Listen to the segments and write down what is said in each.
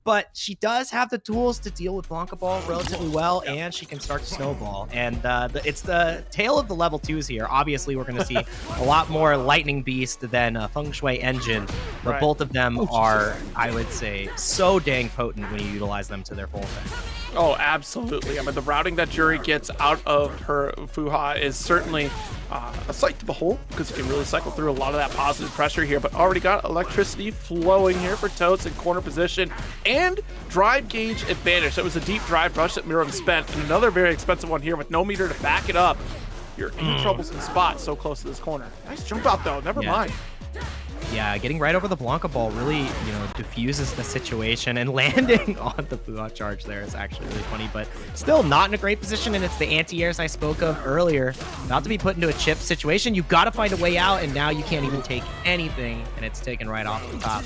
but she does have the tools to deal with Blanka Ball relatively well, and she can start to snowball. And it's the tail of the level 2s here. Obviously, we're going to see a lot more Lightning Beast than Feng Shui Engine, but both of them are, I would say, so dang potent when you utilize them to their full effect. Oh, absolutely. I mean, the routing that Juri gets out of her Fuha is certainly a sight to behold, because you can really cycle through a lot of that positive pressure here, but already got electricity flowing here for Totes in corner position and drive gauge advantage. So it was a deep drive rush that Murim spent, and another very expensive one here with no meter to back it up. You're in troublesome spot so close to this corner. Nice jump out though, never mind. Yeah, getting right over the Blanka Ball really, diffuses the situation, and landing on the Fuha charge there is actually really funny, but still not in a great position, and it's the anti-airs I spoke of earlier. About to be put into a chip situation. You got to find a way out, and now you can't even take anything, and it's taken right off the top.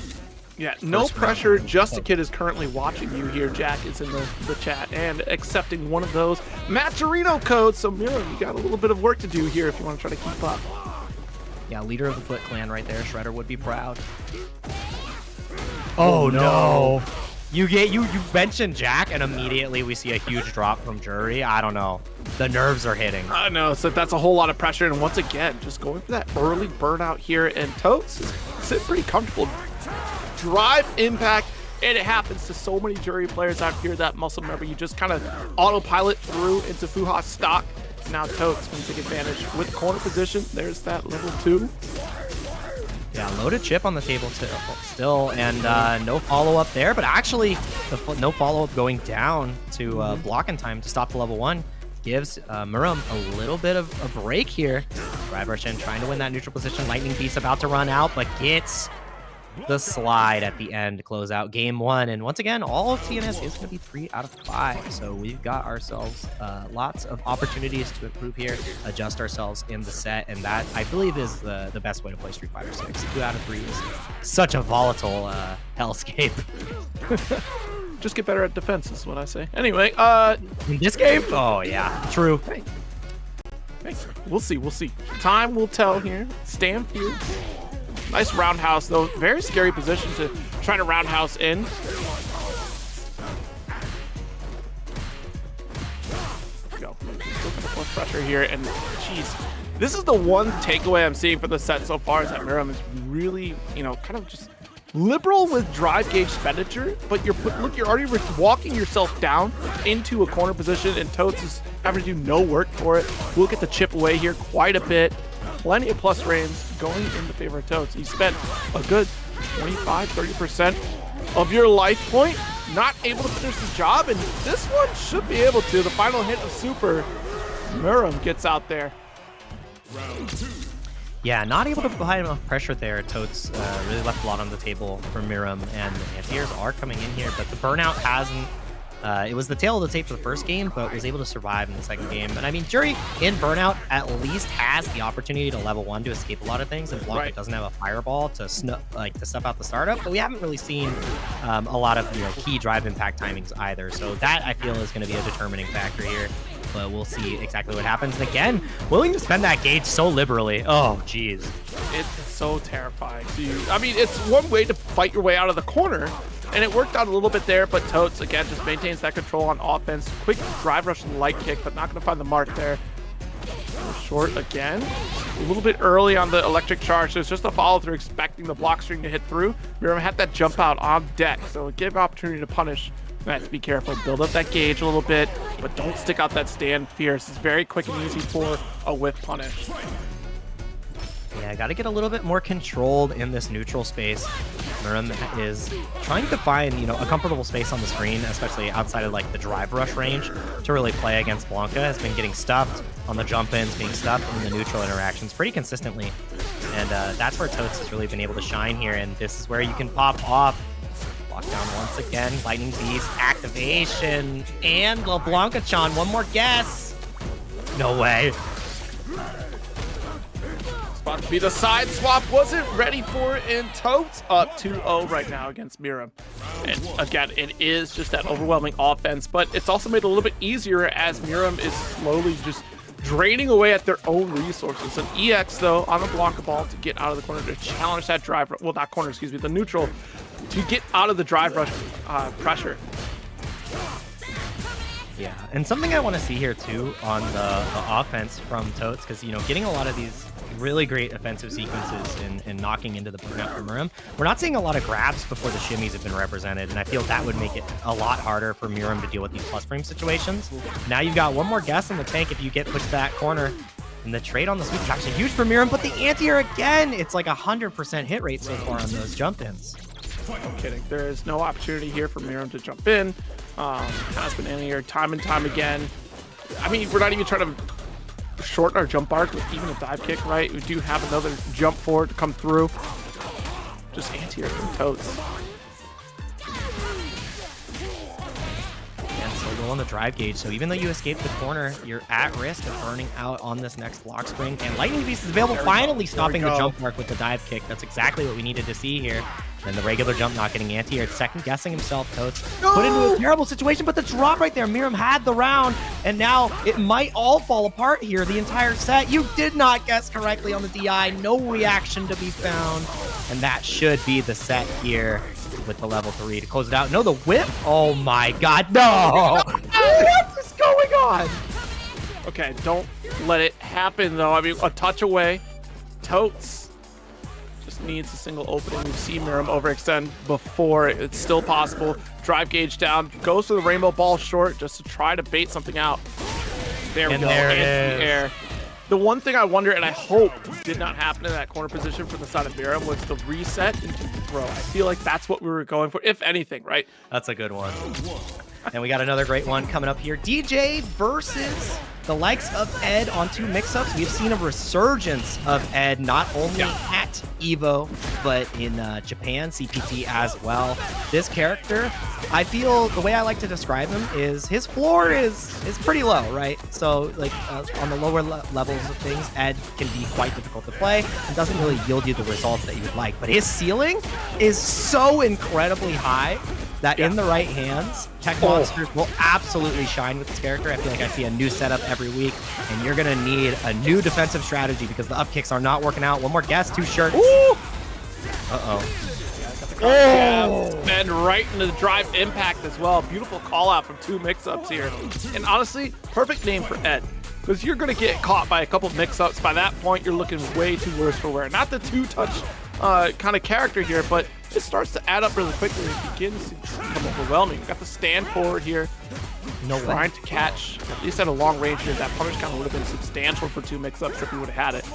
Yeah, no pressure. Just a Kid is currently watching you here. Jack is in the chat and accepting one of those Maturino codes. So, Murim, you got a little bit of work to do here if you want to try to keep up. Yeah, leader of the Foot Clan right there. Shredder would be proud. Oh no! You mentioned Jack, and immediately we see a huge drop from Juri. I don't know. The nerves are hitting. I know, so that's a whole lot of pressure, and once again, just going for that early burnout here, and Totes is sitting pretty comfortable. Drive impact, and it happens to so many Juri players out here. That muscle member, you just kind of autopilot through into Fuha stock. Now Totes can take advantage with corner position. There's that level 2. Yeah, loaded chip on the table still, and no follow-up there, but actually no follow-up going down to block in time to stop the level 1 gives Murim a little bit of a break here. Drive rush in, trying to win that neutral position. Lightning Beast about to run out, but gets the slide at the end to close out game 1. And once again, all of TNS is going to be 3 out of 5. So we've got ourselves lots of opportunities to improve here, adjust ourselves in the set. And that, I believe, is the best way to play Street Fighter 6. 2 out of 3 is such a volatile hellscape. Just get better at defense is what I say. Anyway, in this game? Oh, yeah. True. Hey. We'll see. Time will tell here. Stanfield. Nice roundhouse, though. Very scary position to try to roundhouse in. Go. Still gonna force pressure here, and geez, this is the one takeaway I'm seeing for the set so far is that Murim is really, kind of just liberal with drive gauge expenditure, but you're already walking yourself down into a corner position, and Totes is having to do no work for it. We'll get the chip away here quite a bit. Plenty of plus range going in the favor of Totes. You spent a good 25-30% of your life point, not able to finish the job, and this one should be able to. The final hit of Super, Murim gets out there. Yeah, not able to provide enough pressure there. Totes really left a lot on the table for Murim, and the anti-airs are coming in here, but the burnout hasn't. It was the tail of the tape for the first game, but was able to survive in the second game. And I mean, Juri in burnout at least has the opportunity to level 1 to escape a lot of things, and Blanka doesn't have a fireball to snuff out the startup. But we haven't really seen a lot of key drive impact timings either. So that I feel is going to be a determining factor here. But we'll see exactly what happens. And again, willing to spend that gauge so liberally. Oh, geez. It's so terrifying. I mean, it's one way to fight your way out of the corner, and it worked out a little bit there, but Totes, again, just maintains that control on offense. Quick drive rush and light kick, but not going to find the mark there. Short again. A little bit early on the electric charge, so it's just a follow-through, expecting the block string to hit through. Murim had that jump out on deck, so it gave opportunity to punish. You have to be careful. Build up that gauge a little bit, but don't stick out that stand fierce. It's very quick and easy for a whiff punish. Yeah, got to get a little bit more controlled in this neutral space. Murim is trying to find, a comfortable space on the screen, especially outside of the drive rush range, to really play against Blanka. Has been getting stuffed on the jump ins, being stuffed in the neutral interactions pretty consistently. And that's where Totes has really been able to shine here. And this is where you can pop off. Lockdown once again, Lightning Beast, activation, and Blanka-chan, one more guess. No way. About to be the side swap, wasn't ready for it, and Totes up 2-0 right now against Murim. And again, it is just that overwhelming offense, but it's also made it a little bit easier as Murim is slowly just draining away at their own resources. An EX, though, on the Blanka ball to get out of the corner to challenge that drive. Well, not corner, excuse me, the neutral. to get out of the drive rush pressure. Yeah, and something I want to see here too on the offense from Totes, because, you know, getting a lot of these really great offensive sequences and knocking into the burnout from Murim, we're not seeing a lot of grabs before the shimmies have been represented, and I feel that would make it a lot harder for Murim to deal with these plus frame situations. Now you've got one more guess in the tank if you get pushed to that corner, and the trade on the sweep is actually huge for Murim, but the anti-air again, it's like 100% hit rate so far on those jump-ins. No kidding. There is no opportunity here for Murim to jump in. Has been in here time and time again. I mean, we're not even trying to shorten our jump arc with even a dive kick, right? We do have another jump forward to come through. Just anti-air from Totes. And so low on the drive gauge, so even though you escape the corner, you're at risk of burning out on this next block spring. And Lightning Beast is available, finally stopping the jump mark with the dive kick. That's exactly what we needed to see here. And the regular jump not getting anti-air, second guessing himself. Totes put into a terrible situation, but the drop right there, Murim had the round, and now it might all fall apart here the entire set. You did not guess correctly on the DI, no reaction to be found, and that should be the set here with the level 3 to close it out. No, the whip, oh my god, no! What is going on? Okay, don't let it happen though. I mean, a touch away. Totes needs a single opening. We've seen Murim overextend before. It's still possible. Drive gauge down, goes for the rainbow ball short just to try to bait something out. There we go. There it in the air. The one thing I wonder, and I hope did not happen in that corner position from the side of Murim, was the reset into the throw. I feel like that's what we were going for, if anything, right? That's a good one. And we got another great one coming up here. DJ versus the likes of Ed on TwoMixups. We've seen a resurgence of Ed, not only at EVO, but in Japan, CPT as well. This character, I feel the way I like to describe him is his floor is pretty low, right? So like on the lower levels of things, Ed can be quite difficult to play and doesn't really yield you the results that you would like. But his ceiling is so incredibly high that in the right hands, tech monsters will absolutely shine with this character. I feel like I see a new setup every week, and you're gonna need a new defensive strategy because the up kicks are not working out. One more guess, 2 shirts. Ooh. Oh. And right into the drive impact as well. Beautiful call out from TwoMixups here. And honestly, perfect name for Ed, because you're gonna get caught by a couple mix-ups. By that point, you're looking way too worse for wear. Not the two-touch kind of character here, but it starts to add up really quickly. It begins to become overwhelming. You got the stand forward here, trying to catch, at least at a long range here. That punish count would have been substantial for TwoMixups if he would have had it.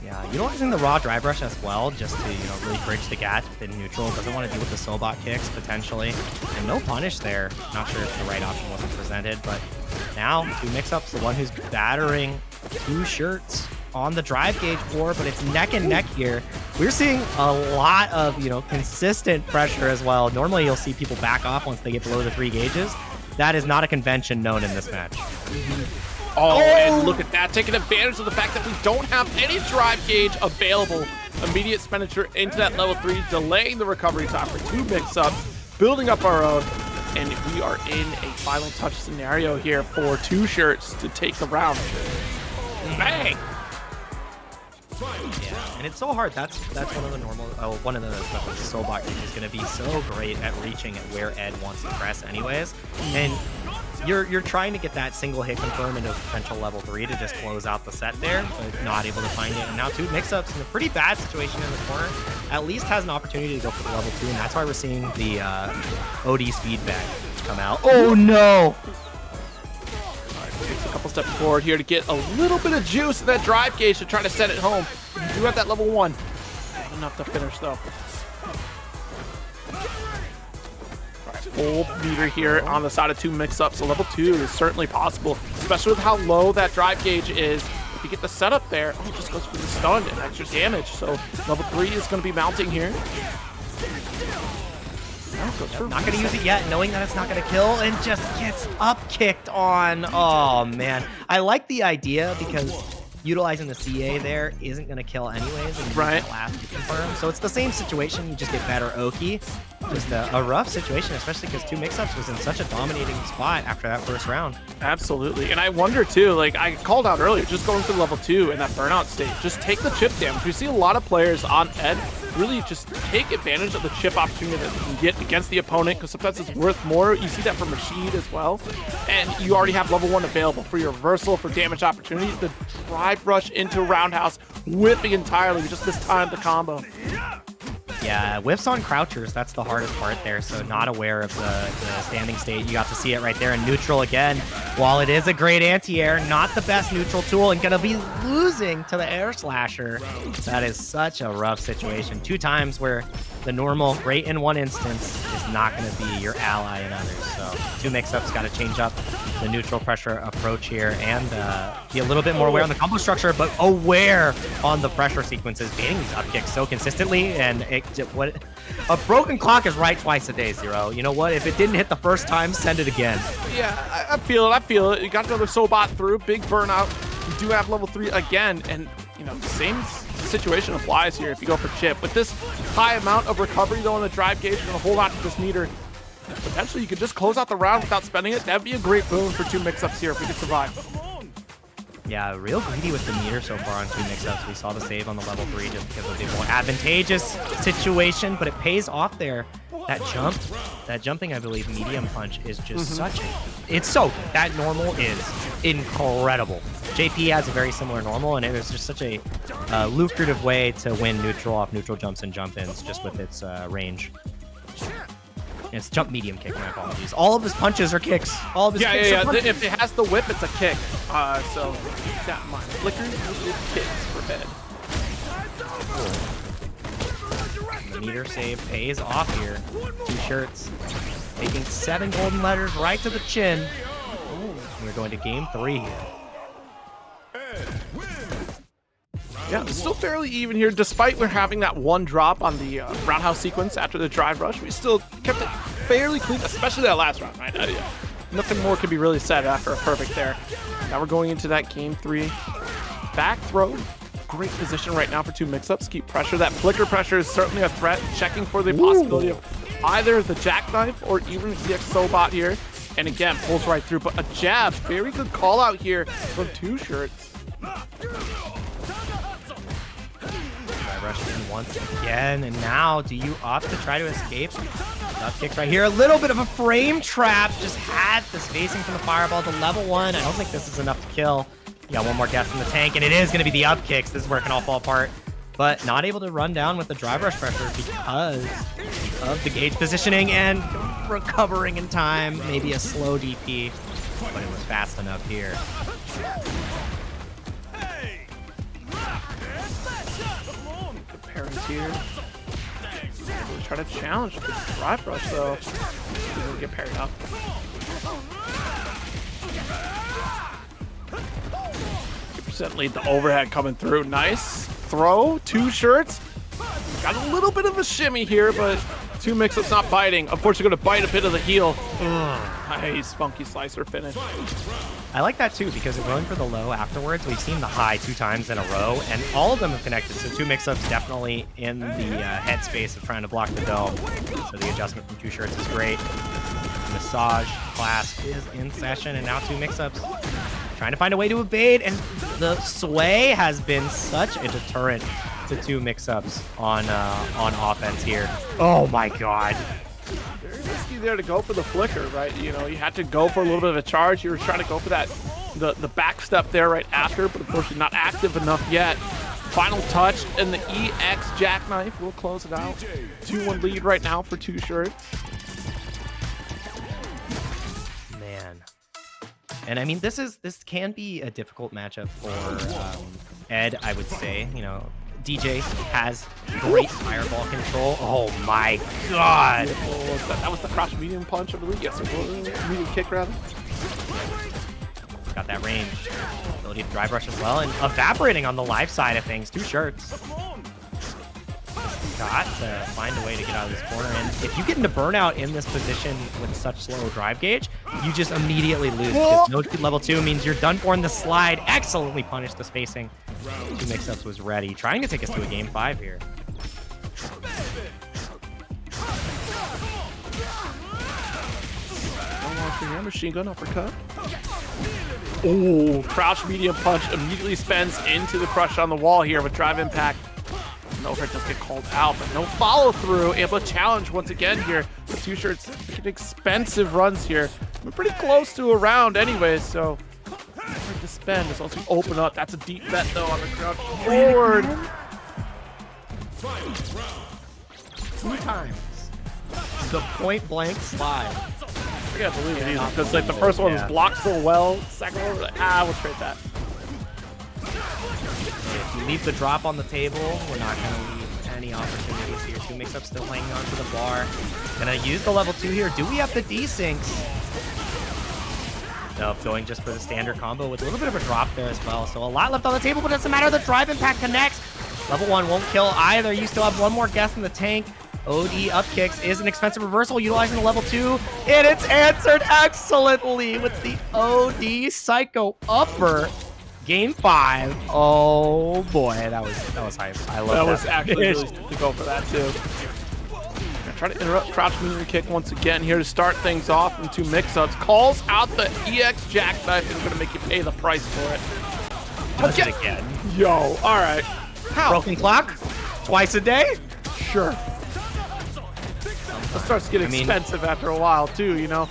Yeah, utilizing the raw drive rush as well, just to, you know, really bridge the gap in neutral. Doesn't want to deal with the Sobot kicks potentially, and no punish there. Not sure if the right option wasn't presented, but now TwoMixups, the one who's battering 2 shirts on the drive gauge floor, but it's neck and neck here. We're seeing a lot of, you know, consistent pressure as well. Normally you'll see people back off once they get below the 3 gauges. That is not a convention known in this match. Oh, and look at that, taking advantage of the fact that we don't have any drive gauge available. Immediate expenditure into that level 3, delaying the recovery time for TwoMixups, building up our own, and we are in a final touch scenario here for 2 shirts to take the round. Bang! Yeah, and it's so hard. That's one of the normal. One of the Sobot is going to be so great at reaching at where Ed wants to press, anyways. And you're trying to get that single hit confirm into a potential level 3 to just close out the set there, but not able to find it. And now TwoMixups in a pretty bad situation in the corner. At least has an opportunity to go for the level 2, and that's why we're seeing the OD speed back come out. Oh no! Takes a couple steps forward here to get a little bit of juice in that drive gauge to try to set it home. You do have that level 1. Not enough to finish though. All right, full meter here on the side of TwoMixups. So level 2 is certainly possible, especially with how low that drive gauge is. If you get the setup there, it just goes for the stun and extra damage. So level 3 is going to be mounting here. Not going to use it yet, knowing that it's not going to kill, and just gets up kicked on. Oh man, I like the idea because utilizing the CA there isn't going to kill anyways, and right. Last confirm. So it's the same situation. You just get better Oki. just a rough situation, especially because TwoMixups was in such a dominating spot after that first round. Absolutely. And I wonder too, like I called out earlier, just going through level 2 in that burnout state, just take the chip damage. We see a lot of players on Ed really just take advantage of the chip opportunity that you can get against the opponent, because sometimes it's worth more. You see that from Rashid as well. And you already have level 1 available for your reversal, for damage opportunity. The drive rush into roundhouse, whipping entirely. We just mistimed the combo. Yeah, whiffs on crouchers, that's the hardest part there, so not aware of the standing state. You got to see it right there in neutral again. While it is a great anti-air, not the best neutral tool, and gonna be losing to the air slasher. That is such a rough situation. 2 times where the normal great in one instance is not gonna be your ally in others. So TwoMixups got to change up the neutral pressure approach here and be a little bit more aware on the combo structure, but aware on the pressure sequences, baiting these up kicks so consistently. And what a broken clock is right twice a day, Zero. You know what? If it didn't hit the first time, send it again. Yeah, I feel it. I feel it. You got another Sobot through, big burnout. You do have level 3 again, and you know, same situation applies here if you go for chip. With this high amount of recovery though on the drive gauge, you're gonna hold on to this meter. Potentially you could just close out the round without spending it. That'd be a great boon for TwoMixups here if we could survive. Yeah, real greedy with the meter so far on TwoMixups. We saw the save on the level 3 just because of the more advantageous situation, but it pays off there. That jumping, I believe, medium punch is just it's so good. That normal is incredible. JP has a very similar normal, and it was just such a lucrative way to win neutral off neutral jumps and jump-ins just with its range. It's jump medium kick, my apologies. All of his punches are kicks. All of his kicks are punches. If it has the whip, it's a kick. So keep that in mind. Flickers with kicks for bed. The meter save pays off here. 2 shirts. Taking 7 golden letters right to the chin. We're going to game 3 here. Yeah, it's still fairly even here, despite we're having that 1 drop on the roundhouse sequence after the drive rush. We still kept it fairly clean, especially that last round, right? Yeah. Nothing more could be really said after a perfect there. Now we're going into that game 3. Back throw. Great position right now for TwoMixups. Keep pressure. That flicker pressure is certainly a threat. Checking for the possibility of either the jackknife or even the Sobot here. And again, pulls right through, but a jab. Very good call out here from 2 shirts. Rush in once again, and now do you opt to try to escape? Up kick right here, a little bit of a frame trap, just had the spacing from the fireball to level 1. I don't think this is enough to kill. You got 1 more guess in the tank, and it is going to be the up kicks. This is where it can all fall apart, but not able to run down with the drive rush pressure because of the gauge positioning and recovering in time. Maybe a slow DP, but it was fast enough here. Parents here. Really try to challenge the drive rush though. He will get parried up. 50% lead, the overhead coming through. Nice throw. 2 shirts. Got a little bit of a shimmy here, but TwoMixups not biting. Unfortunately, going to bite a bit of the heel. Nice funky slicer finish. I like that too, because of going for the low afterwards, we've seen the high 2 times in a row, and all of them have connected. So TwoMixups definitely in the headspace of trying to block the dome. So the adjustment from 2 shirts is great. Massage class is in session, and now TwoMixups trying to find a way to evade, and the sway has been such a deterrent to TwoMixups on offense here. Oh my god. Very risky there to go for the flicker, right? You know, you had to go for a little bit of a charge. You were trying to go for that, the back step there right after, but unfortunately not active enough yet. Final touch, and the EX jackknife will close it out. 2-1 lead right now for 2 shirts. Man. And I mean, this can be a difficult matchup for Ed, I would say. You know, Dee Jay has great fireball control. Oh my god! That was the crouch medium punch, I believe. Yes, medium kick rather. Got that range. Ability to drive rush as well, and evaporating on the live side of things. 2 shirts. Got to find a way to get out of this corner, and if you get into burnout in this position with such slow drive gauge, you just immediately lose, because no speed level 2 means you're done for in the slide. Excellently punished the spacing. TwoMixups was ready, trying to take us to a game 5 here. here. Machine gun uppercut. Oh, crouch medium punch immediately spends into the crush on the wall here with drive impact. And the overhead does get called out, but no follow through. Able to challenge once again here. The two shirts making expensive runs here. We're pretty close to a round anyway, so it's hard to spend. It's also open up. That's a deep bet though on the crouch forward. 2 times. The point blank slide. I can't believe it either, because like the first one was blocked so well. Second one was like, we'll trade that. If you leave the drop on the table, we're not going to leave any opportunities here. TwoMixups still hanging on to the bar. Gonna use the level 2 here. Do we have the desyncs? No, going just for the standard combo with a little bit of a drop there as well. So a lot left on the table, but it doesn't matter. The drive impact connects. Level 1 won't kill either. You still have one more guess in the tank. OD up kicks is an expensive reversal utilizing the level 2, and it's answered excellently with the OD Psycho Upper. Game 5. Oh boy, that was hype. I love that. That was actually really to go for that too. Try to interrupt crouch medium kick once again here to start things off from TwoMixups. Calls out the EX jackknife and going to make you pay the price for it. Does it again. Yo, all right. How? Broken clock? Twice a day? Sure. It starts to get expensive after a while too, you know?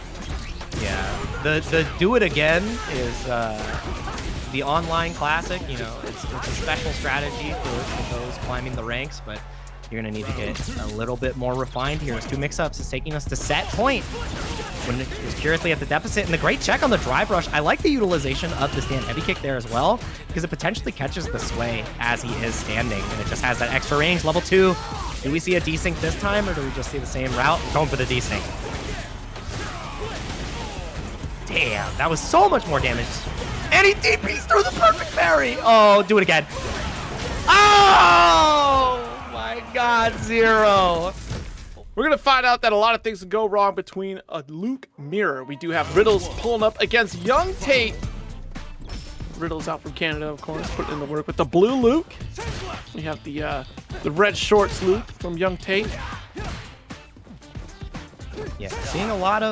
Yeah. The do it again is the online classic. You know, it's a special strategy for those climbing the ranks, but you're gonna need to get a little bit more refined here as TwoMixups is taking us to set point when it was curiously at the deficit. And the great check on the drive rush. I like the utilization of the stand heavy kick there as well, because it potentially catches the sway as he is standing, and it just has that extra range. Level 2. Do we see a desync this time, or do we just see the same route? Going for the desync. Damn, that was so much more damage. And he DPs through the perfect parry. Oh, do it again. Oh my God, Zero. We're going to find out that a lot of things can go wrong between a Luke mirror. We do have Riddles pulling up against YungTate. Riddles out from Canada, of course, putting in the work with the blue Luke. We have the red shorts Luke from YungTate. Yeah, seeing a lot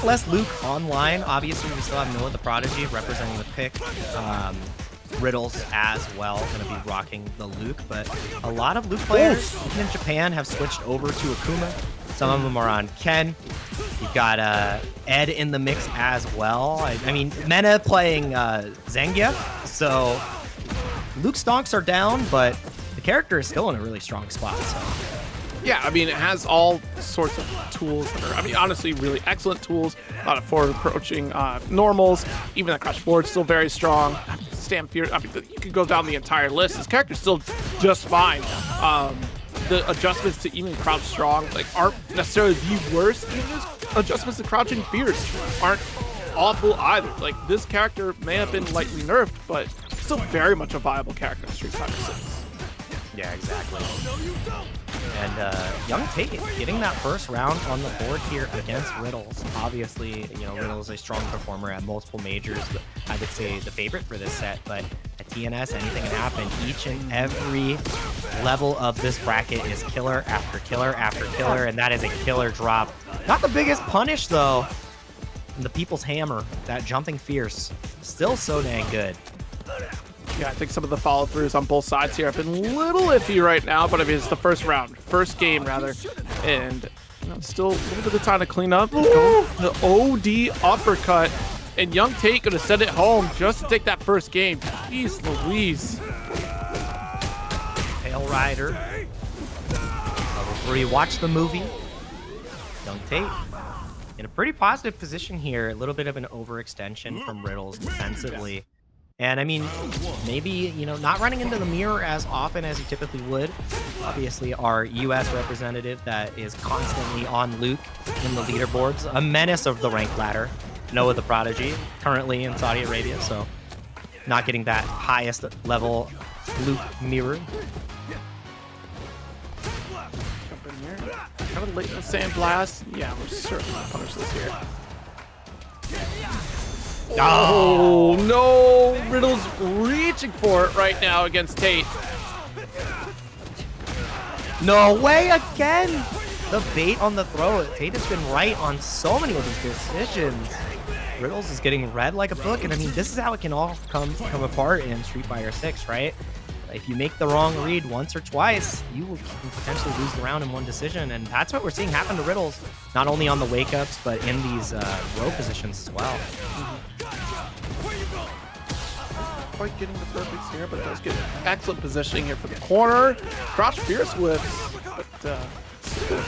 less Luke online. Obviously, we still have Noah the Prodigy representing the pick. Riddles as well, going to be rocking the Luke, but a lot of Luke players even in Japan have switched over to Akuma. Some of them are on Ken. You've got Ed in the mix as well. I mean, Mena playing Zangief, so Luke stonks are down, but the character is still in a really strong spot. So. Yeah, I mean, it has all sorts of tools that are, I mean, honestly, really excellent tools. A lot of forward approaching normals. Even that crouch forward still very strong. Stand fear. I mean, you could go down the entire list. This character's still just fine. The adjustments to even crouch strong aren't necessarily the worst. Even his adjustments to crouching fierce aren't awful either. Like, this character may have been lightly nerfed, but still very much a viable character in Street Fighter 6. Yeah, exactly. And YungTate getting that first round on the board here against Riddles. Obviously, you know, Riddles is a strong performer at multiple majors, but I would say the favorite for this set. But at TNS, anything can happen. Each and every level of this bracket is killer after killer after killer, and that is a killer drop. Not the biggest punish, though. And the People's Hammer, that jumping fierce, still so dang good. Yeah, I think some of the follow-throughs on both sides here have been a little iffy right now, but I mean, it's the first game rather, and you know, still a little bit of time to clean up. The OD uppercut, and YungTate gonna send it home just to take that first game. Jeez Louise. Tail Rider. Level 3, watch the movie. YungTate in a pretty positive position here. A little bit of an overextension from Riddles defensively. And I mean, maybe, you know, not running into the mirror as often as you typically would. Obviously, our US representative that is constantly on Luke in the leaderboards, a menace of the rank ladder. Noah the Prodigy, currently in Saudi Arabia, so not getting that highest level Luke mirror. Jump in here. Kind of late in the sandblast. Yeah, we're certainly gonna punish this here. Oh no! Riddle's reaching for it right now against Tate. No way again! the bait on the throw. Tate has been right on so many of these decisions. Riddles is getting read like a book, and I mean, this is how it can all come apart in Street Fighter 6, right? If you make the wrong read once or twice, you can potentially lose the round in one decision, and that's what we're seeing happen to Riddles, not only on the wake-ups, but in these row positions as well. Quite getting the perfects here, but does get excellent positioning here for the corner. Cross fierce whiffs, but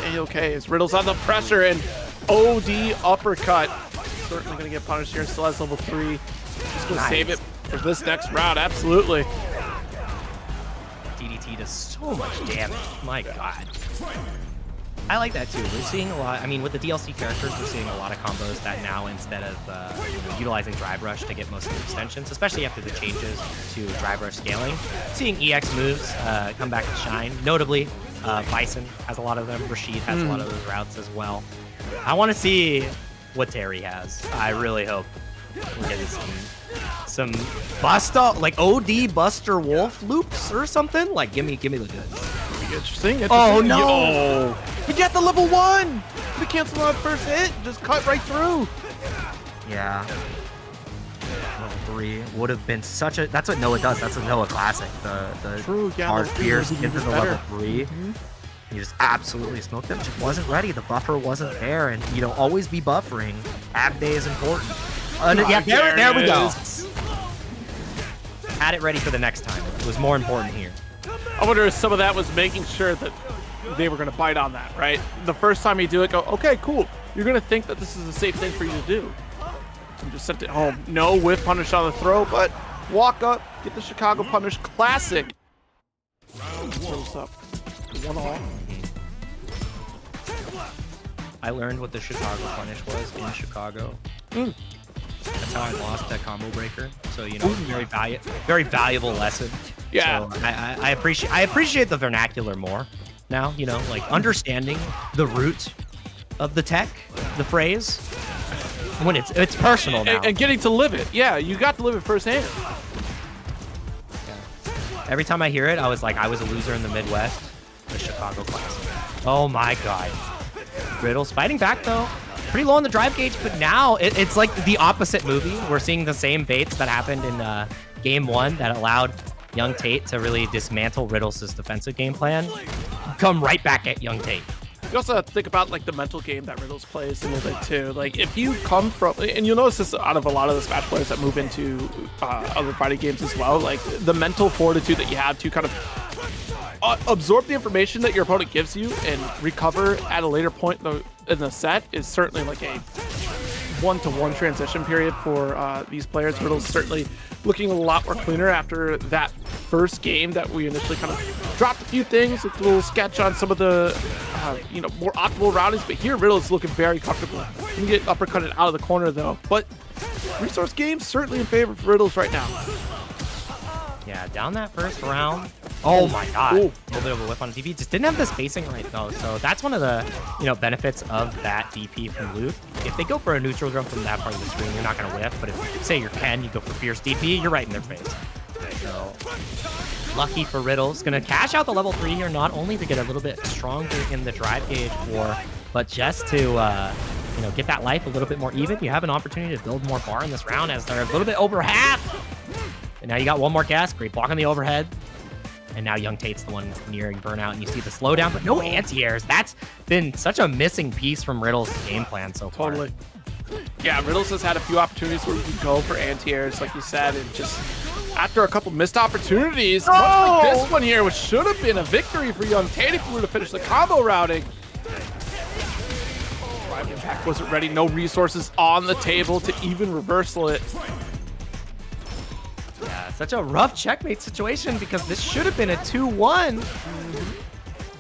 A-okay as Riddles on the pressure, and OD uppercut. Certainly going to get punished here. Still has level 3. Just going to save it for this next round. Absolutely. DDT does so much damage. My God. I like that too. We're seeing a lot. I mean, with the DLC characters, we're seeing a lot of combos that now, instead of utilizing Drive Rush to get most of the extensions, especially after the changes to Drive Rush scaling, seeing EX moves come back to shine. Notably, Bison has a lot of them. Rashid has a lot of those routes as well. I want to see what Terry has. I really hope we're getting some Buster, like OD Buster Wolf loops or something. Like, give me the goods. Interesting. Oh no! We get the level 1. We cancel on first hit. Just cut right through. Yeah. Level 3 would have been such a. That's what Noah does. That's a Noah classic. The True. Yeah. hard fierce into the level 3. Mm-hmm. You just absolutely smoked him. Just wasn't ready. The buffer wasn't there, and always be buffering. Ab day is important. Yeah, there we go. Had it ready for the next time. It was more important here. I wonder if some of that was making sure that they were going to bite on that, right? The first time you do it, go, okay, cool. You're going to think that this is a safe thing for you to do. And just sent it home. No whiff punish on the throw, but walk up, get the Chicago punish. Classic. Throws up. 1-all. I learned what the Chicago punish was in Chicago. That's how I lost that combo breaker. So, very valuable lesson. Yeah. So I appreciate the vernacular more now, like understanding the root of the tech, the phrase, when it's personal now. And getting to live it. Yeah, you got to live it firsthand. Yeah. Every time I hear it, I was like, I was a loser in the Midwest. The Chicago Classic. Oh my God. Riddles fighting back though. Pretty low on the drive gauge, but now it's like the opposite movie. We're seeing the same baits that happened in game 1 that allowed YungTate to really dismantle Riddles' defensive game plan. Come right back at YungTate. You also have to think about like the mental game that Riddles plays a little bit too. Like if you come from, and you'll notice this out of a lot of the Smash players that move into other fighting games as well, like the mental fortitude that you have to kind of absorb the information that your opponent gives you and recover at a later point in the set is certainly like a one-to-one transition period for these players. Riddles certainly looking a lot more cleaner after that first game that we initially kind of dropped a few things, a little sketch on some of the more optimal routings, but here Riddles looking very comfortable. You get uppercutted out of the corner though, but resource game certainly in favor for Riddles right now. Yeah, down that first round. Oh my God. A little bit of a whip on DP. Just didn't have the spacing right though. So that's one of the benefits of that DP from Luke. If they go for a neutral jump from that part of the screen, you're not going to whiff. But if you say you're Ken, you go for fierce DP, you're right in their face. So lucky for Riddles. Going to cash out the level 3 here, not only to get a little bit stronger in the drive gauge war, but just to get that life a little bit more even. You have an opportunity to build more bar in this round as they're a little bit over half. And now you got one more gas. Great block on the overhead. And now YungTate's the one nearing burnout, and you see the slowdown, but no anti-airs. That's been such a missing piece from Riddles' game plan so far. Totally. Yeah, Riddles has had a few opportunities where you can go for anti-airs, like you said, and just after a couple missed opportunities, much like this one here, which should have been a victory for YungTate if we were to finish the combo routing. Drive impact wasn't ready. No resources on the table to even reversal it. Yeah, such a rough checkmate situation because this should have been a 2-1.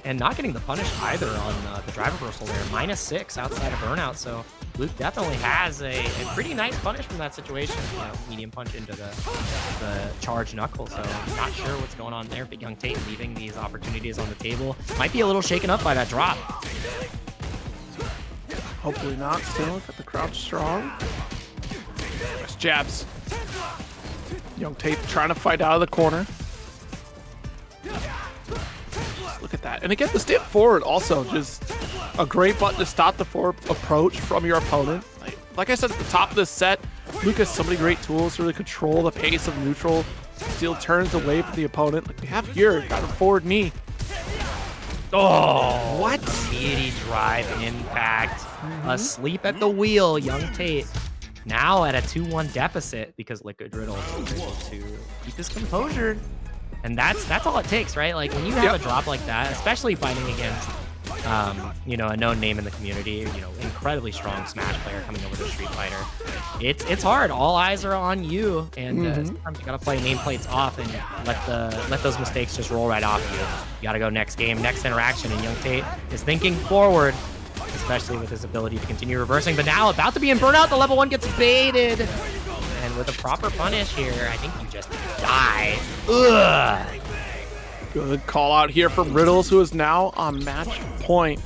And not getting the punish either on the drive reversal there. -6 outside of burnout. So Luke definitely has a pretty nice punish from that situation. Medium punch into the charge knuckle. So not sure what's going on there. But YungTate leaving these opportunities on the table. Might be a little shaken up by that drop. Hopefully not. Still got the crouch strong. Nice jabs. YungTate trying to fight out of the corner. Just look at that. And again, the step forward also just a great button to stop the forward approach from your opponent. Like I said at the top of this set, Luke has so many great tools to really control the pace of neutral, steal turns away from the opponent. Like we have here, got a forward knee. Oh, what? Speedy drive impact. Asleep at the wheel, YungTate. Now at a 2-1 deficit because Liquid Riddles is able to keep his composure. And that's all it takes, right? Like when you have a drop like that, especially fighting against you know, a known name in the community, you know, incredibly strong Smash player coming over to Street Fighter. It's hard. All eyes are on you, and sometimes you gotta play nameplates off and let those mistakes just roll right off you. You gotta go next game, next interaction, and YungTate is thinking forward, especially with his ability to continue reversing. But now about to be in burnout, the level 1 gets baited, and with a proper punish here, I think you just die. Ugh. Good call out here from Riddles, who is now on match point.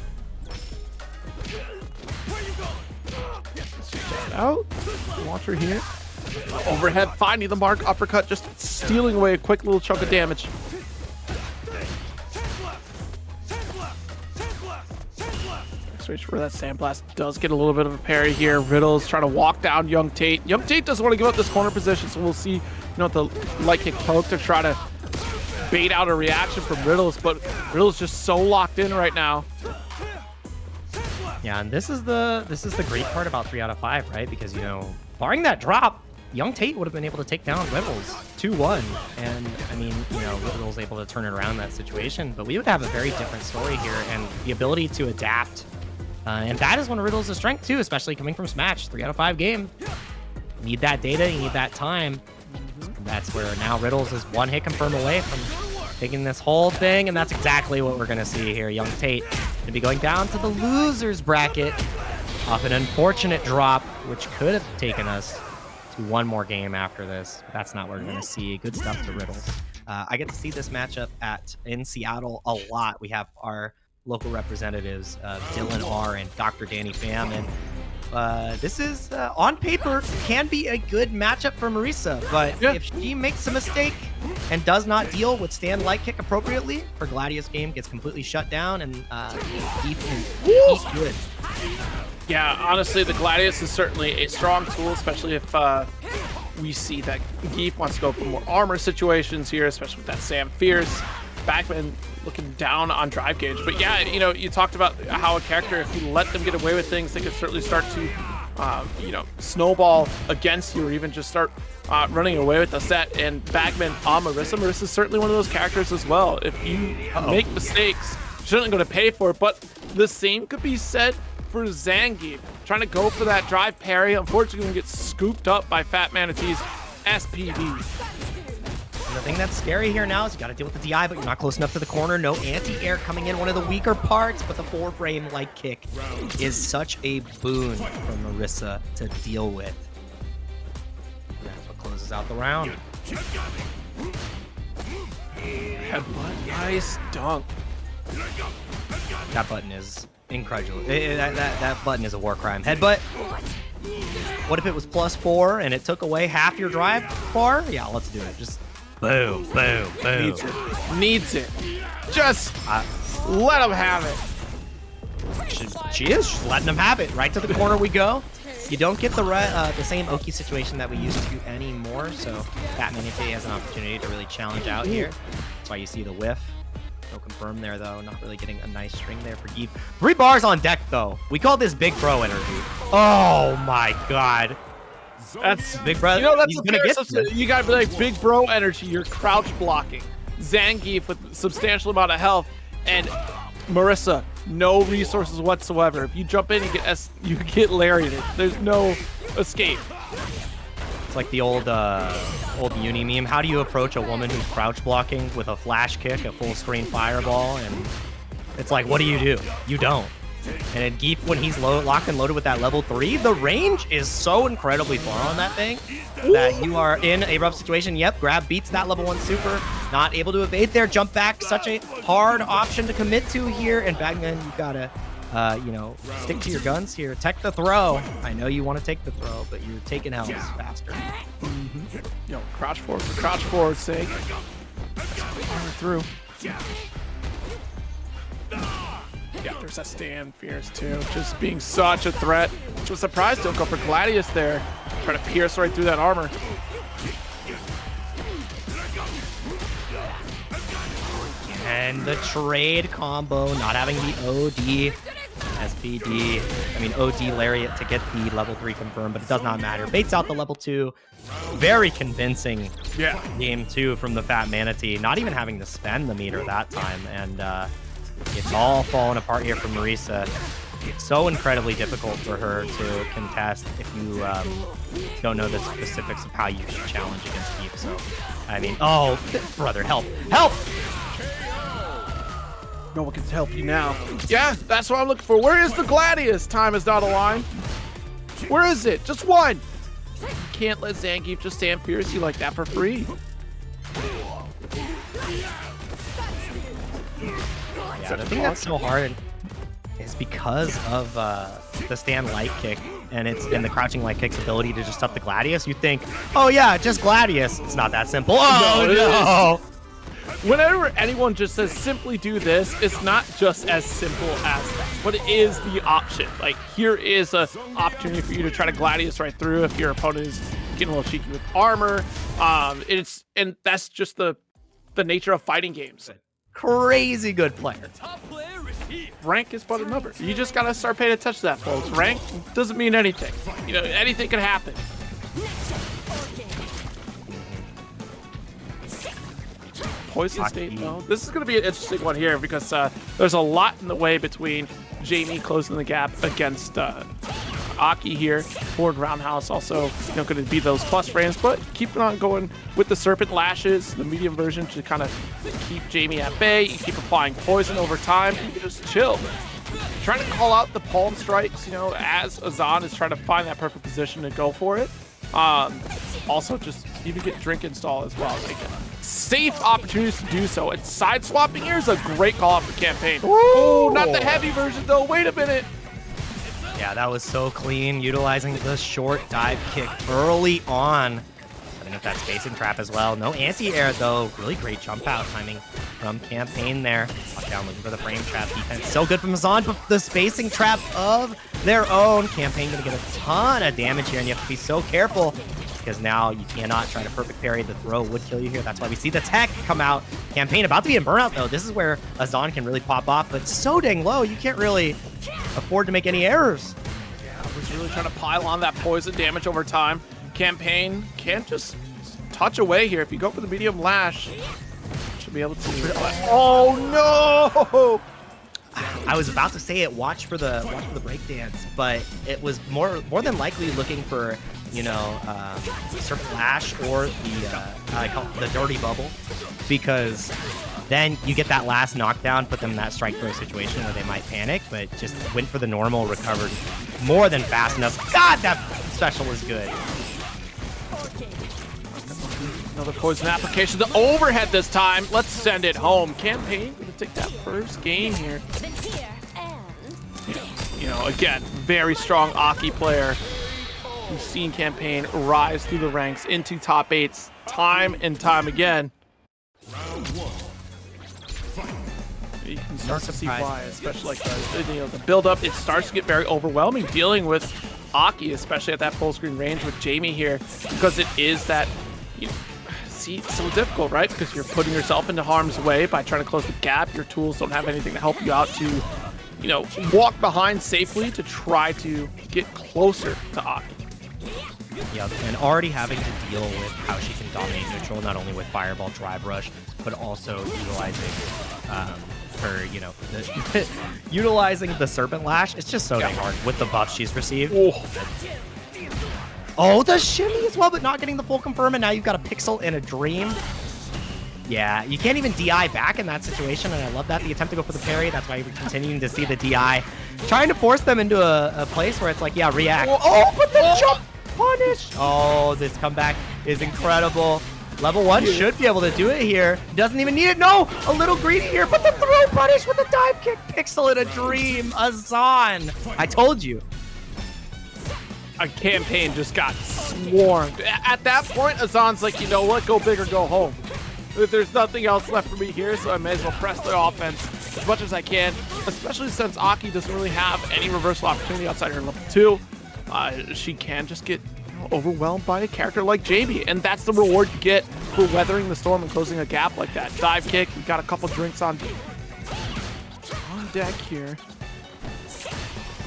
Out. Watch her here. Overhead, finding the mark, uppercut, just stealing away a quick little chunk of damage. Switch for that Sandblast does get a little bit of a parry here. Riddles trying to walk down YungTate. YungTate doesn't want to give up this corner position, so we'll see, you know, the light kick poke to try to bait out a reaction from Riddles, but Riddles just so locked in right now. Yeah, and this is the great part about 3 out of 5, right? Because, you know, barring that drop, YungTate would have been able to take down Riddles 2-1. And I mean, you know, Riddles able to turn it around that situation, but we would have a very different story here, and the ability to adapt. And that is one of Riddles' strength too, especially coming from Smash, 3 out of 5 game. You need that data, you need that time. And that's where now Riddles is 1 hit confirm away from taking this whole thing, and that's exactly what we're gonna see here. YungTate gonna be going down to the losers bracket off an unfortunate drop, which could have taken us to 1 more game after this. But that's not what we're gonna see. Good stuff to Riddles. I get to see this matchup in Seattle a lot. We have our local representatives, Dylan R and Dr. Danny Pham, and this is on paper can be a good matchup for Marisa, but if she makes a mistake and does not deal with stand light kick appropriately, her Gladius game gets completely shut down, and he's good. Yeah, honestly, the Gladius is certainly a strong tool, especially if we see that Geef wants to go for more armor situations here, especially with that Sam Fierce. Bagmen looking down on drive gauge. But yeah, you know, you talked about how a character, if you let them get away with things, they could certainly start to, you know, snowball against you, or even just start running away with the set. And Bagmen on Marisa is certainly one of those characters as well. If you make mistakes, you're certainly going to pay for it. But the same could be said for Zangief. Trying to go for that drive parry. Unfortunately, going to get scooped up by TheFatManatee's SPD. And the thing that's scary here now is you got to deal with the DI, but you're not close enough to the corner. No anti-air coming in, one of the weaker parts, but the 4-frame light kick is such a boon for Marisa to deal with. And that's what closes out the round. Headbutt, nice dunk. That button is incredible. That button is a war crime. Headbutt. What if it was +4 and it took away half your drive bar? Yeah, let's do it. Just boom, boom, boom. Needs it. Just let him have it. She is. She's letting him have it. Right to the corner we go. You don't get the same Oki situation that we used to anymore, so TheFatManatee has an opportunity to really challenge out here. That's why you see the whiff. No confirm there, though. Not really getting a nice string there for Geef. 3 bars on deck, though. We call this big bro energy. Oh, my God. That's big bro. You know, that's gonna get you gotta be like big bro energy. You're crouch blocking. Zangief with substantial amount of health, and Marisa, no resources whatsoever. If you jump in, you get lariated. There's no escape. It's like the old uni meme. How do you approach a woman who's crouch blocking with a flash kick, a full screen fireball? And it's like, what do? You don't. And in Geef, when he's locked and loaded with that level 3, the range is so incredibly far on that thing that you are in a rough situation. Yep, grab beats that level 1 super. Not able to evade there. Jump back, such a hard option to commit to here. And Bagmen, you gotta, you know, stick to your guns here. Tech the throw. I know you want to take the throw, but you're taking L's faster. Yo, crouch forward for crouch forward's sake. Through. Yeah, there's that stand Fierce too, just being such a threat. I'm surprised don't go for Gladius there. Trying to pierce right through that armor. And the trade combo, not having the OD, SPD, OD Lariat to get the level 3 confirmed, but it does not matter. Baits out the level 2. Very convincing game 2 from the TheFatManatee, not even having to spend the meter that time. And it's all falling apart here for Marisa. It's so incredibly difficult for her to contest if you don't know the specifics of how you should challenge against Deep. So, oh, brother, help, help! No one can help you now. Yeah, that's what I'm looking for. Where is the Gladius? Time is not aligned. Where is it? Just one. You can't let Zangief just stand fierce you like that for free. Yeah, the thing that's so hard is because of the stand light kick and the crouching light kick's ability to just up the Gladius. You think, oh yeah, just Gladius. It's not that simple. Oh no! Whenever anyone just says simply do this, it's not just as simple as that, but it is the option. Like, here is an opportunity for you to try to Gladius right through if your opponent is getting a little cheeky with armor. And that's just the nature of fighting games. Crazy good player. Rank is but a number. You just gotta start paying attention to that, folks. Rank doesn't mean anything. You know, anything can happen. Poison State, though. This is going to be an interesting one here because there's a lot in the way between Jaime closing the gap against A.K.I here. Forward roundhouse also going to be those plus frames, but keeping on going with the Serpent Lashes, the medium version, to kind of keep Jaime at bay. You keep applying poison over time, and you just chill. Trying to call out the palm strikes, as Azan is trying to find that perfect position to go for it. Also, just even get drink install as well. Like, safe opportunities to do so. And side swapping here is a great call out for CamPaine. Oh, not the heavy version though. Wait a minute. Yeah, that was so clean, utilizing the short dive kick early on. Setting up that spacing trap as well. No anti-air though. Really great jump out timing from CamPaine there. Up down looking for the frame trap defense. So good from Azan, but the spacing trap of their own. CamPaine gonna get a ton of damage here, and you have to be so careful because now you cannot try to perfect parry. The throw would kill you here. That's why we see the tech come out. CamPaine about to be in burnout though. This is where Azan can really pop off, but so dang low, you can't really afford to make any errors. Yeah, I was really trying to pile on that poison damage over time. CamPaine can't just touch away here. If you go for the medium lash, should be able to. Oh no! I was about to say it. Watch for the breakdance, but it was more than likely looking for Serpent Lash or I call it the Dirty Bubble, because then you get that last knockdown, put them in that strike throw situation where they might panic, but just went for the normal, recovered more than fast enough. God, that special was good. Another poison application. The overhead this time. Let's send it home. CamPaine gonna take that first game here. Again, very strong A.K.I player. We've seen CamPaine rise through the ranks into top 8s time and time again. You can start to see why, especially like the build-up. It starts to get very overwhelming dealing with A.K.I, especially at that full screen range with Jaime here, because it is that. It's so difficult, right? Because you're putting yourself into harm's way by trying to close the gap. Your tools don't have anything to help you out to, walk behind safely to try to get closer to A.K.I. Yeah, and already having to deal with how she can dominate neutral, not only with Fireball, Drive Rush, but also utilizing utilizing the Serpent Lash. It's just so dang hard with the buffs she's received. Oh, the shimmy as well, but not getting the full confirm, and now you've got a pixel in a dream. Yeah, you can't even DI back in that situation, and I love that. The attempt to go for the parry, that's why we're continuing to see the DI. Trying to force them into a place where it's like, yeah, react. Oh, but the jump punish! Oh, this comeback is incredible. Level 1 should be able to do it here. Doesn't even need it. No, a little greedy here, but the throw punish with the dive kick. Pixel in a dream. Azan. I told you. A CamPaine just got swarmed. At that point, Azan's like, you know what? Go big or go home. There's nothing else left for me here, so I may as well press the offense as much as I can. especially since Aki doesn't really have any reversal opportunity outside her level 2. She can just get overwhelmed by a character like Jaime, and that's the reward you get for weathering the storm and closing a gap like that. Dive kick, we've got a couple drinks on deck here.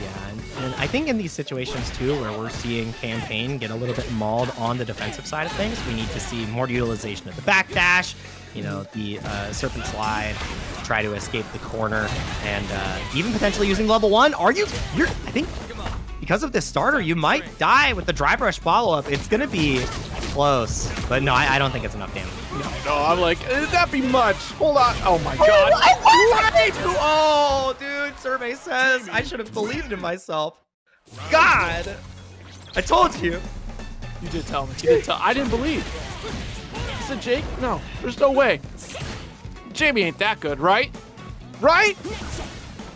Yeah, and I think in these situations too, where we're seeing CamPaine get a little bit mauled on the defensive side of things, we need to see more utilization of the backdash, you know, the serpent slide, to try to escape the corner, and even potentially using level 1. I think because of this starter, you might die with the drive rush follow-up. It's gonna be close, but no, I don't think it's enough damage. No, I'm like, that'd be much. Hold on. Oh my god. Oh, dude, Survey says I should have believed in myself. God, I told you. You did tell me. You did tell. I didn't believe. He said, Jake, no, there's no way. Jaime ain't that good, right? Right?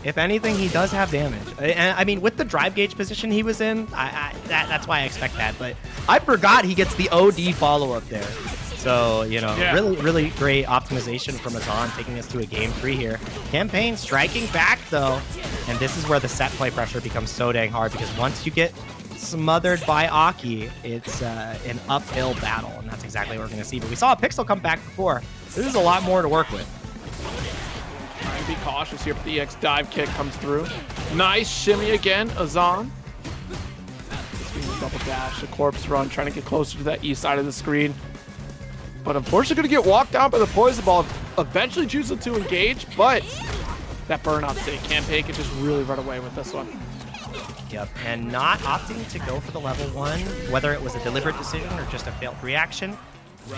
If anything, he does have damage. And I mean, with the drive gauge position he was in, that's why I expect that. But I forgot he gets the OD follow-up there. So, you know, really, really great optimization from Azan, taking us to a game 3 here. CamPaine striking back, though. And this is where the set play pressure becomes so dang hard, because once you get smothered by Aki, it's an uphill battle, and that's exactly what we're going to see. But we saw a Pixel come back before. This is a lot more to work with. Trying to be cautious here, but the EX dive kick comes through. Nice shimmy again, Azan. Double dash, the corpse run, trying to get closer to that east side of the screen. But unfortunately going to get walked down by the poison ball. Eventually choosing to engage, but that burnout state, CamPaine can just really run away with this one. Yep, and not opting to go for the level 1, whether it was a deliberate decision or just a failed reaction.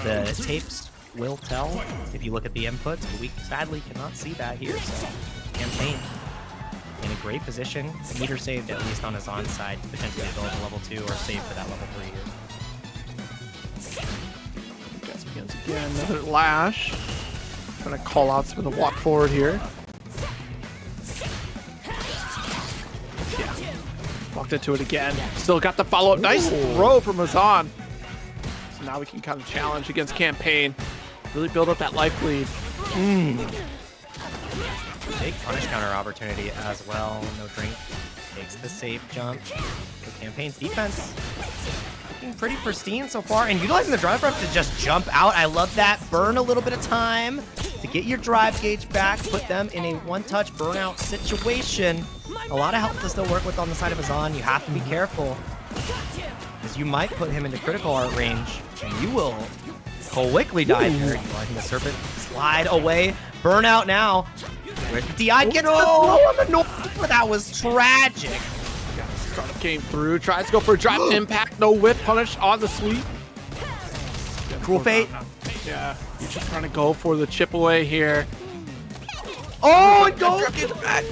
The tapes will tell if you look at the inputs, but we sadly cannot see that here. So CamPaine in a great position. The meter saved, at least on Azan's side, potentially go to level 2 or save for that level 3 here. Begins again, another lash. Trying to call out some of the walk forward here. Yeah, walked into it again. Still got the follow-up. Nice throw from Azan. So now we can kind of challenge against CamPaine. Really build up that life lead. Big punish counter opportunity as well. No drink. Takes the safe jump. So CamPaine's defense looking pretty pristine so far, and utilizing the drive rush to just jump out. I love that. Burn a little bit of time to get your drive gauge back, put them in a one-touch burnout situation. A lot of health to still work with on the side of Azan. You have to be careful, because you might put him into critical art range, and you will quickly die there. Utilizing the serpent slide away. Burnout now. Where's the DI? Gets the throw on the north. That was tragic. Startup came through, tries to go for a drop impact, no whip punish on the sweep. Cruel fate. Yeah, he's just trying to go for the chip away here. Oh, and Ghost gets back.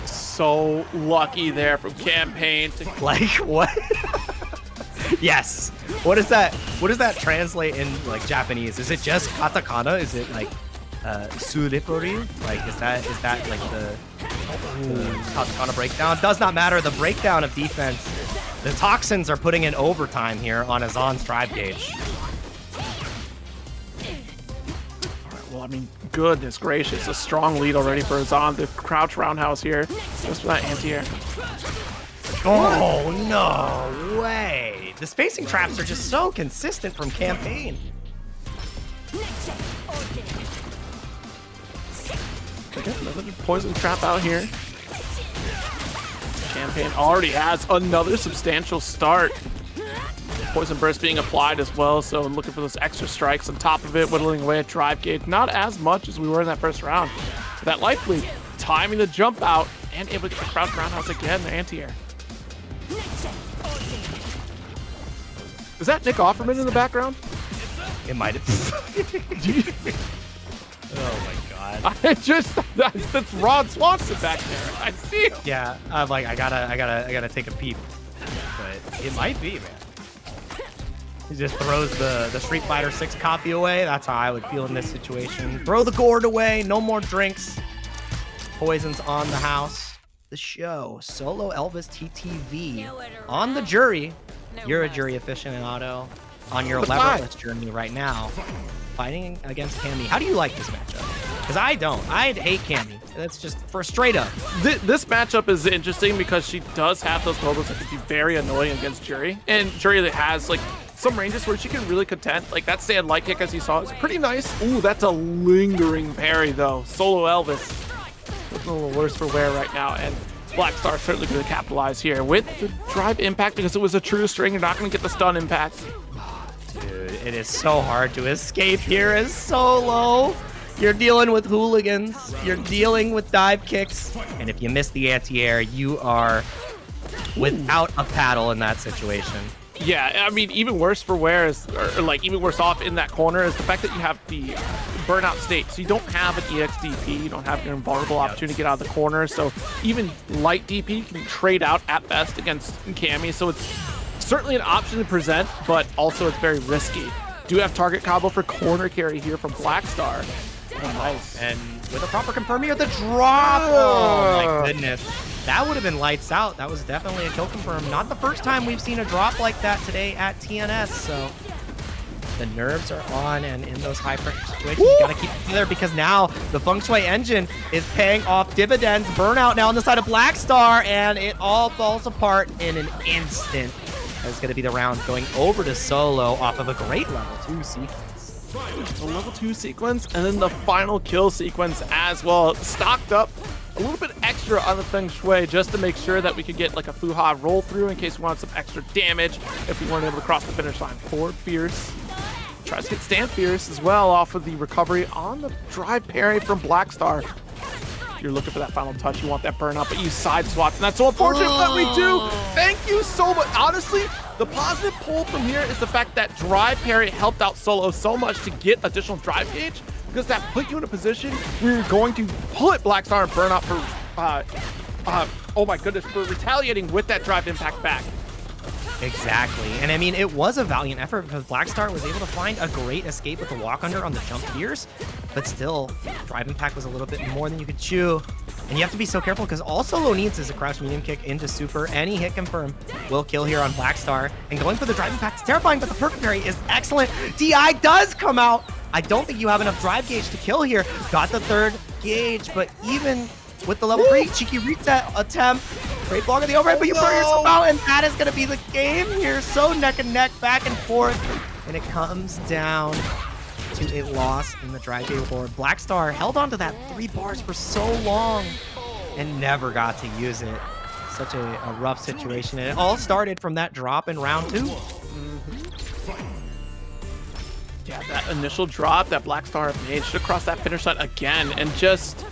So lucky there from CamPaine to Like what? Yes. What is that? What does that translate in like Japanese? Is it just katakana? Is it like suripori? Like is that like the katakana breakdown? Does not matter. The breakdown of defense. The toxins are putting in overtime here on Azan's drive gauge. Well, I mean, goodness gracious, a strong lead already for Azan. The crouch roundhouse here, just for that anti-air. Oh, no way. The spacing traps are just so consistent from CamPaine. Okay, another poison trap out here. CamPaine already has another substantial start. Poison burst being applied as well, so I'm looking for those extra strikes on top of it, whittling away at drive gauge. Not as much as we were in that first round. But that life lead, timing the jump out, and able to get the crouch roundhouse again, the anti-air. Is that Nick Offerman in the background? It might have. Oh my god. That's Rod Swanson back there. I see him. Yeah, I'm like, I gotta take a peep. But it might be, man. He just throws the Street Fighter 6 copy away. That's how I would feel in this situation. Throw the gourd away. No more drinks. Poison's on the house. The show. Solo Elvis TTV. On the Juri. You're a Juri aficionado. On your leverless journey right now. Fighting against Cammy. How do you like this matchup? Because I don't. I hate Cammy. That's just for straight up. This matchup is interesting because she does have those combos that can be very annoying against Juri. And Juri that has like some ranges where she can really contend. Like that stand light kick as you saw is pretty nice. Ooh, that's a lingering parry though. Solo Elvis. Looking a little worse for wear right now. And BlackStar certainly going to capitalize here with the drive impact because it was a true string. You're not going to get the stun impact. Dude, it is so hard to escape here as Solo. You're dealing with hooligans. You're dealing with dive kicks. And if you miss the anti-air, you are without a paddle in that situation. Yeah, I mean, even worse for wear is, or like even worse off in that corner is the fact that you have the burnout state. So you don't have an EXDP, you don't have an invulnerable opportunity to get out of the corner. So even light DP can trade out at best against Cammy. So it's certainly an option to present, but also it's very risky. Do have target combo for corner carry here from BlackStar. Oh, nice. And with a proper confirm here, the drop. Oh my goodness. That would have been lights out. That was definitely a kill confirm. Not the first time we've seen a drop like that today at TNS. So the nerves are on, and in those high pressure situations, you gotta keep it together because now the Feng Shui engine is paying off dividends. Burnout now on the side of BlackStar, and it all falls apart in an instant. That's gonna be the round going over to Solo off of a great level 2 sequence. The level 2 sequence, and then the final kill sequence as well. Stocked up a little bit extra on the Feng Shui just to make sure that we could get like a Fuha roll through in case we wanted some extra damage if we weren't able to cross the finish line. For Fierce. Tries to get Stand Fierce as well off of the recovery on the drive parry from BlackStar. You're looking for that final touch. You want that burnout, but you side swaps, and that's so unfortunate that we do. Thank you so much. Honestly, the positive pull from here is the fact that drive parry helped out Solo so much to get additional drive gauge, because that put you in a position where you're going to pull it BlackStar and burn out for, oh my goodness, for retaliating with that drive impact back. Exactly. And I mean, it was a valiant effort because BlackStar was able to find a great escape with the walk under on the jump gears, but still, drive impact was a little bit more than you could chew. And you have to be so careful because all Solo needs is a crouch medium kick into super. Any hit confirm will kill here on BlackStar. And going for the drive impact is terrifying, but the perfect parry is excellent. DI does come out. I don't think you have enough drive gauge to kill here. Got the third gauge, but even with the level 3 cheeky reset attempt, great block of the overhead, but you burn yourself out, and that is going to be the game here. So neck and neck, back and forth, and it comes down to a loss in the drive gauge board. BlackStar held on to that 3 bars for so long and never got to use it. Such a rough situation, and it all started from that drop in round 2. Yeah, that initial drop that BlackStar managed to cross that finish line again, and just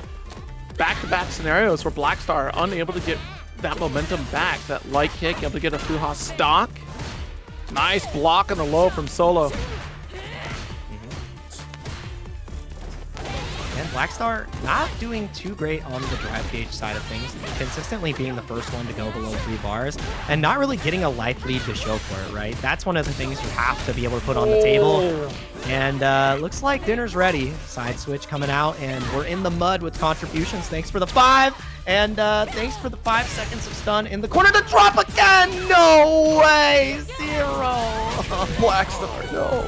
back-to-back scenarios where BlackStar are unable to get that momentum back. That light kick, able to get a Fuha stock. Nice block on the low from Solo. And BlackStar not doing too great on the drive gauge side of things, consistently being the first one to go below 3 bars and not really getting a life lead to show for it, right? That's one of the things you have to be able to put on the table. And looks like dinner's ready. Side switch coming out, and we're in the mud with contributions. Thanks for the 5, and thanks for the 5 seconds of stun in the corner. The drop again! No way! 0! BlackStar, no.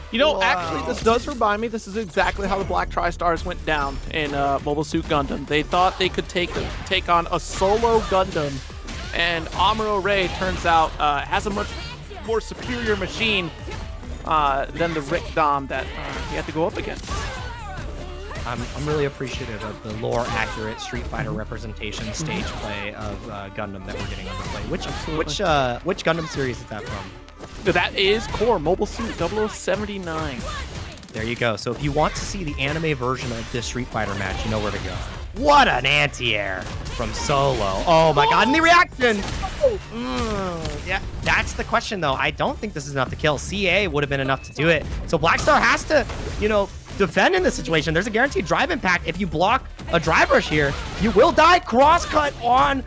You know, actually, this does remind me, this is exactly how the Black Tri-Stars went down in Mobile Suit Gundam. They thought they could take on a solo Gundam, and Amuro Ray turns out has a much more superior machine than the Rick Dom that he had to go up against. I'm really appreciative of the lore-accurate Street Fighter representation stage play of Gundam that we're getting on display. Which Gundam series is that from? That is Core Mobile Suit 0079. There you go. So if you want to see the anime version of this Street Fighter match, you know where to go. What an anti-air from Solo. Oh my god, and the reaction! Yeah, that's the question though. I don't think this is enough to kill. CA would have been enough to do it. So BlackStar has to, you know, defend in this situation. There's a guaranteed drive impact. If you block a drive rush here, you will die. Cross-cut on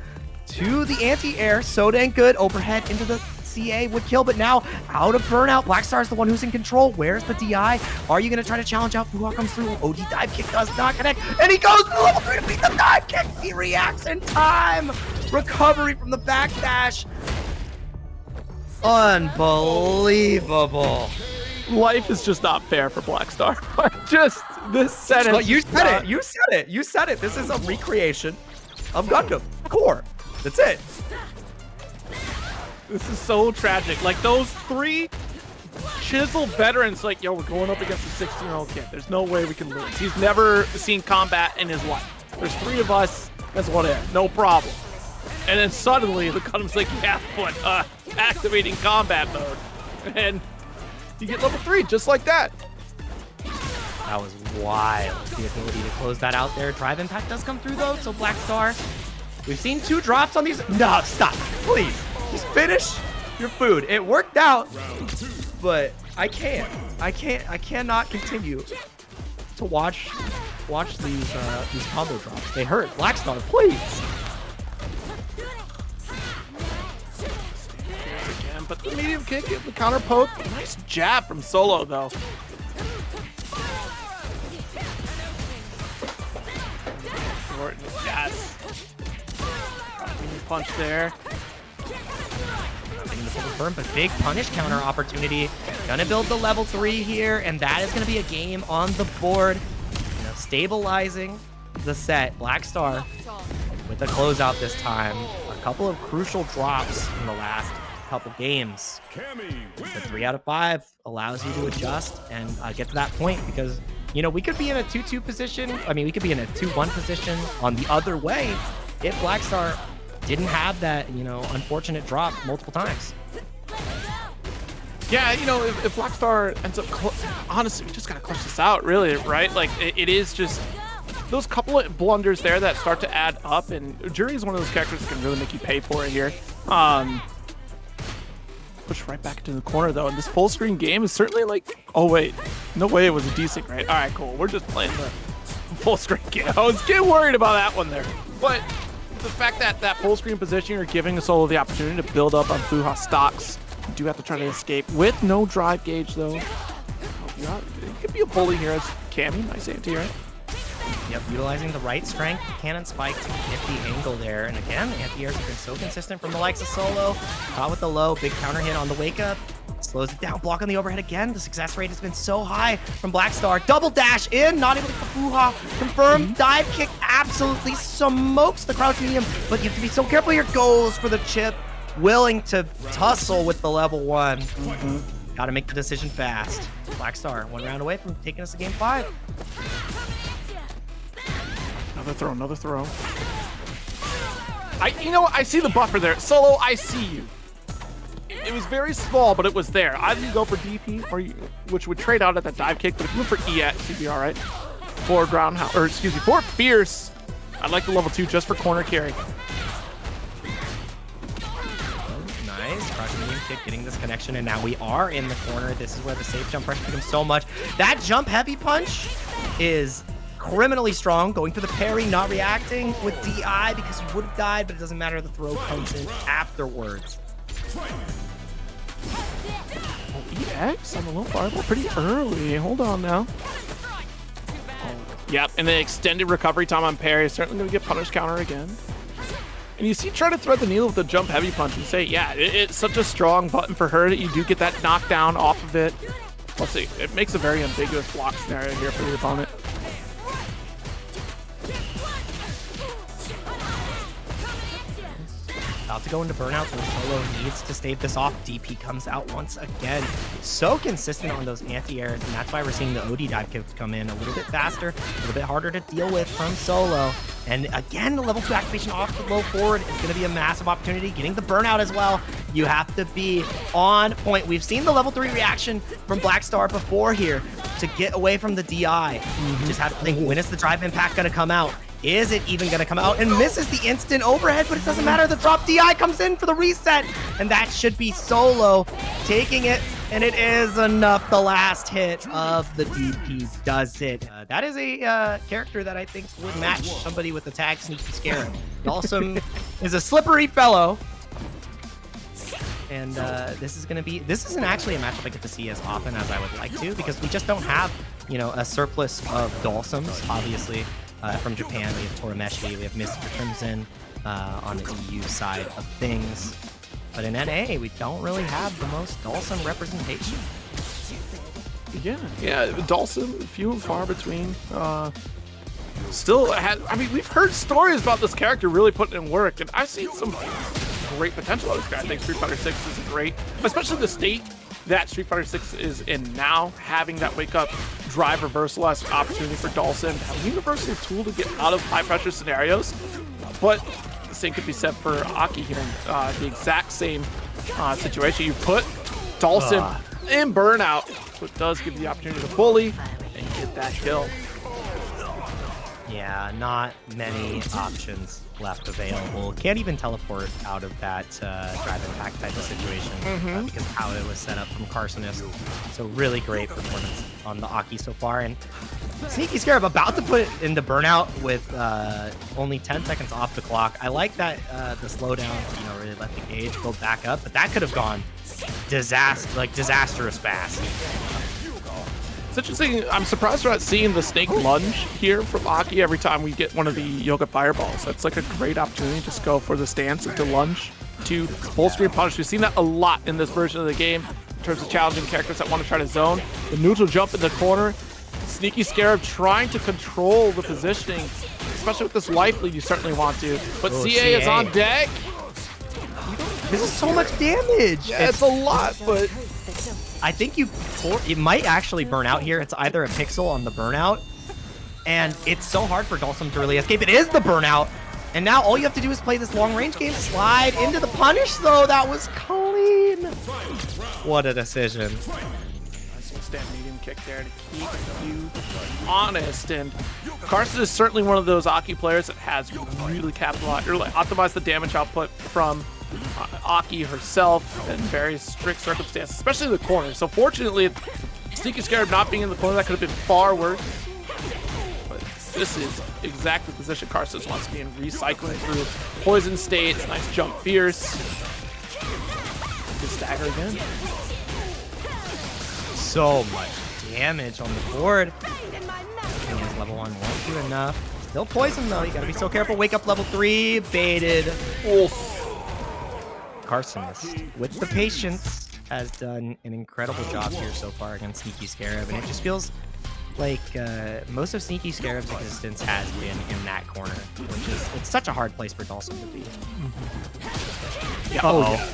to the anti-air. So dang good. Overhead into the CA would kill, but now out of burnout. BlackStar is the one who's in control. Where's the DI? Are you going to try to challenge out? Fuha comes through. OD dive kick does not connect, and he goes to level 3 to beat the dive kick. He reacts in time. Recovery from the backdash. Unbelievable. Life is just not fair for BlackStar. Just this set is. But you said it. You said it. You said it. This is a recreation of Gundam Core. That's it. This is so tragic. Like those 3 chiseled veterans, like, yo, we're going up against a 16-year-old kid. There's no way we can lose. He's never seen combat in his life. There's 3 of us. That's what it is. No problem. And then suddenly the Gundam's like, yeah, but activating combat mode. And you get level 3 just like that. That was wild. The ability to close that out there. Drive impact does come through though, so BlackStar. We've seen 2 drops on these. No, stop. Please. Just finish your food. It worked out, but I cannot continue to watch these combo drops. They hurt. BlackStar, please. Again, but the medium kick, the counter poke. Nice jab from Solo though. Jordan, yes. Punch there. Getting the full confirm, but big punish counter opportunity. Gonna build the level 3 here, and that is gonna be a game on the board. You know, stabilizing the set. BlackStar with the closeout this time. A couple of crucial drops in the last couple games. The 3 out of 5 allows you to adjust and get to that point because, you know, we could be in a 2-2 position. I mean, we could be in a 2-1 position on the other way if BlackStar didn't have that, you know, unfortunate drop multiple times. Yeah, you know, if BlackStar ends up, honestly, we just gotta clutch this out, really, right? Like, it is just those couple of blunders there that start to add up, and Juri is one of those characters that can really make you pay for it here. Push right back into the corner, though, and this full screen game is certainly like, oh, wait, no way it was a decent, right? All right, cool. We're just playing the full screen game. I was getting worried about that one there, but the fact that that full screen position, you're giving the Solo the opportunity to build up on Fuha stocks. You do have to try to escape with no drive gauge, though. You could be a bully here as Cammy. Nice anti, right? Yep, utilizing the right strength, cannon spike to get the angle there. And again, the anti-airs have been so consistent from the likes of Solo. Caught with the low, big counter hit on the wake up. Slows it down, block on the overhead again. The success rate has been so high from BlackStar. Double dash in, not able to get the Fuha. Confirmed, dive kick absolutely smokes the crouch medium, but you have to be so careful here. Goes for the chip, willing to tussle with the level 1. Gotta make the decision fast. BlackStar, 1 round away from taking us to game 5. Another throw. You know what? I see the buffer there. Solo, I see you. It was very small, but it was there. Either you go for DP, or which would trade out at that dive kick, but if you went for EX, you'd be all right. For groundhouse, or excuse me, for fierce, I'd like the level 2 just for corner carry. Nice, crushing medium kick, getting this connection, and now we are in the corner. This is where the safe jump pressure becomes so much. That jump heavy punch is criminally strong, going for the parry, not reacting with DI because he would have died, but it doesn't matter. The throw comes in afterwards. Oh, EX on the low fireball pretty early. Hold on now. Yep, and the extended recovery time on parry is certainly going to get punish counter again. And you see, try to thread the needle with the jump heavy punch and say, yeah, it's such a strong button for her that you do get that knockdown off of it. Let's see, it makes a very ambiguous block scenario here for the opponent. About to go into burnout, so Solo needs to stave this off. DP comes out once again. So consistent on those anti-airs, and that's why we're seeing the OD dive kicks come in a little bit faster, a little bit harder to deal with from Solo. And again, the level 2 activation off the low forward is going to be a massive opportunity. Getting the burnout as well. You have to be on point. We've seen the level 3 reaction from BlackStar before here to get away from the DI. Just have to think, when is the drive impact going to come out? Is it even going to come out? And misses the instant overhead, but it doesn't matter. The drop DI comes in for the reset, and that should be Solo taking it, and it is enough. The last hit of the DP does it. That is a character that I think would match somebody with the tag Sneaky Scarab. Dhalsim is a slippery fellow, and this isn't actually a matchup I get to see as often as I would like to, because we just don't have, you know, a surplus of Dhalsims, obviously. From Japan, we have Torimeshi, we have Mr. Crimson on the EU side of things. But in NA, we don't really have the most Dhalsim representation. Yeah, Dhalsim, few and far between. Still had, I mean, we've heard stories about this character really putting in work, and I've seen some great potential out of this guy. I think Street Fighter 6 is great, especially the state that Street Fighter 6 is in now, having that wake up drive reversal as an opportunity for Dhalsim to have a universal tool to get out of high pressure scenarios. But the same could be said for Aki here, the exact same situation. You put Dhalsim in burnout, so it does give you the opportunity to bully and get that kill. Yeah, not many options left available. Can't even teleport out of that drive attack type of situation because of how it was set up from Kharsonist. So really great performance on the Aki so far. And Sneaky Scarab about to put into burnout with only 10 seconds off the clock. I like that the slowdown, really let the gauge go back up, but that could have gone disastrous fast. It's interesting. I'm surprised we're not seeing the snake lunge here from Aki every time we get one of the Yoga Fireballs. That's like a great opportunity to just go for the stance and to lunge to full screen punish. We've seen that a lot in this version of the game in terms of challenging characters that want to try to zone. The neutral jump in the corner. Sneaky Scarab trying to control the positioning, especially with this life lead you certainly want to. But CA is on deck. This is so much damage. Yeah, it's a lot, but I think it might actually burn out here. It's either a pixel on the burnout, and it's so hard for Dhalsim to really escape. It is the burnout, and now all you have to do is play this long-range game. Slide into the punish, though. That was clean. What a decision. Nice little stand medium kick there to keep you honest. And Kharsonist is certainly one of those Aki players that has really capitalized or optimized the damage output from Aki herself in various strict circumstances, especially the corner. So fortunately, Sneaky Scarab not being in the corner, that could have been far worse. But this is exactly the position Kharsonist wants to be in, recycling through poison states. Nice jump fierce. Good stagger again. So much damage on the board. Is level 1 won't do enough. Still poison though. You gotta be so careful. Wake up level 3. Baited. Oof. Kharsonist, with the patience, has done an incredible job here so far against Sneaky Scarab, and it just feels like most of Sneaky Scarab's existence has been in that corner, which is it's such a hard place for Dhalsim to be. Yeah,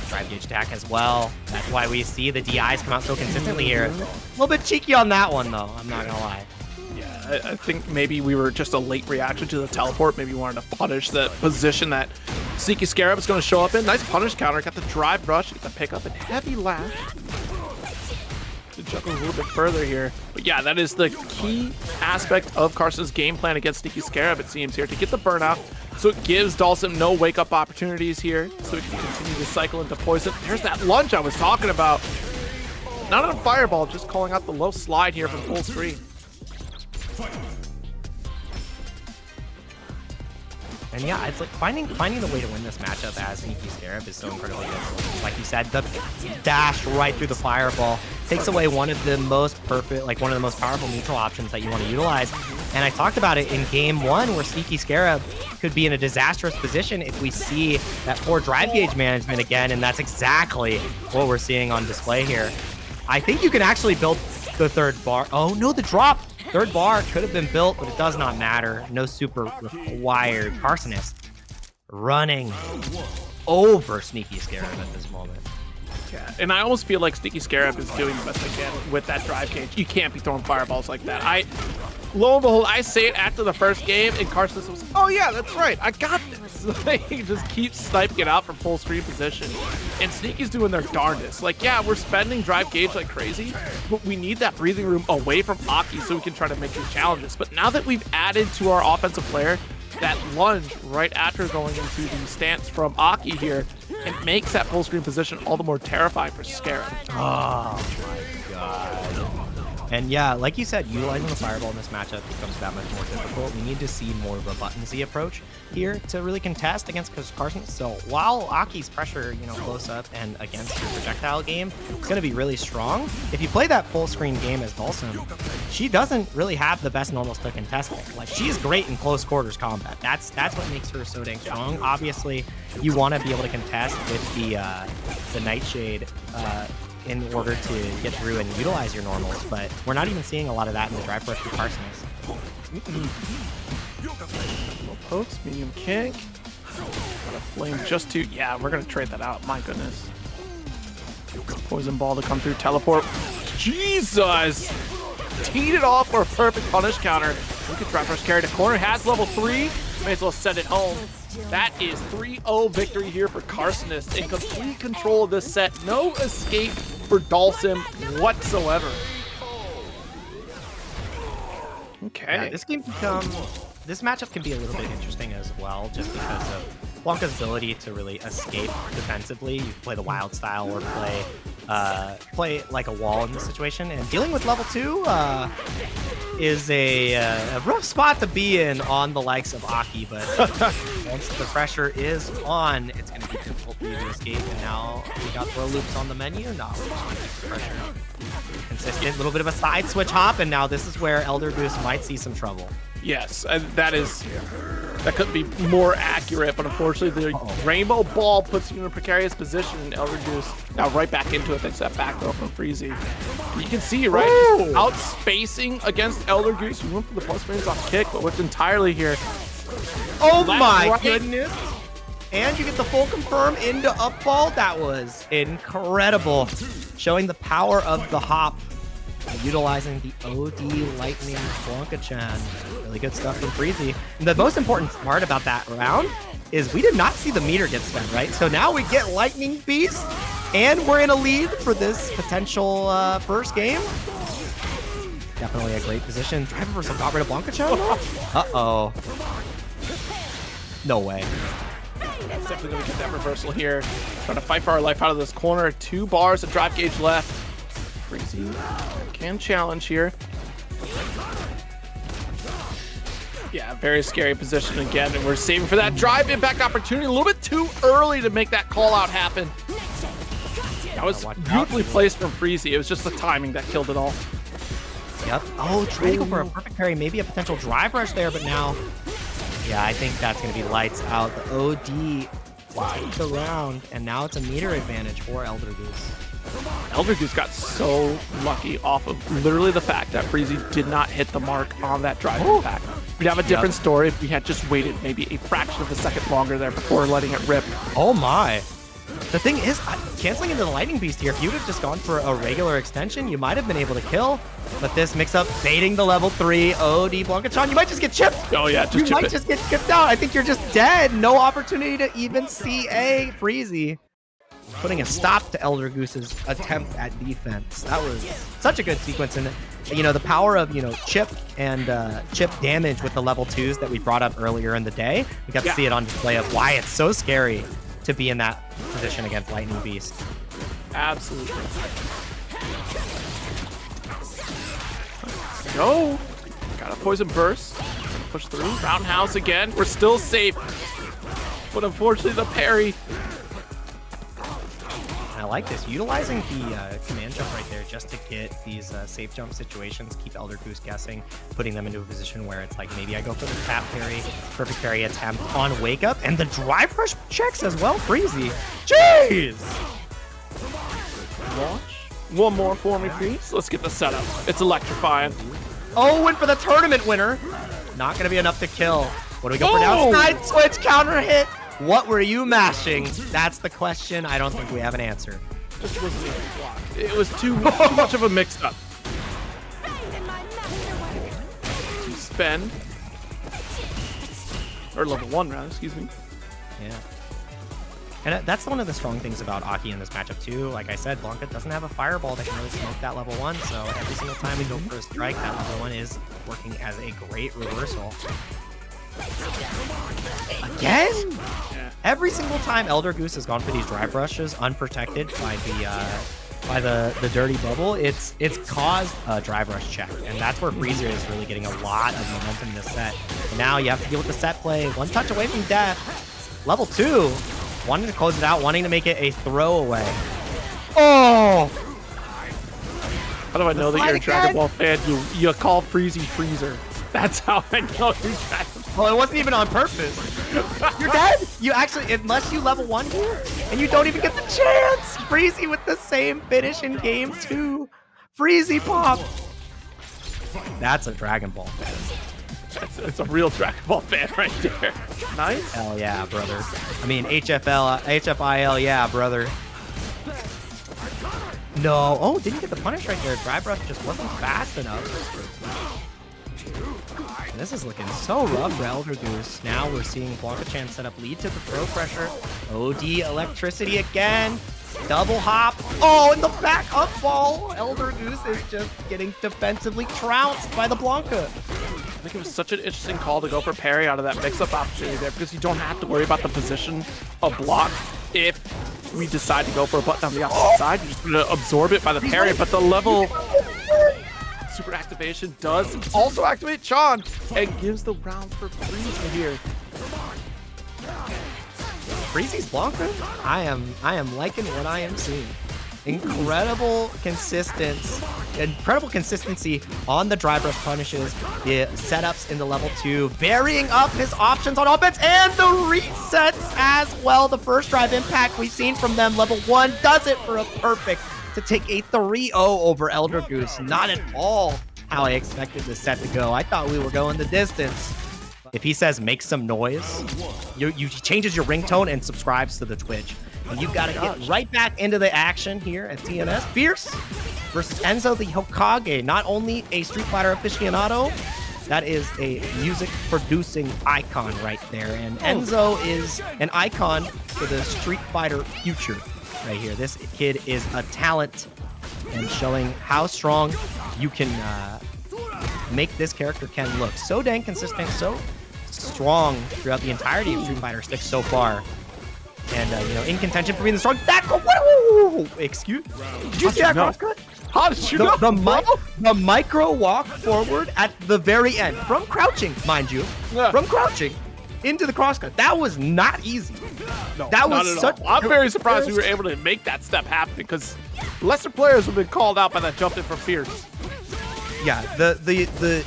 drive gauge attack as well. That's why we see the DIs come out so consistently here. A little bit cheeky on that one though, I'm not gonna lie. Yeah, I think maybe we were just a late reaction to the teleport. Maybe we wanted to punish the position that Sneaky Scarab is going to show up in. Nice punish counter. Got the drive rush. Get the pickup and heavy lash. To juggle a little bit further here. But yeah, that is the key aspect of Kharsonist's game plan against Sneaky Scarab, it seems, here. To get the burnout. So it gives Dhalsim no wake-up opportunities here. So he can continue to cycle into poison. There's that lunge I was talking about. Not on a fireball, just calling out the low slide here from full screen. And yeah, it's like finding the way to win this matchup as Sneaky Scarab is so incredibly difficult. Like you said, the dash right through the fireball takes away one of the most powerful neutral options that you want to utilize. And I talked about it in game 1 where Sneaky Scarab could be in a disastrous position if we see that poor drive gauge management again, and that's exactly what we're seeing on display here. I think you can actually build the third bar. Oh no, the drop! Third bar could have been built, but it does not matter. No super required. Kharsonist running over Sneaky Scarab at this moment. Yeah, and I almost feel like Sneaky Scarab is doing the best they can with that drive cage. You can't be throwing fireballs like that. Lo and behold, I say it after the first game, and Kharsonist was, oh yeah, that's right, I got this. He just keeps sniping it out from full screen position. And Sneaky's doing their darndest. Like, yeah, we're spending drive gauge like crazy, but we need that breathing room away from Aki so we can try to make these challenges. But now that we've added to our offensive player that lunge right after going into the stance from Aki here, it makes that full screen position all the more terrifying for Scarab. Oh my god. And yeah, like you said, utilizing the fireball in this matchup becomes that much more difficult. We need to see more of a buttonsy approach here to really contest against Kharsonist. So while Aki's pressure, close up and against your projectile game, it's going to be really strong. If you play that full screen game as Dhalsim, she doesn't really have the best normals to contest it. Like, she's great in close quarters combat. That's what makes her so dang strong. Obviously, you want to be able to contest with the Nightshade in order to get through and utilize your normals, but we're not even seeing a lot of that in the drive rush for Kharsonist. Pokes, medium kick. Got a flame just to, yeah, we're gonna trade that out. My goodness. Poison ball to come through, teleport. Jesus! Teed it off for a perfect punish counter. Look at drive rush carry to corner, has level 3. May as well send it home. That is 3-0 victory here for Kharsonist in complete control of this set. No escape for Dhalsim whatsoever. Okay. Yeah, this matchup can be a little bit interesting as well, just because of Blanka's ability to really escape defensively. You can play the wild style or play like a wall in this situation. And dealing with level 2 is a rough spot to be in on the likes of A.K.I, but once the pressure is on, it's going to be difficult for you to escape. And now we got throw loops on the menu. No, we're just gonna keep the pressure consistent. A little bit of a side switch hop, and now this is where Eldergoose might see some trouble. Yes, that couldn't be more accurate, but unfortunately the rainbow ball puts you in a precarious position, and Eldergoose now right back into it thanks to that back throw from Freezie. You can see, right, out spacing against Eldergoose. You went for the plus frames off kick, but whipped entirely here. Oh my goodness! And you get the full confirm into up ball. That was incredible. Showing the power of the hop. Utilizing the OD Lightning Blanka-chan. Really good stuff from Freezie. And the most important part about that round is we did not see the meter get spent, right? So now we get Lightning Beast, and we're in a lead for this potential first game. Definitely a great position. Driver versus got rid of Blanka-chan. Uh-oh. No way. That's definitely going to get that reversal here. Trying to fight for our life out of this corner. 2 bars of drive gauge left. Freezie can challenge here. Yeah, very scary position again, and we're saving for that drive impact opportunity. A little bit too early to make that call out happen. That was beautifully placed from Freezie. It was just the timing that killed it all. Yep. Oh, trying to go for a perfect parry, maybe a potential drive rush there, but now, yeah, I think that's going to be lights out. The OD takes the round, and now it's a meter advantage for Eldergoose. Eldergoose got so lucky off of literally the fact that Freezie did not hit the mark on that drive impact. We'd have a different story if we had just waited maybe a fraction of a second longer there before letting it rip. Oh my. The thing is, canceling into the Lightning Beast here, if you would have just gone for a regular extension, you might have been able to kill. But this mix-up, baiting the level 3 OD Blanka-chan, you might just get chipped. Oh yeah, just You might just get chipped out. I think you're just dead. No opportunity to even see a Freezie. Putting a stop to Eldergoose's attempt at defense. That was such a good sequence. And, you know, the power of, you know, chip and chip damage with the level 2s that we brought up earlier in the day. We got to see it on display of why it's so scary to be in that position against Lightning Beast. Absolutely. Go. Got a poison burst. Push through. Roundhouse again. We're still safe. But unfortunately, the parry. I like this, utilizing the command jump right there just to get these safe jump situations, keep Eldergoose guessing, putting them into a position where it's like, maybe I go for the tap parry, perfect parry attempt on wake up, and the drive rush checks as well, Freezie. Jeez! Launch. One more for me, please. Let's get the setup. It's electrifying. Oh, and for the tournament winner, not gonna be enough to kill. What do we go for now? Side switch, counter hit. What were you mashing? That's the question. I don't think we have an answer. This wasn't even blocked. It was too much of a mix-up. Spend. Or level 1, rather, excuse me. Yeah. And that's one of the strong things about A.K.I in this matchup, too. Like I said, Blanka doesn't have a fireball that can really smoke that level 1, so every single time we go for a strike, that level 1 is working as a great reversal. Again? Yeah. Every single time Eldergoose has gone for these drive rushes unprotected by the dirty bubble, it's caused a drive rush check, and that's where Freezie is really getting a lot of momentum in this set. And now you have to deal with the set play, one touch away from death. Level 2, wanting to close it out, wanting to make it a throwaway. Oh! How do I know that you're a Dragon Ball fan? You call Freezie Freezer. That's how I know you're Dragon Ball. Well, it wasn't even on purpose. You're dead. You actually, unless you level 1 here, and you don't even get the chance. Freezie with the same finish in game 2. Freezie pop. That's a Dragon Ball fan. It's a real Dragon Ball fan right there. Nice. Hell yeah, brother. I mean, HFIL, yeah, brother. No. Oh, didn't get the punish right there. Dry Brush just wasn't fast enough. This is looking so rough for Eldergoose. Now we're seeing Blanka set up lead to the throw pressure. OD electricity again. Double hop. Oh, in the back up ball. Eldergoose is just getting defensively trounced by the Blanka. I think it was such an interesting call to go for parry out of that mix-up opportunity there because you don't have to worry about the position of block if we decide to go for a button on the opposite side. You're just going to absorb it by the parry, but the level super activation does also activate Sean and gives the round for Freezie here. Freezie's Blanka, I am liking what I am seeing. Incredible consistency on the dry brush punishes, the setups in the level 2, varying up his options on offense, and the resets as well. The first drive impact we've seen from them, level 1, does it for a perfect to take a 3-0 over Eldergoose. Not at all how I expected this set to go. I thought we were going the distance. If he says make some noise, he changes your ringtone and subscribes to the Twitch. And you got to get right back into the action here at TNS. Fierce versus EnzoTheHokage. Not only a Street Fighter aficionado, that is a music producing icon right there. And Enzo is an icon for the Street Fighter future right here. This kid is a talent and showing how strong you can make this character Ken look. So dang consistent, so strong throughout the entirety of Street Fighter 6 so far. And, you know, in contention for being the strong. That excuse? Did you see that crosscut? How did you know? The micro walk forward at the very end, from crouching, mind you, from crouching into the crosscut. That was not easy. No, that was such. I'm very surprised we were able to make that step happen because lesser players have been called out by that jump in from Fierce. Yeah, the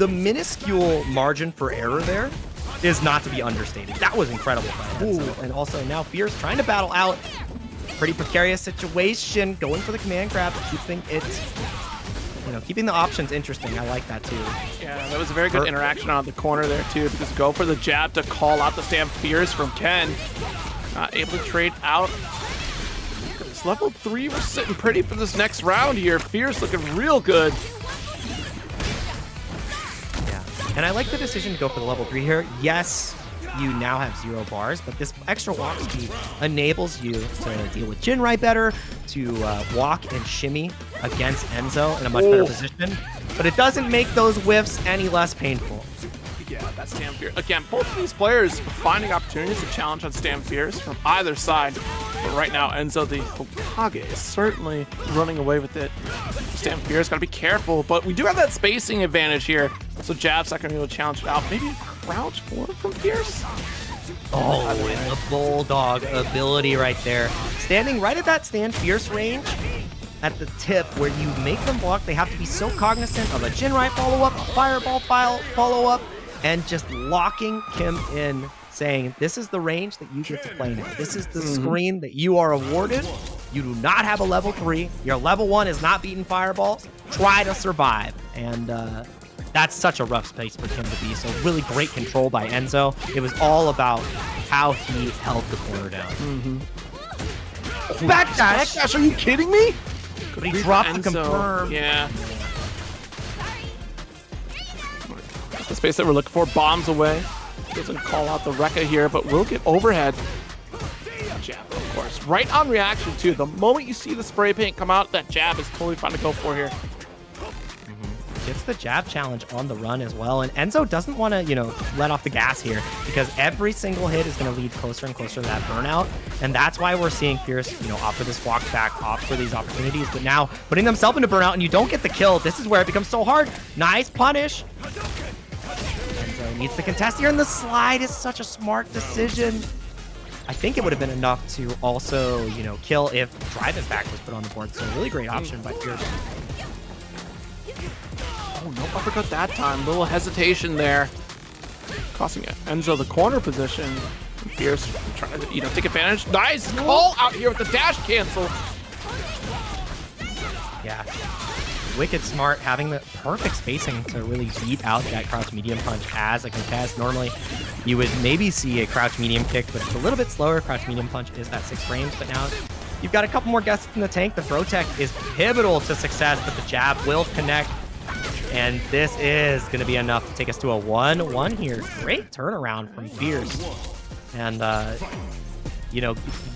minuscule margin for error there is not to be understated. That was incredible by Enzo. And also now Fierce trying to battle out. Pretty precarious situation. Going for the command grab, keeping it, you know, keeping the options interesting. I like that too. Yeah, that was a very good interaction on the corner there too, because go for the jab to call out the stand Fierce from Ken. Not able to trade out. This level 3 was sitting pretty for this next round here. Fierce looking real good. And I like the decision to go for the level 3 here. Yes, you now have 0 bars, but this extra walk speed enables you to deal with Jinrai better, to walk and shimmy against Enzo in a much better position. But it doesn't make those whiffs any less painful. Yeah, that's Stand Fierce. Again, both of these players finding opportunities to challenge on Stand Fierce from either side. But right now, EnzoTheHokage is certainly running away with it. Stand Fierce, gotta be careful, but we do have that spacing advantage here. So Jab's not gonna be able to challenge it out. Maybe a crouch forward from Fierce? Oh, and the Bulldog ability right there. Standing right at that Stand Fierce range, at the tip where you make them block, they have to be so cognizant of a Jinrai follow-up, a Fireball follow-up, and just locking Kim in, saying, this is the range that you get to play now. This is the screen that you are awarded. You do not have a level 3. Your level 1 is not beating fireballs. Try to survive. And that's such a rough space for Kim to be. So really great control by Enzo. It was all about how he held the corner down. Backdash! Are you kidding me? But he dropped the confirm. Yeah. The space that we're looking for, bombs away. Doesn't call out the Rekka here, but will get overhead. Jab, of course. Right on reaction, too. The moment you see the spray paint come out, that jab is totally fine to go for here. Gets the jab challenge on the run as well. And Enzo doesn't want to, you know, let off the gas here because every single hit is going to lead closer and closer to that burnout. And that's why we're seeing Fierce, you know, opt for this walk back, opt for these opportunities. But now putting themselves into burnout and you don't get the kill, this is where it becomes so hard. Nice punish. Enzo needs to contest here, and the slide is such a smart decision. I think it would have been enough to also, you know, kill if drive it back was put on the board. So really great option by Fierce. Oh, no uppercut that time. Little hesitation there. Costing Enzo the corner position. Fierce trying to, take advantage. Nice call out here with the dash cancel. Yeah. Wicked smart, having the perfect spacing to really beat out that crouch medium punch as a contest. Normally, you would maybe see a crouch medium kick, but it's a little bit slower. Crouch medium punch is that 6 frames, but now you've got a couple more guesses in the tank. The throw tech is pivotal to success, but the jab will connect. And this is going to be enough to take us to a 1-1 here. Great turnaround from Fierce. And,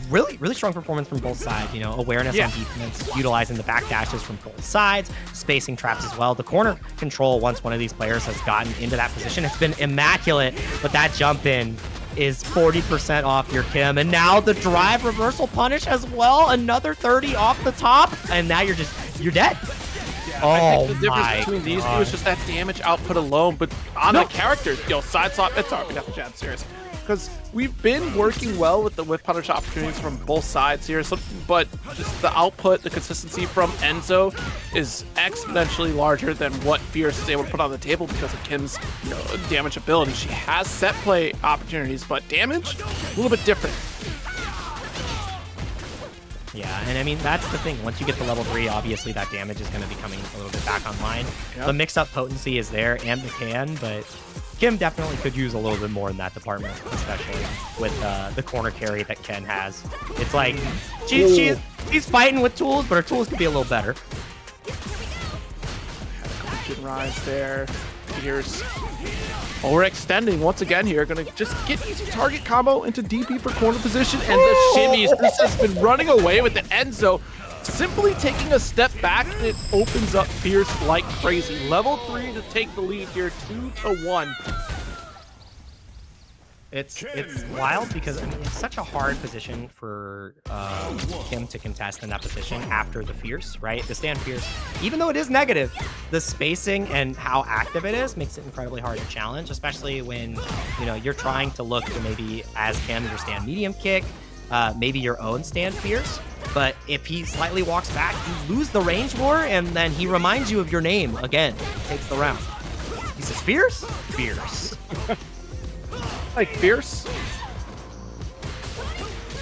really strong performance from both sides. Awareness on defense, utilizing the back dashes from both sides, spacing traps as well. The corner control, once one of these players has gotten into that position, it's been immaculate, but that jump in is 40% off your Kim. And now the drive reversal punish as well. Another 30 off the top, and now you're dead. I think the difference between these two is just that damage output alone, but on the characters, side swap, it's already got the jab serious. Because we've been working well with the whip punish opportunities from both sides here, but just the output, the consistency from Enzo is exponentially larger than what Fierce is able to put on the table because of Kim's damage ability. She has set play opportunities, but damage, a little bit different. Yeah, and I mean, that's the thing. Once you get to level 3, obviously that damage is going to be coming a little bit back online. Yep. The mix-up potency is there and the can, but Kim definitely could use a little bit more in that department, especially with the corner carry that Ken has. It's like, she's fighting with tools, but her tools could be a little better. Good rise there. Here's overextending once again here. Gonna just get easy target combo into DP for corner position and the shimmies. This has been running away with the Enzo. Simply taking a step back, it opens up Fierce like crazy. Level 3 to take the lead here, 2-1. It's wild because it's such a hard position for Kim to contest in that position after the Fierce, right? The stand Fierce, even though it is negative, the spacing and how active it is makes it incredibly hard to challenge, especially when you're trying to look to maybe as Kim your stand medium kick, maybe your own stand Fierce. But if he slightly walks back, you lose the range war, and then he reminds you of your name again. Takes the round. He says, Fierce? Fierce. Like Fierce?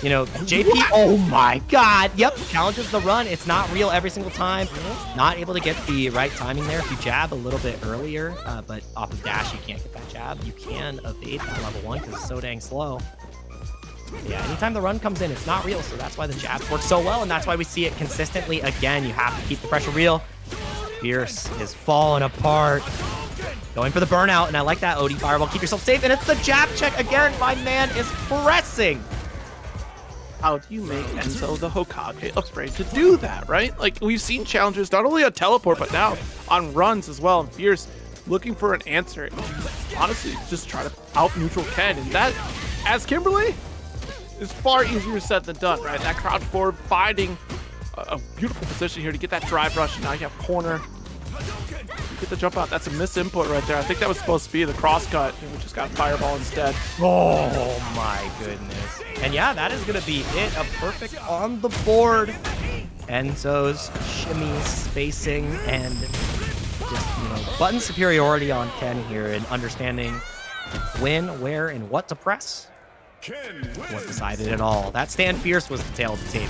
JP, oh my god. Yep, challenges the run. It's not real every single time. Not able to get the right timing there. If you jab a little bit earlier, but off of dash, you can't get that jab. You can evade that level 1 because it's so dang slow. Yeah, anytime the run comes in, it's not real, so that's why the jabs work so well, and that's why we see it consistently. Again, you have to keep the pressure real. Fierce is falling apart. Going for the burnout, and I like that OD fireball. Keep yourself safe, and it's the jab check again. My man is pressing. How do you make EnzoTheHokage afraid to do that, right? Like, we've seen challenges not only on teleport, but now on runs as well, and Fierce looking for an answer. Honestly, just try to out-neutral Ken, and that, as Kimberly, is far easier said than done, right? That crouch forward, finding a beautiful position here to get that drive rush, and now you have corner. Get the jump out. That's a missed input right there. I think that was supposed to be the cross cut, and we just got fireball instead. Oh my goodness. And yeah, that is going to be it. A perfect on the board. Enzo's shimmy spacing and just, button superiority on Ken here and understanding when, where, and what to press. What decided it all. That stand Fierce was the tail of the tape.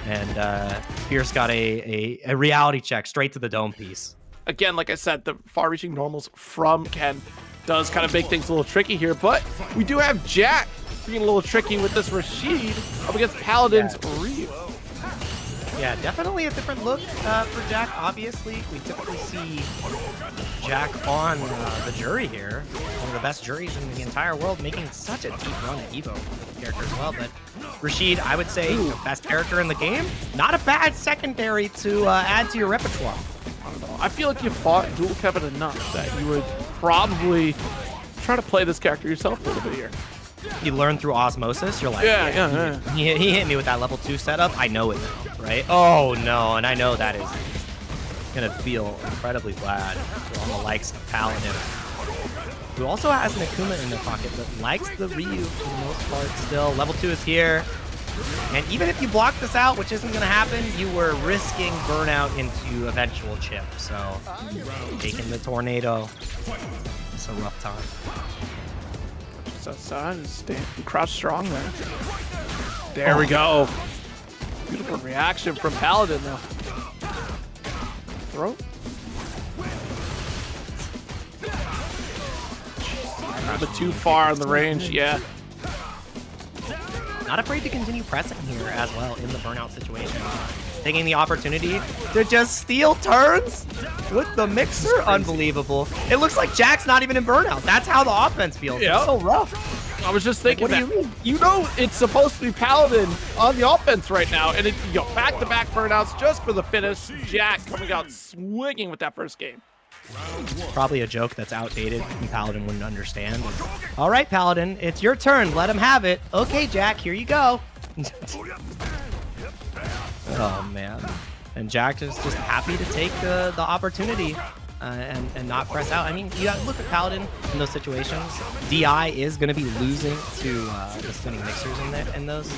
And Fierce got a reality check straight to the dome piece. Again, like I said, the far-reaching normals from Ken does kind of make things a little tricky here, but we do have JAK being a little tricky with this Rashid up against Paladin's Ryu. Yeah, definitely a different look for JAK. Obviously, we typically see JAK on the Juri here. One of the best Juris in the entire world, making such a deep run at Evo with the character as well. But Rashid, I would say, best character in the game. Not a bad secondary to add to your repertoire. I feel like you fought dual Kevin enough that you would probably try to play this character yourself a little bit here. You learn through osmosis. You're like, yeah. He hit me with that level 2 setup. I know it now, right? Oh no, and I know that is gonna feel incredibly bad on the likes of Paladin, who also has an Akuma in their pocket, but likes the Ryu for the most part still. Level 2 is here. And even if you block this out, which isn't going to happen, you were risking burnout into eventual chip. So taking the tornado, it's a rough time. Azan is staying crouch strong there. There we go. Beautiful reaction from Paladin though. Throw. A little bit too far on the range, yeah. Not afraid to continue pressing here as well in the burnout situation. Taking the opportunity to just steal turns with the mixer. Unbelievable. It looks like JAK's not even in burnout. That's how the offense feels. Yeah. It's so rough. I was just thinking Like, what do you mean? you know it's supposed to be Paladin on the offense right now, and it, you know, back-to-back burnouts just for the finish. JAK coming out swinging with that first game. Probably a joke that's outdated and Paladin wouldn't understand. All right, Paladin, it's your turn. Let him have it. Okay, JAK, here you go. Oh, man. And JAK is just happy to take the opportunity and not press out. I mean, you gotta look at Paladin in those situations. DI is going to be losing to the spinning mixers in those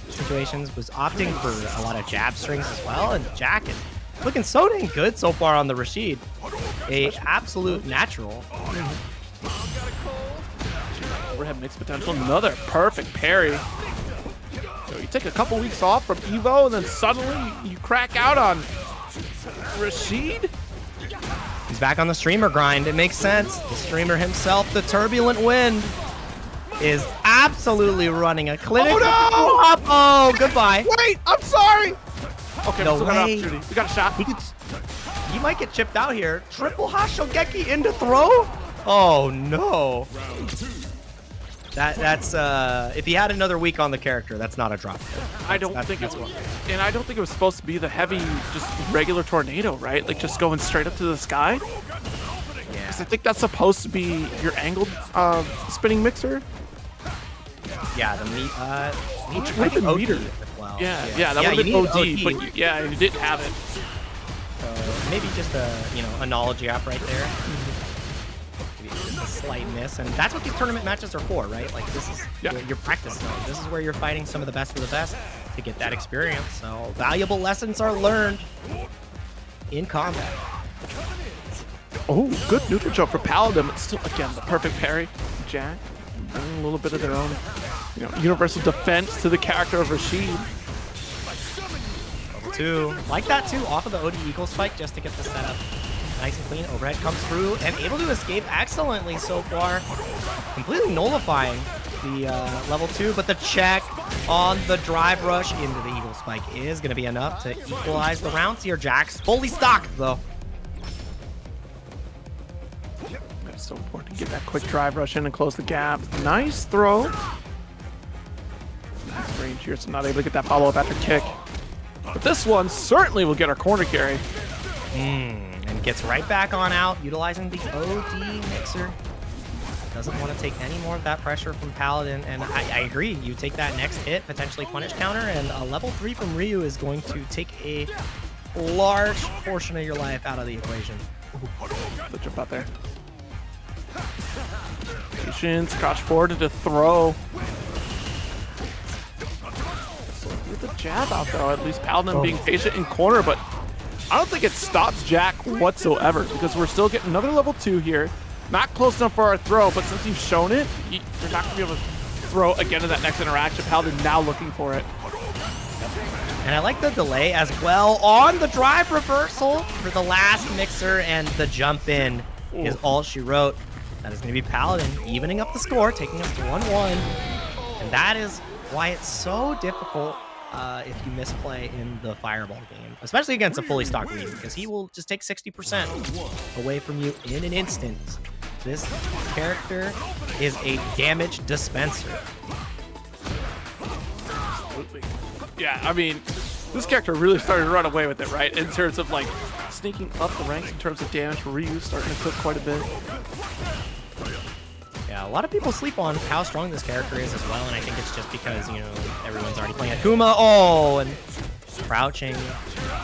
situations. Was opting for a lot of jab strings as well. And JAK is looking so dang good so far on the Rashid. A absolute natural. Overhead mix potential. Another perfect parry. So you take a couple weeks off from Evo, and then suddenly you crack out on Rashid. He's back on the streamer grind. It makes sense. The streamer himself, the Turbulent Wind, is absolutely running a clinic. Oh, no! Oh, goodbye. Wait, I'm sorry. Okay, No we still got an way. opportunity. We got a shot. He might get chipped out here. Triple Hashogeki into throw? Oh, no. That's if he had another week on the character, that's not a drop. I don't think it was, and I don't think it was supposed to be the heavy, just regular tornado, right? Like just going straight up to the sky. Because I think that's supposed to be your angled spinning mixer. Yeah, the meat. Would have been meter. Well. Yeah, that would have been OD, but you didn't have it. Maybe just a knowledge gap right there. Maybe just a slight miss, and that's what these tournament matches are for, right? Like this is your practice zone. This is where you're fighting some of the best of the best to get that experience. So valuable lessons are learned in combat. Oh, good neutral jump for Paladin. It's still again the perfect parry. JAK bringing a little bit of their own, universal defense to the character of Rashid. Like that too, off of the OD Eagle spike just to get the setup nice and clean. Overhead comes through and able to escape excellently so far, completely nullifying the level 2, but the check on the drive rush into the Eagle spike is going to be enough to equalize the rounds here. JAK's fully stocked though. It's so important to get that quick drive rush in and close the gap. Nice throw. Nice range here, so not able to get that follow-up after kick. But this one certainly will get our corner carry. And gets right back on out, utilizing the OD mixer. Doesn't want to take any more of that pressure from Paladin, and I agree. You take that next hit, potentially punish counter, and a level 3 from Ryu is going to take a large portion of your life out of the equation. The jump out there. Patience, crouch forward to throw. With the jab out though, at least Paladin being patient in corner, but I don't think it stops JAK whatsoever because we're still getting another level 2 here. Not close enough for our throw, but since you've shown it, you're not going to be able to throw again in that next interaction. Paladin now looking for it. And I like the delay as well on the drive reversal for the last mixer, and the jump in is all she wrote. That is going to be Paladin evening up the score, taking us to 1-1. And that is why it's so difficult if you misplay in the Fireball game, especially against a fully stocked Ryu, because he will just take 60% away from you in an instant. This character is a damage dispenser. Absolutely. Yeah, I mean, this character really started to run away with it, right? In terms of like sneaking up the ranks in terms of damage. Ryu starting to cook quite a bit. Yeah, a lot of people sleep on how strong this character is as well, and I think it's just because, everyone's already playing Akuma. Oh, and crouching,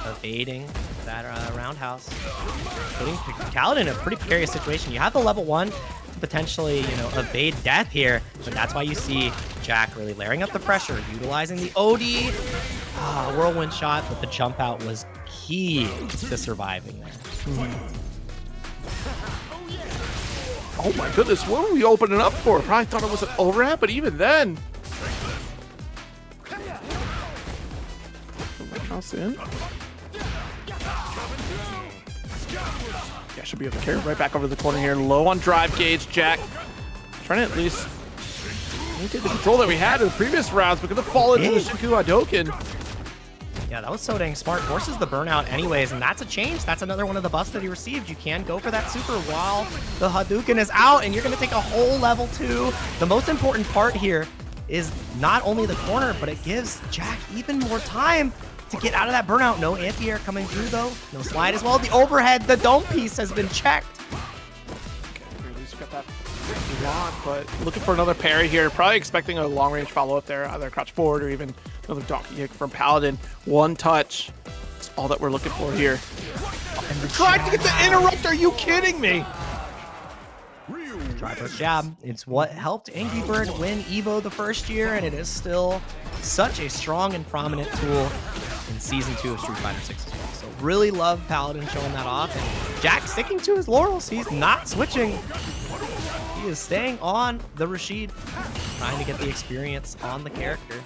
evading that roundhouse. Putting Paladin in a pretty precarious situation. You have the level 1 to potentially, evade death here, but that's why you see JAK really layering up the pressure, utilizing the OD. Whirlwind shot, but the jump out was key to surviving there. Oh my goodness, what were we opening up for? Probably thought it was an overhead, but even then. House in. Yeah, should be able to carry right back over the corner here. Low on drive gauge. JAK trying to at least maintain the control that we had in the previous rounds, but gonna fall into the Shinku Hadoken. Yeah, that was so dang smart. Forces the burnout anyways, and that's a change. That's another one of the buffs that he received. You can go for that super while the Hadouken is out, and you're going to take a whole level 2. The most important part here is not only the corner, but it gives JAK even more time to get out of that burnout. No anti-air coming through, though. No slide as well. The overhead, the dome piece has been checked. Okay, at least got that block, but looking for another parry here. Probably expecting a long-range follow-up there, either crouch forward or even another donkey kick from Paladin. One touch. That's all that we're looking for here. And trying to get the interrupt. Are you kidding me? Drive push jab. It's what helped Angry Bird win Evo the first year, and it is still such a strong and prominent tool in Season 2 of Street Fighter 6 as well. So really love Paladin showing that off, and JAK sticking to his laurels. He's not switching. He is staying on the Rashid, trying to get the experience on the character.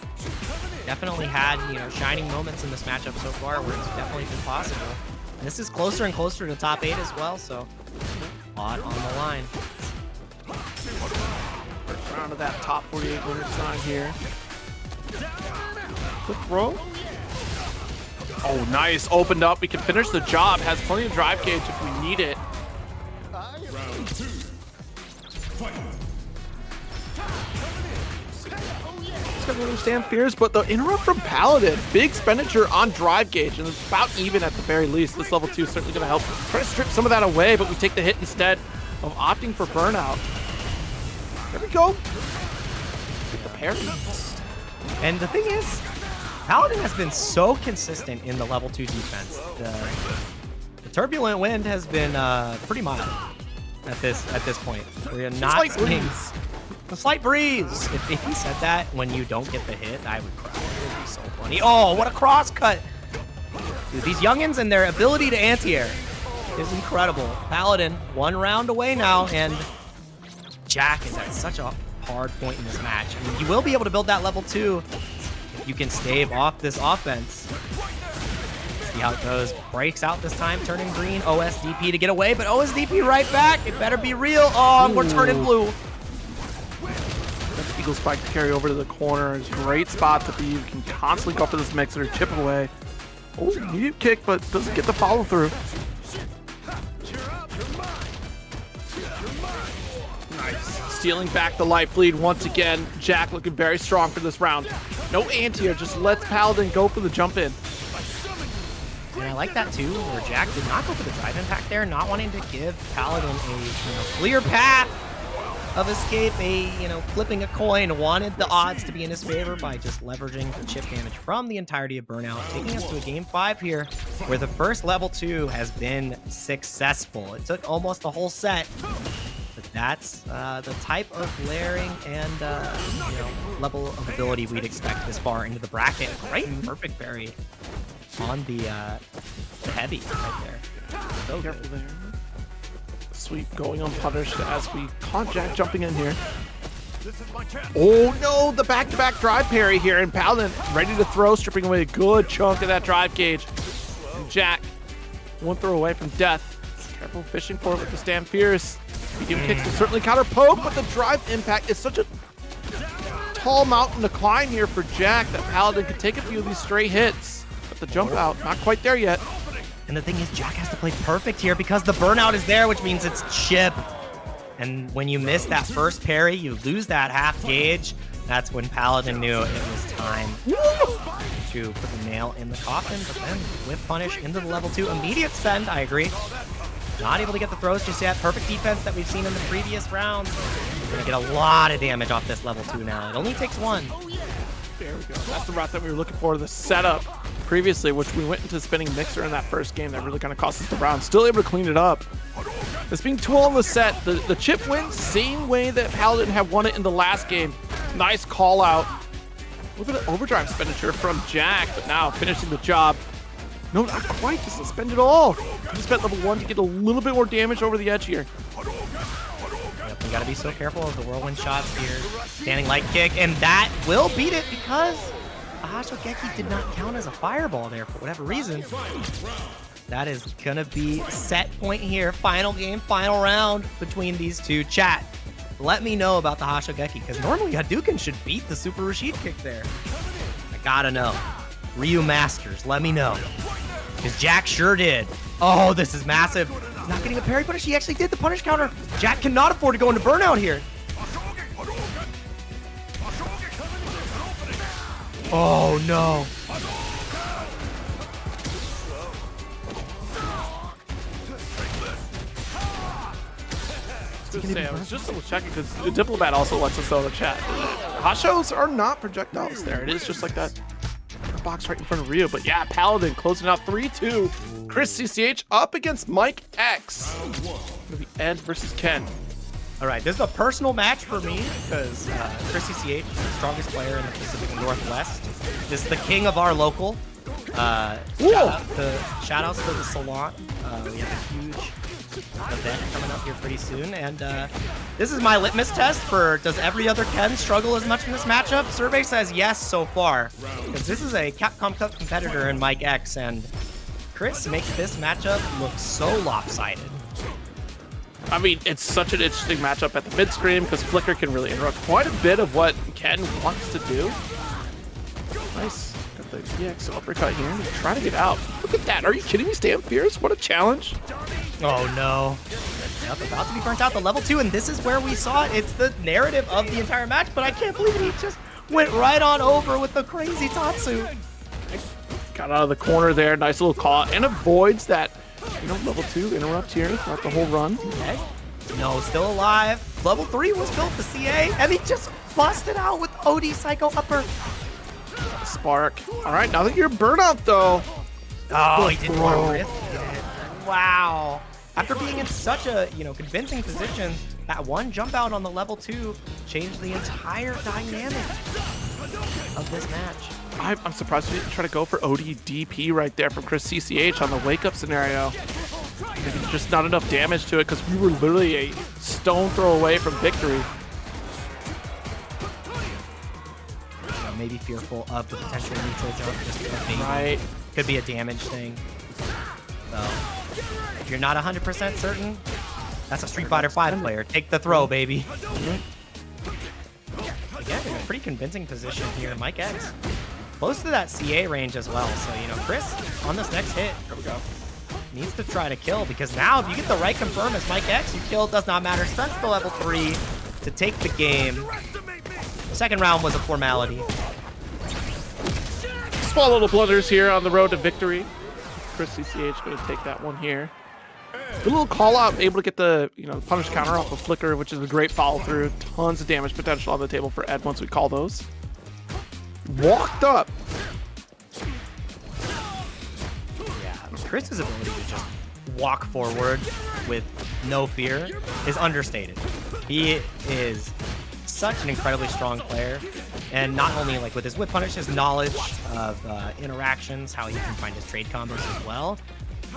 Definitely had, shining moments in this matchup so far where it's definitely been possible. And this is closer and closer to top 8 as well, so a lot on the line. First round of that top 48 winner sign here. Quick throw. Oh, nice. Opened up. We can finish the job. Has plenty of drive gauge if we need it. Round 2. Just gotta understand fears, but the interrupt from Paladin, big expenditure on drive gauge, and it's about even at the very least. This level 2 is certainly gonna help try to strip some of that away, but we take the hit instead of opting for burnout. There we go. Get the parry. And the thing is, Paladin has been so consistent in the level 2 defense. The turbulent wind has been pretty mild at this point. We're not seeing a slight breeze. If he said that when you don't get the hit, I would cry. It would be so funny. Oh, what a cross cut! Dude, these youngins and their ability to anti-air is incredible. Paladin 1 round away now, and JAK is at such a hard point in this match. I mean, you will be able to build that level 2 if you can stave off this offense. See how it goes. Breaks out this time, turning green. OSDP to get away, but OSDP right back. It better be real. Oh, we're turning blue. Eagle spike to carry over to the corner. It's a great spot to be. You can constantly go for this mixer, chip away. Oh, immediate kick, but doesn't get the follow through. Nice. Stealing back the life lead once again. JAK looking very strong for this round. No anti-air, just lets Paladin go for the jump in. And I like that too, where JAK did not go for the drive impact there, not wanting to give Paladin a clear path of escape, flipping a coin, wanted the odds to be in his favor by just leveraging the chip damage from the entirety of burnout, taking us to a game 5 here, where the first level 2 has been successful. It took almost the whole set, but that's the type of layering and level of ability we'd expect this far into the bracket. Right, perfect parry on the heavy right there. So careful there. Sweep going unpunished as we caught JAK jumping in here. Oh no, the back-to-back drive parry here, and Paladin ready to throw, stripping away a good chunk of that drive gauge. And JAK, one throw away from death. Careful fishing for it with the stand fierce. Medium kicks will certainly counter poke, but the drive impact is such a tall mountain to climb here for JAK that Paladin could take a few of these stray hits. But the jump out, not quite there yet. And the thing is, JAK has to play perfect here because the burnout is there, which means it's chip. And when you miss that first parry, you lose that half gauge. That's when Paladin knew it was time to put the nail in the coffin. But then with punish into the level 2 immediate spend, I agree. Not able to get the throws just yet. Perfect defense that we've seen in the previous rounds. We're gonna get a lot of damage off this level 2 now. It only takes 1. There we go. That's the route that we were looking for, the setup previously, which we went into spinning mixer in that first game that really kind of cost us the round. Still able to clean it up. This being 2-all in the set, the chip wins, same way that Paladin had won it in the last game. Nice call out. A little bit of overdrive expenditure from JAK, but now finishing the job. No, not quite. Doesn't spend it all. He spent level 1 to get a little bit more damage over the edge here. You gotta be so careful of the whirlwind shots here. Standing light kick, and that will beat it because a Hashogeki did not count as a fireball there for whatever reason. That is gonna be set point here. Final game, final round between these two. Chat, let me know about the Hashogeki, because normally Hadouken should beat the Super Rashid kick there. I gotta know. Ryu Masters, let me know. Because JAK sure did. Oh, this is massive. Not getting a parry punish. He actually did the punish counter. JAK cannot afford to go into burnout here. Oh, no. I was just double checking because the Diplomat also lets us know in the chat. Hashos are not projectiles there. It is just like that box right in front of Ryu. But yeah, Paladin closing out 3-2. ChrisCCH up against Mikex. Gonna be Ed versus Ken. All right, this is a personal match for me because ChrisCCH is the strongest player in the Pacific Northwest. This is the king of our local. Shout outs to the salon. We have a huge event coming up here pretty soon, and this is my litmus test for does every other Ken struggle as much in this matchup? Survey says yes so far, because this is a Capcom Cup competitor in Mikex, and Chris makes this matchup look so lopsided. I mean, it's such an interesting matchup at the mid-screen because Flicker can really interrupt quite a bit of what Ken wants to do. Nice. Got the EX uppercut here. He's trying to get out. Look at that. Are you kidding me? Stand fierce? What a challenge. Oh, no. Yep, about to be burnt out the level 2, and this is where we saw it. It's the narrative of the entire match, but I can't believe he just went right on over with the crazy Tatsu. Got out of the corner there. Nice little call out and avoids that, you know, level 2 interrupt here throughout the whole run. Okay. No, still alive. Level 3 was built to CA, and he just busted out with OD Psycho Upper. Spark. All right, now that you're burnout, though. Oh, he didn't want to risk it. Wow. After being in such a, convincing position, that one jump out on the level 2 changed the entire dynamic of this match. I'm surprised we didn't try to go for OD DP right there from ChrisCCH on the wake-up scenario. Maybe just not enough damage to it because we were literally a stone throw away from victory. Maybe fearful of the potential neutral jump. Just right. Could be a damage thing. So, if you're not 100% certain, that's a Street Fighter 5 player. Take the throw, baby. Again, in a pretty convincing position here. Mikex close to that CA range as well. So, Chris, on this next hit, here we go, needs to try to kill, because now if you get the right confirm as Mikex, you kill, does not matter. Spends the level 3 to take the game. The second round was a formality. Small little blunders here on the road to victory. ChrisCCH going to take that one here. A little call out, able to get the punish counter off of Flicker, which is a great follow through. Tons of damage potential on the table for Ed once we call those. Walked up. Yeah, Chris's ability to just walk forward with no fear is understated. He is such an incredibly strong player, and not only with his whip punish, his knowledge of interactions, how he can find his trade combos as well.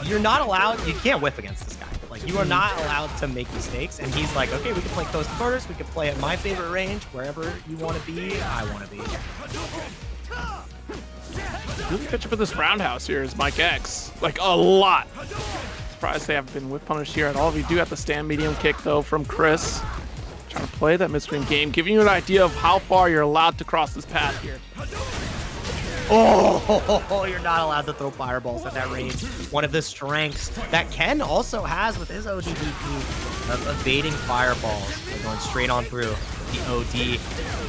You're not allowed, you can't whiff against this guy. You are not allowed to make mistakes, and he's like, okay, we can play coast to quarters, we can play at my favorite range, wherever you want to be, I want to be. Really pitching for this roundhouse here is Mikex. A lot. Surprised they haven't been whip punished here at all. We do have the stand medium kick, though, from Chris. Trying to play that mid-screen game, giving you an idea of how far you're allowed to cross this path here. Oh, you're not allowed to throw fireballs at that range. One of the strengths that Ken also has with his ODDP of evading fireballs. They're going straight on through the OD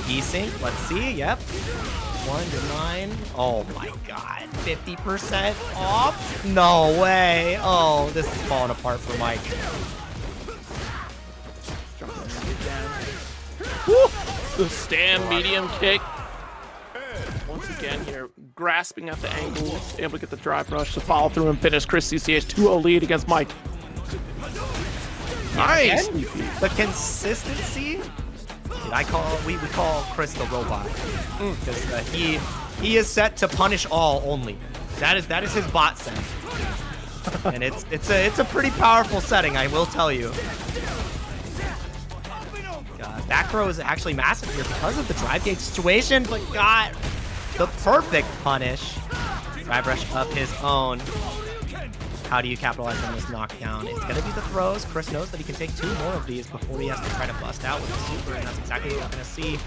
desync. Let's see. Yep. 1 to 9. Oh my God. 50% off? No way. Oh, this is falling apart for Mike. Woo! The stand medium kick. Once again here, grasping at the angles, able to get the drive rush to follow through and finish. ChrisCCH 2-0 lead against Mike. Nice. The consistency. We call Chris the robot, because he is set to punish all only. That is his bot set, and it's a pretty powerful setting, I will tell you. back throw is actually massive here because of the drive gauge situation, but got the perfect punish. Drive rush of his own. How do you capitalize on this knockdown? It's going to be the throws. Chris knows that he can take 2 more of these before he has to try to bust out with the super, and that's exactly what we're going to see.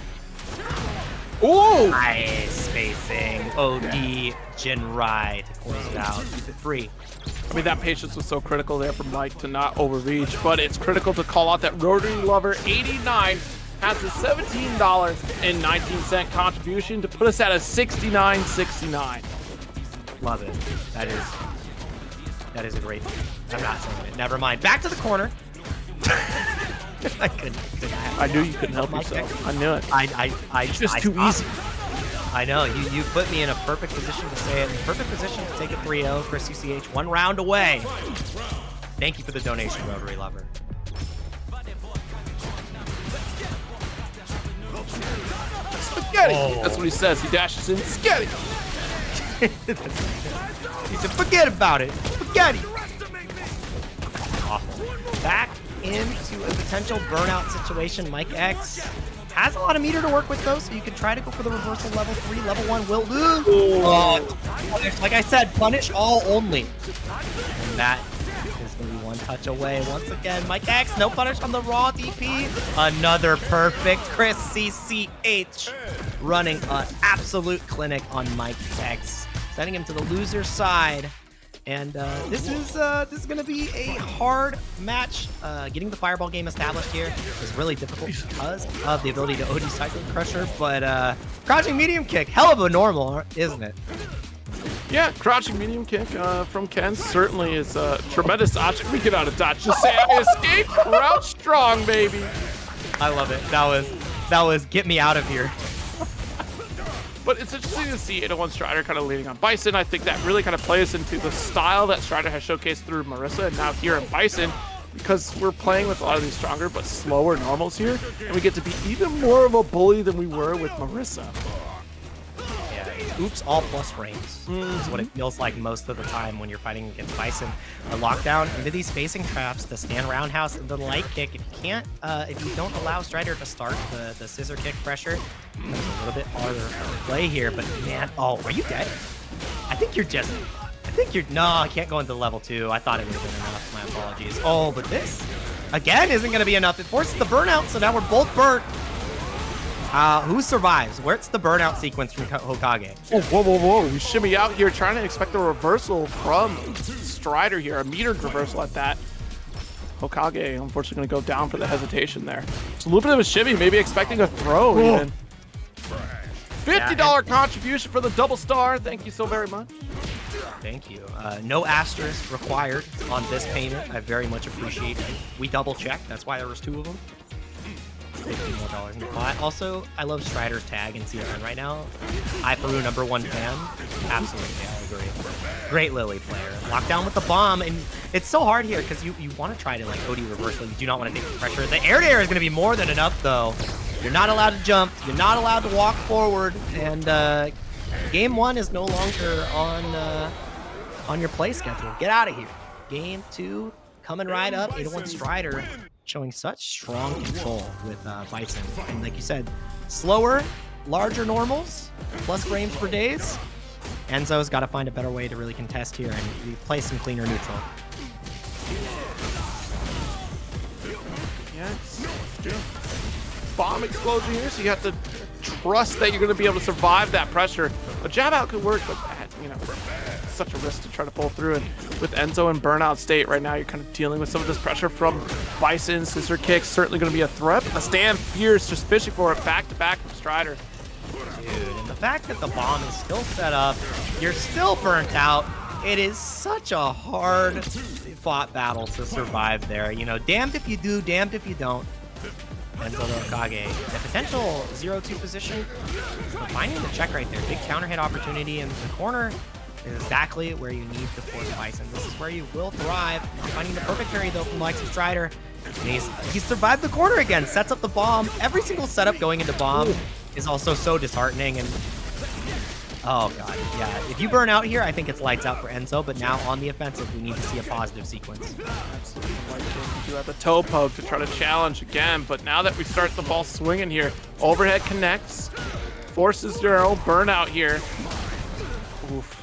Ooh! Nice spacing. OD Jinrai to close it out. Keep it free. I mean, that patience was so critical there for Mike to not overreach, but it's critical to call out that Rotary Lover 89 has a $17.19 contribution to put us at a 69.69. Love it. That is a great. I'm not saying it. Never mind. Back to the corner. I couldn't. I knew you couldn't help yourself. I knew it. It's just too easy. I know. You put me in a perfect position to say it. In perfect position to take it 3-0. ChrisCCH 1 round away. Thank you for the donation, Rotary Lover. Spaghetti. That's what he says. He dashes in spaghetti. He said, forget about it. Spaghetti. Awful. Back into a potential burnout situation. Mikex has a lot of meter to work with, though, so you can try to go for the reversal level 3. Level 1 will lose. Like I said, punish all only. And that is going to be 1 touch away. Once again, Mikex, no punish on the raw DP. Another perfect ChrisCCH running an absolute clinic on Mikex, sending him to the loser side. And this is going to be a hard match. Getting the fireball game established here is really difficult because of the ability to OD cycling pressure. But crouching medium kick, hell of a normal, isn't it? Yeah, crouching medium kick from Ken certainly is a tremendous option. We get out of dodge. Just say, I escape, crouch strong, baby. I love it. That was get me out of here. But it's interesting to see 801 Strider kind of leading on Bison. I think that really kind of plays into the style that Strider has showcased through Marisa and now here in Bison, because we're playing with a lot of these stronger but slower normals here, and we get to be even more of a bully than we were with Marisa. Yeah, oops, all plus frames is what it feels like most of the time when you're fighting against Bison. A lockdown into these spacing traps, the stand roundhouse, and the light kick. If you don't allow Strider to start the scissor kick pressure, it's a little bit harder to play here. But man, oh, are you dead? I think you're, no, I can't go into level 2. I thought it would have been enough, my apologies. Oh, but this, again, isn't gonna be enough. It forces the burnout, so now we're both burnt. Who survives? Where's the burnout sequence from Hokage? Oh, whoa. We shimmy out here trying to expect a reversal from Strider here, a metered reversal at that. Hokage, unfortunately, going to go down for the hesitation there. Just a little bit of a shimmy, maybe expecting a throw even. $50 contribution for the double star. Thank you so very much. Thank you. No asterisk required on this payment. I very much appreciate it. We double checked. That's why there was 2 of them. $15 more in the pot. Also, I love Strider's tag in CRN right now. Peru #1 fan. Absolutely, I agree. Great Lily player. Lockdown with the bomb, and it's so hard here because you want to try to like OD reversal. You do not want to take the pressure. The air to air is going to be more than enough though. You're not allowed to jump. You're not allowed to walk forward, and game 1 is no longer on your play schedule. Get out of here. Game 2 coming right up. 801 Strider showing such strong control with Bison. And like you said, slower, larger normals, plus frames per days. Enzo's got to find a better way to really contest here and play some cleaner neutral. Yes. Bomb explosion here, so you have to trust that you're going to be able to survive that pressure. A jab out could work, but you know, it's such a risk to try to pull through. And with Enzo in burnout state right now, you're kind of dealing with some of this pressure from Bison. Scissor kicks certainly going to be a threat. A stand fierce, just fishing for it back to back from Strider. Dude, and the fact that the bomb is still set up, you're still burnt out. It is such a hard fought battle to survive there. You know, damned if you do, damned if you don't. EnzoTheHokage, a potential 0-2 position, but finding the check right there. Big counter hit opportunity in the corner is exactly where you need to force Bison. This is where you will thrive. Not finding the perfect parry though from Mike's Strider. And he's survived the corner again, sets up the bomb. Every single setup going into bomb is also so disheartening, and Oh god, yeah. If you burn out here, I think it's lights out for Enzo, but now on the offensive, we need to see a positive sequence. Absolutely. You do have the toe poke to try to challenge again, but now that we start the ball swinging here, overhead connects, forces your own burnout here. Oof.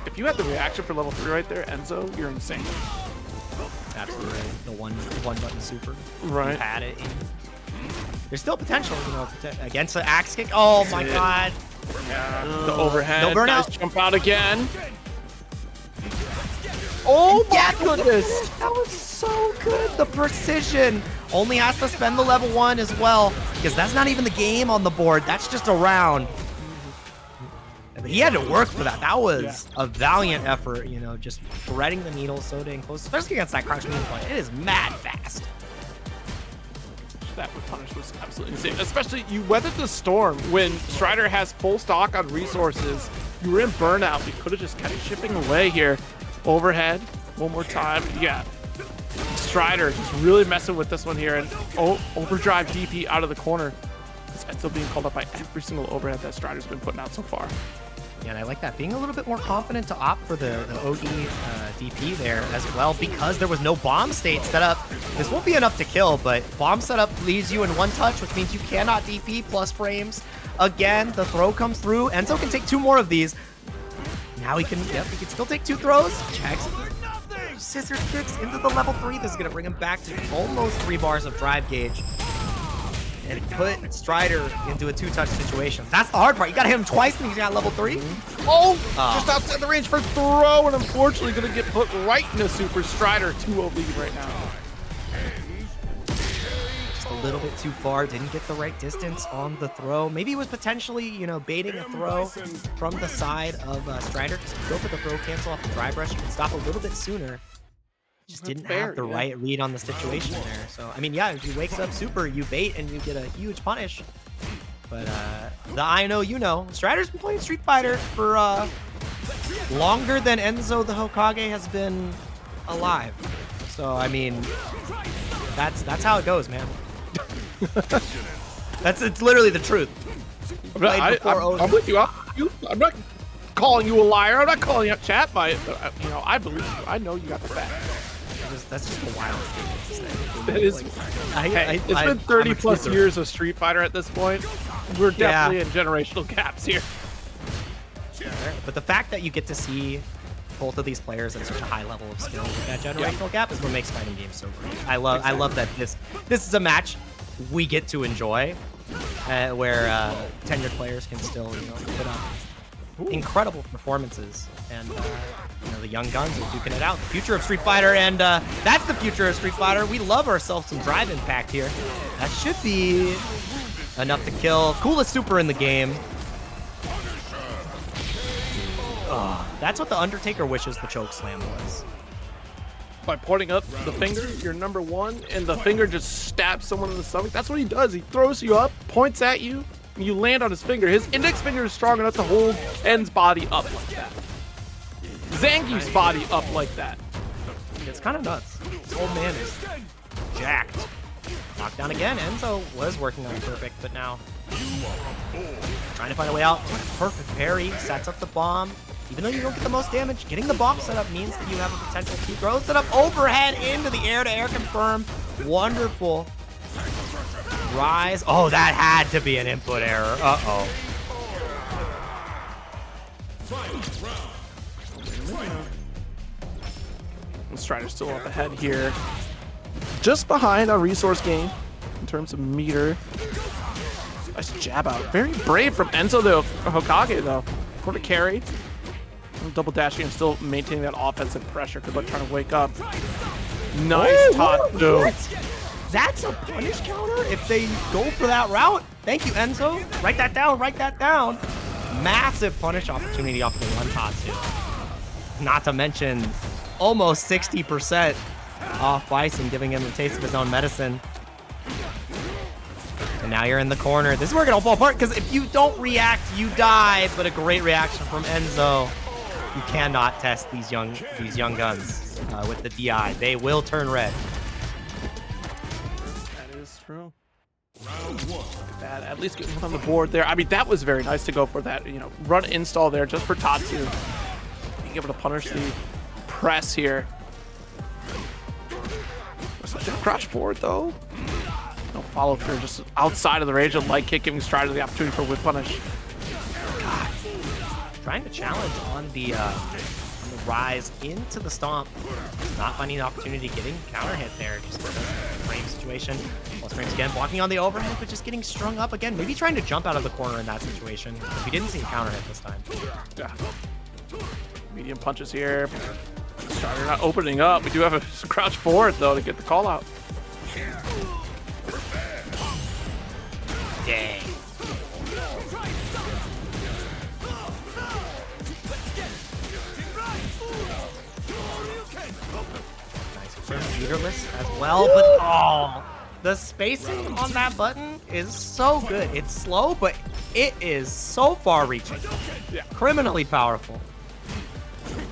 If you had the reaction for level 3 right there, Enzo, you're insane. Absolutely. The one button super. Right. You had it. There's still potential, you know, against the axe kick. Oh my god. Yeah. The overhead. No burnout. Nice jump out again. Oh my goodness. That was so good. The precision. Only has to spend the level 1 as well, because that's not even the game on the board. That's just a round. But he had to work for that. That was a valiant effort, you know, just threading the needle so dang close, especially against that crouch medium point. It is mad fast. That would punish was absolutely insane. Especially you weathered the storm when Strider has full stock on resources. You were in burnout. You could have just kept chipping away here. Overhead, one more time. Yeah. Strider just really messing with this one here, and overdrive DP out of the corner. It's still being called up by every single overhead that Strider's been putting out so far. Yeah, and I like that. Being a little bit more confident to opt for the OD DP there as well, because there was no bomb state set up. This won't be enough to kill, but bomb setup leaves you in one touch, which means you cannot DP plus frames. Again, the throw comes through. Enzo can take 2 more of these. Now he can, yep, he can still take 2 throws. Checks. Scissor kicks into the level 3. This is going to bring him back to almost 3 bars of drive gauge. And put Strider into a 2-touch situation. That's the hard part. You gotta hit him twice and he's got level 3. Oh, just outside the range for throw, and unfortunately gonna get put right into Super Strider 2-0 lead right now. Just a little bit too far. Didn't get the right distance on the throw. Maybe he was potentially, you know, baiting a throw from the side of Strider. Because if you go for the throw cancel off the dry brush, you can stop a little bit sooner. Just didn't have the right read on the situation there. So, I mean, yeah, if he wakes up super, you bait and you get a huge punish. But the I know you know, Strider's been playing Street Fighter for longer than EnzoTheHokage has been alive. So, I mean, that's how it goes, man. It's literally the truth. I'm with you. I'm not calling you a liar. I'm not calling out chat by it. But, you know, I believe you. I know you got the facts. That's just a wild statement. It is. It's been 30 plus years of Street Fighter at this point. We're definitely in generational gaps here. But the fact that you get to see both of these players at such a high level of skill with that generational gap is what makes fighting games so great. I love that this is a match we get to enjoy, where tenured players can still, you know, put up incredible performances, and you know, the young guns are duking it out. The future of Street Fighter, and that's the future of Street Fighter. We love ourselves some drive impact here. That should be enough to kill. Coolest super in the game. That's what the Undertaker wishes the choke slam was. By pointing up the finger, you're number 1, and the finger just stabs someone in the stomach. That's what he does. He throws you up, points at you, and you land on his finger. His index finger is strong enough to hold En's body up like that. Zangief's body up like that. It's kind of nuts. This old man is jacked. Knockdown again. Enzo was working on perfect, but now trying to find a way out. Perfect parry. Sets up the bomb. Even though you don't get the most damage, getting the bomb set up means that you have a potential to throw set up overhead into the air-to-air confirm. Wonderful. Rise. Oh, that had to be an input error. Uh-oh. Strider's still up ahead here. Just behind on resource gain in terms of meter. Nice jab out. Very brave from EnzoTheHokage, though. For the carry. Double dashing and still maintaining that offensive pressure. Good luck trying to wake up. Nice top dude. That's a punish counter if they go for that route. Thank you, Enzo. Write that down. Write that down. Massive punish opportunity off the one Tatsu. Not to mention almost 60% off Bison, giving him a taste of his own medicine. And now you're in the corner. This is where it's gonna fall apart, because if you don't react, you die. But a great reaction from Enzo. You cannot test these young guns with the DI. They will turn red. That is true. That at least getting one on the board there. I mean, that was very nice to go for that, you know, run install there just for Tatsu. Being able to punish the press here. Such a crouch forward though. No follow through, just outside of the range of light kick, giving Strider the opportunity for whip punish. God. Trying to challenge on the rise into the stomp. Not finding the opportunity, getting counter hit there. Just a frame situation. Plus frames again, blocking on the overhead, but just getting strung up again. Maybe trying to jump out of the corner in that situation. If we didn't see a counter hit this time. Yeah. Medium punches here. Strider not opening up. We do have a crouch forward though to get the call out. Dang. Nice leaderless as well, but oh, the spacing on that button is so good. It's slow, but it is so far-reaching. Yeah. Criminally powerful.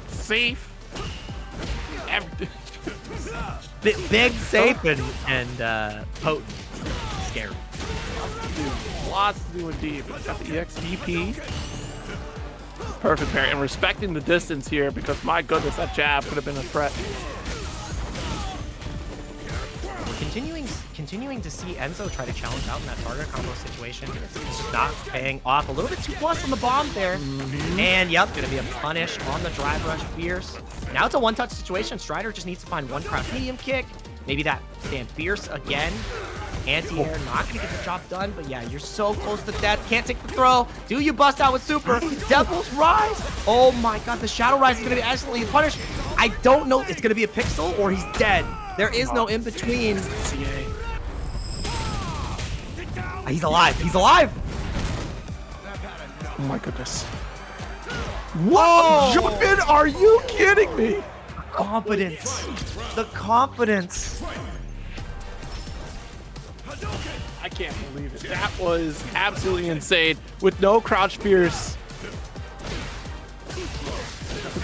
Safe. Big, safe, and potent. Scary. Lots to do indeed. But got the EXDP. Perfect parry. And respecting the distance here because my goodness, that jab could have been a threat. Continuing to see Enzo try to challenge out in that target combo situation. It's just not paying off. A little bit too plus on the bomb there. And yep, gonna be a punish on the drive rush fierce. Now it's a one-touch situation. Strider just needs to find one crouch medium kick. Maybe that stand fierce again. Anti-air, not gonna get the job done, but yeah, you're so close to death. Can't take the throw. Do you bust out with super? Devil's Rise. Oh my god, the Shadow Rise is gonna be absolutely punished. I don't know, it's gonna be a pixel or he's dead. There is no in between. He's alive. He's alive. Oh my goodness. Whoa! Jump in? Are you kidding me? Confidence. The confidence. I can't believe it. That was absolutely insane. With no crouch fierce.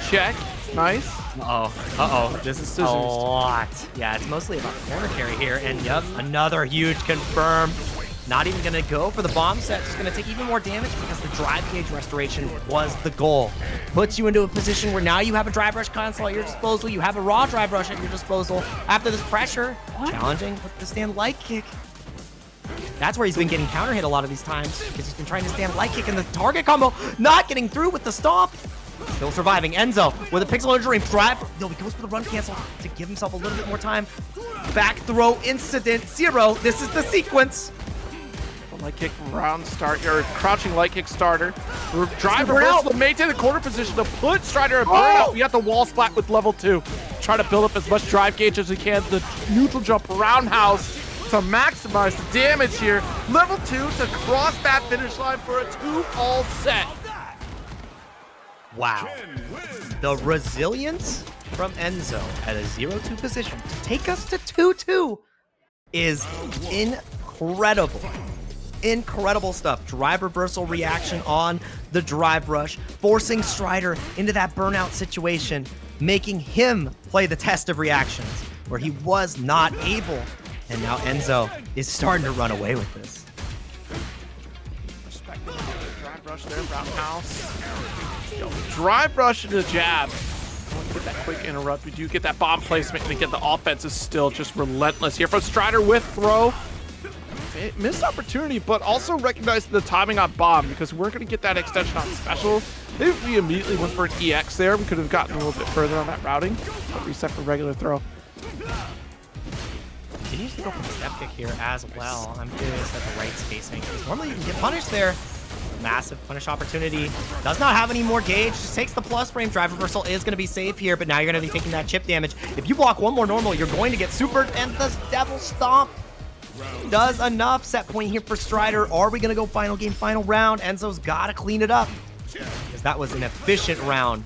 Check. Nice. Uh-oh. This is a lot. Yeah, it's mostly about corner carry here. And yep, another huge confirm. Not even gonna go for the bomb set. Just gonna take even more damage because the drive gauge restoration was the goal. Puts you into a position where now you have a drive rush console at your disposal. You have a raw drive rush at your disposal. After this pressure, challenging with the stand light kick. That's where he's been getting counter hit a lot of these times because he's been trying to stand light kick in the target combo, not getting through with the stomp. Still surviving. Enzo with a pixel injury. Drive. No, he goes for the run cancel to give himself a little bit more time. Back throw incident 0. This is the sequence. Light kick round start, or crouching light kick starter. Drive reversal to maintain the corner position to put Strider in burnout. We got the wall splat with level 2. Try to build up as much drive gauge as we can. The neutral jump roundhouse to maximize the damage here. Level 2 to cross that finish line for a 2-all set. Wow. The resilience from Enzo at a 0-2 position to take us to 2-2 is incredible. Incredible stuff. Drive reversal reaction on the drive rush, forcing Strider into that burnout situation, making him play the test of reactions where he was not able. And now Enzo is starting to run away with this. Respecting the drive rush there, roundhouse. Drive rush into the jab. Get that quick interrupt. We do get that bomb placement, and again, the offense is still just relentless here from Strider with throw. Missed opportunity, but also recognized the timing on bomb because we're going to get that extension on special. Maybe if we immediately went for an EX there, we could have gotten a little bit further on that routing. But reset for regular throw. Continues to go for the step kick here as well. I'm curious at the right spacing. Because normally you can get punished there. Massive punish opportunity. Does not have any more gauge. Just takes the plus frame. Drive reversal is going to be safe here, but now you're going to be taking that chip damage. If you block one more normal, you're going to get supered, and the Devil Stomp does enough. Set point here for Strider. Are we going to go final game, final round? Enzo's got to clean it up because that was an efficient round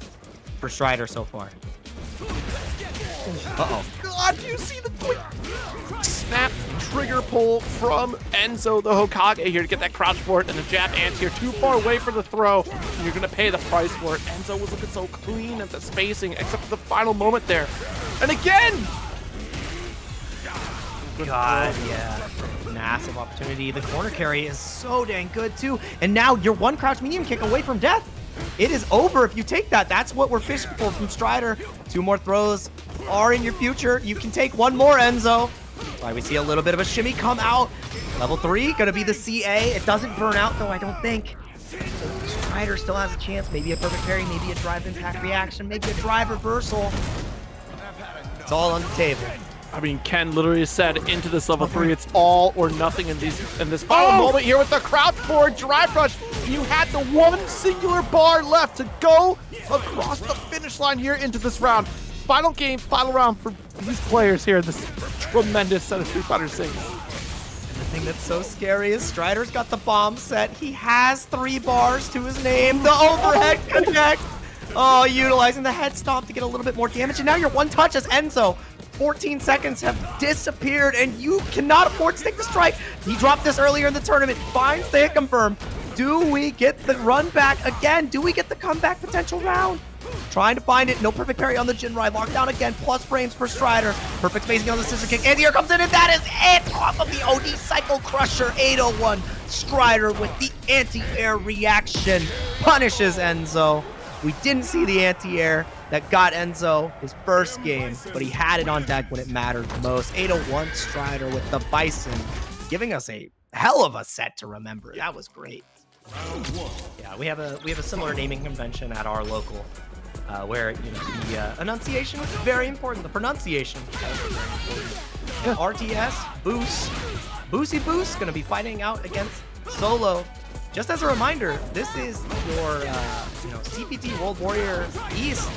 for Strider so far. Uh-oh. God, do you see the quick snap trigger pull from EnzoTheHokage here to get that crouch for it, and the jab anti-air too far away for the throw. And you're going to pay the price for it. Enzo was looking so clean at the spacing, except for the final moment there. And again! God, yeah. massive opportunity. The corner carry is so dang good too. And now you're one crouch medium kick away from death. It is over if you take that. That's what we're fishing for from Strider. 2 more throws are in your future. You can take 1 more, Enzo. That's why we see a little bit of a shimmy come out. Level 3, gonna be the CA. It doesn't burn out though, I don't think. So Strider still has a chance. Maybe a perfect parry, maybe a drive impact reaction, maybe a drive reversal. It's all on the table. I mean, Ken literally said into this level 3, it's all or nothing in this final moment here with the crouch forward drive rush. You had the one singular bar left to go across the finish line here into this round. Final game, final round for these players here in this tremendous set of Street Fighter 6. And the thing that's so scary is Strider's got the bomb set. He has 3 bars to his name. The overhead connect. Oh, utilizing the head stomp to get a little bit more damage. And now you're one touch as Enzo. 14 seconds have disappeared, and you cannot afford to take the strike. He dropped this earlier in the tournament, finds the hit confirm. Do we get the run back again? Do we get the comeback potential round? Trying to find it. No perfect parry on the Jinrai. Lockdown again. Plus frames for Strider. Perfect spacing on the scissor kick. And here comes in, and that is it off of the OD Cycle Crusher 801. Strider with the anti-air reaction. Punishes Enzo. We didn't see the anti-air that got Enzo his first game, but he had it on deck when it mattered most. 801 Strider with the Bison, giving us a hell of a set to remember. That was great. Yeah, we have a similar naming convention at our local, where the enunciation was very important. The pronunciation was very important. RTS Booce, Booce gonna be fighting out against Solo. Just as a reminder, this is your CPT World Warrior East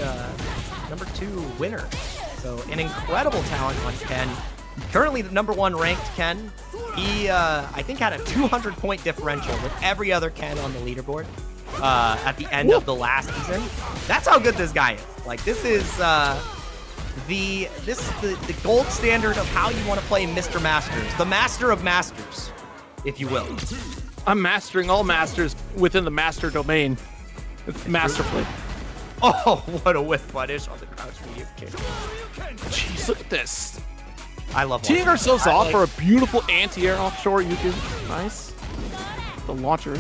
#2 winner. So an incredible talent on Ken. Currently the #1 ranked Ken. He I think had a 200-point differential with every other Ken on the leaderboard at the end of the last season. That's how good this guy is. Like this is the gold standard of how you want to play Mr. Masters, the master of masters, if you will. I'm mastering all masters within the master domain. It's masterfully. Oh, what a whip punish on the crouch medium kick. Jeez, look at this. I love teeing ourselves off for a beautiful anti-air offshore. You can nice. The launcher.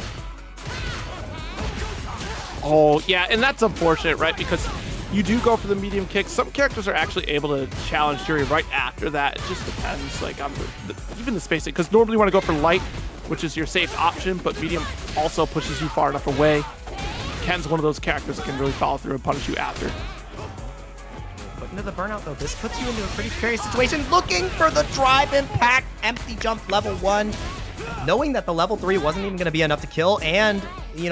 Oh, yeah, and that's unfortunate, right? Because you do go for the medium kick. Some characters are actually able to challenge Juri right after that. It just depends, like on even the spacing. Because normally you want to go for light, which is your safe option, but medium also pushes you far enough away. Ken's one of those characters that can really follow through and punish you after. But into the burnout, though, this puts you into a pretty precarious situation. Looking for the drive impact, empty jump level 1. Knowing that the level 3 wasn't even going to be enough to kill, and,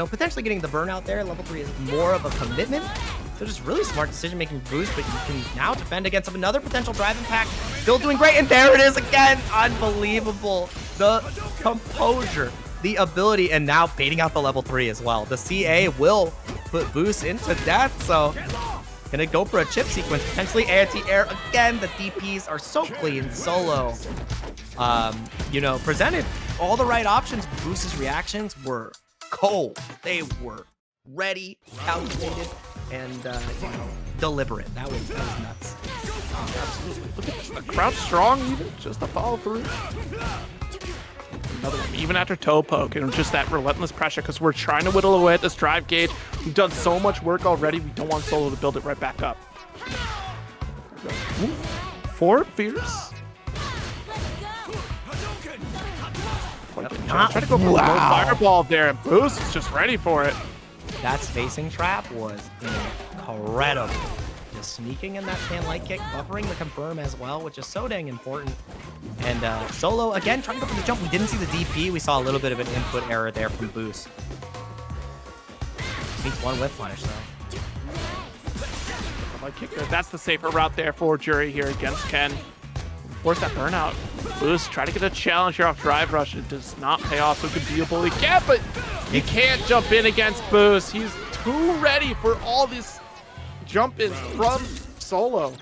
potentially getting the burnout there. Level 3 is more of a commitment. So just really smart decision-making boost, but you can now defend against another potential drive impact. Still doing great, and there it is again. Unbelievable. The composure, the ability, and now baiting out the level 3 as well. The CA will put Booce into death, so gonna go for a chip sequence, potentially anti-air again. The DPs are so clean. Solo, presented all the right options. Booce's reactions were cold. They were ready, calculated, and deliberate. That was nuts. Absolutely. Look at this. The crouch strong, even just to follow through. Another one, even after toe poke, and just that relentless pressure, because we're trying to whittle away at this drive gauge. We've done so much work already. We don't want Solo to build it right back up. Ooh. 4 fierce. Try to go for a fireball there, and Booce is just ready for it. That spacing trap was incredible. Just sneaking in that stand light kick, buffering the confirm as well, which is so dang important. And Solo, again, trying to go for the jump. We didn't see the DP. We saw a little bit of an input error there from Booce. Needs one whip punish, though. Light kick there. That's the safer route there for Juri here against Ken. Force that burnout. Booce, try to get a challenge here off drive rush. It does not pay off, so it could be a bully. Yeah, but you can't jump in against Booce. He's too ready for all these jump-ins from Solo.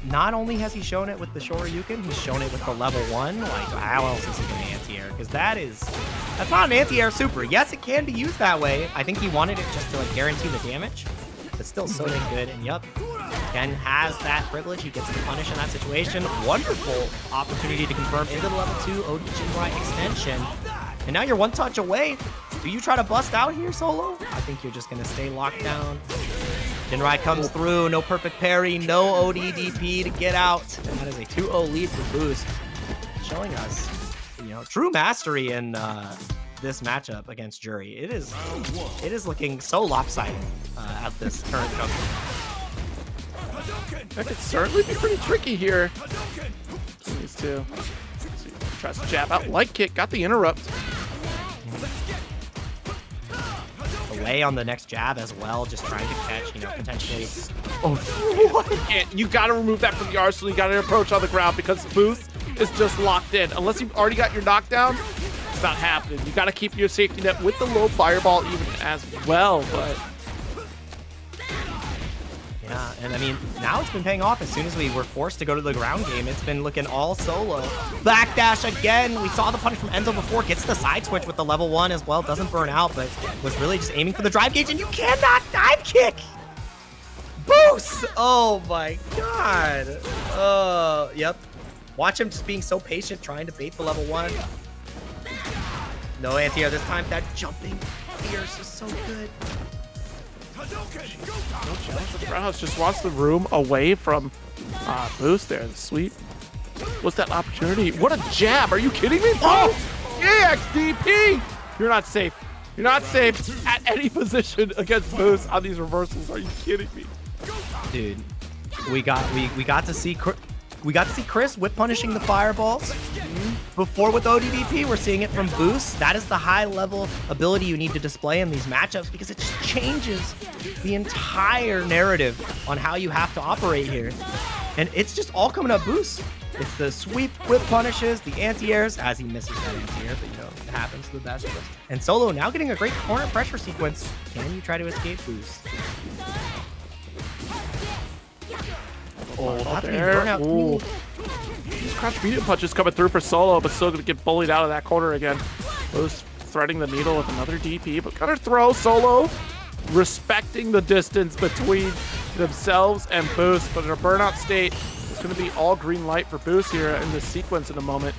Not only has he shown it with the Shoryuken, he's shown it with the level 1. Like, how else is he going to anti-air? Because that's not an anti-air super. Yes, it can be used that way. I think he wanted it just to, guarantee the damage. But still so dang good. And, yup, Ken has that privilege. He gets the punish in that situation. Wonderful opportunity to confirm into the level 2 OD Jinrai extension. And now you're one touch away. Do you try to bust out here, Solo? I think you're just going to stay locked down. Jinrai comes through. No perfect parry. No OD DP to get out. And that is a 2-0 lead for Booce. Showing us, you know, true mastery in this matchup against Juri. It is looking so lopsided at this current juncture. That could certainly be pretty tricky here. These two. Tries to jab out. Light kick. Got the interrupt. Away on the next jab as well. Just trying to catch, you know, potentially. Oh, what? You got to remove that from the arsenal. You got to approach on the ground because Booce is just locked in. Unless you've already got your knockdown, it's not happening. You got to keep your safety net with the low fireball even as well. But yeah, and I mean, now it's been paying off. As soon as we were forced to go to the ground game, it's been looking all Solo. Backdash again. We saw the punish from Enzo before. Gets the side switch with the level 1 as well. Doesn't burn out, but was really just aiming for the drive gauge, and you cannot dive kick. Booce! Oh my god. Yep. Watch him just being so patient, trying to bait the level 1. No anti-air this time. That jumping fierce is so good. no chance. The Roundhouse just wants the room away from Booce there. Sweet. What's that opportunity? What a jab. Are you kidding me? Oh! EXDP! You're not safe. You're not safe at any position against Booce on these reversals. Are you kidding me? Dude, we got to see Chris whip punishing the fireballs. Before with ODDP, we're seeing it from Booce. That is the high level ability you need to display in these matchups because it just changes the entire narrative on how you have to operate here. And it's just all coming up Booce. It's the sweep whip punishes, the anti-airs, as he misses that anti-air, but you know, it happens to the best of us. And Solo now getting a great corner pressure sequence. Can you try to escape Booce? Oh, that's burnout. Ooh. These crouch medium punches coming through for Solo, but still gonna get bullied out of that corner again. Booce threading the needle with another DP, but gonna throw. Solo respecting the distance between themselves and Booce, but in a burnout state, it's gonna be all green light for Booce here in this sequence in a moment.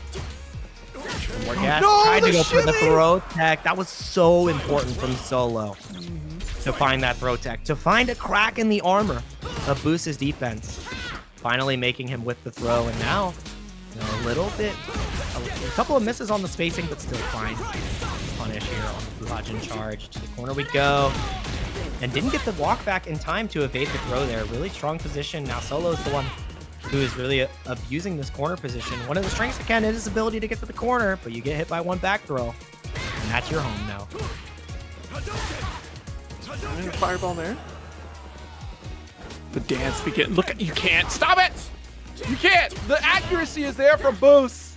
More gas. Tried to go for the throw tech. That was so important from Solo to find that throw tech, to find a crack in the armor of Booce's defense. Finally making him with the throw, and now, you know, a little bit, a couple of misses on the spacing, but still fine. Punish here on the Fuhajin charge. To the corner we go. And didn't get the walk back in time to evade the throw there. Really strong position. Now Solo's the one who is really abusing this corner position. One of the strengths of Ken is his ability to get to the corner, but you get hit by one back throw, and that's your home now. A fireball there. The dance begin. Look, you can't stop it. You can't. The accuracy is there from Booce.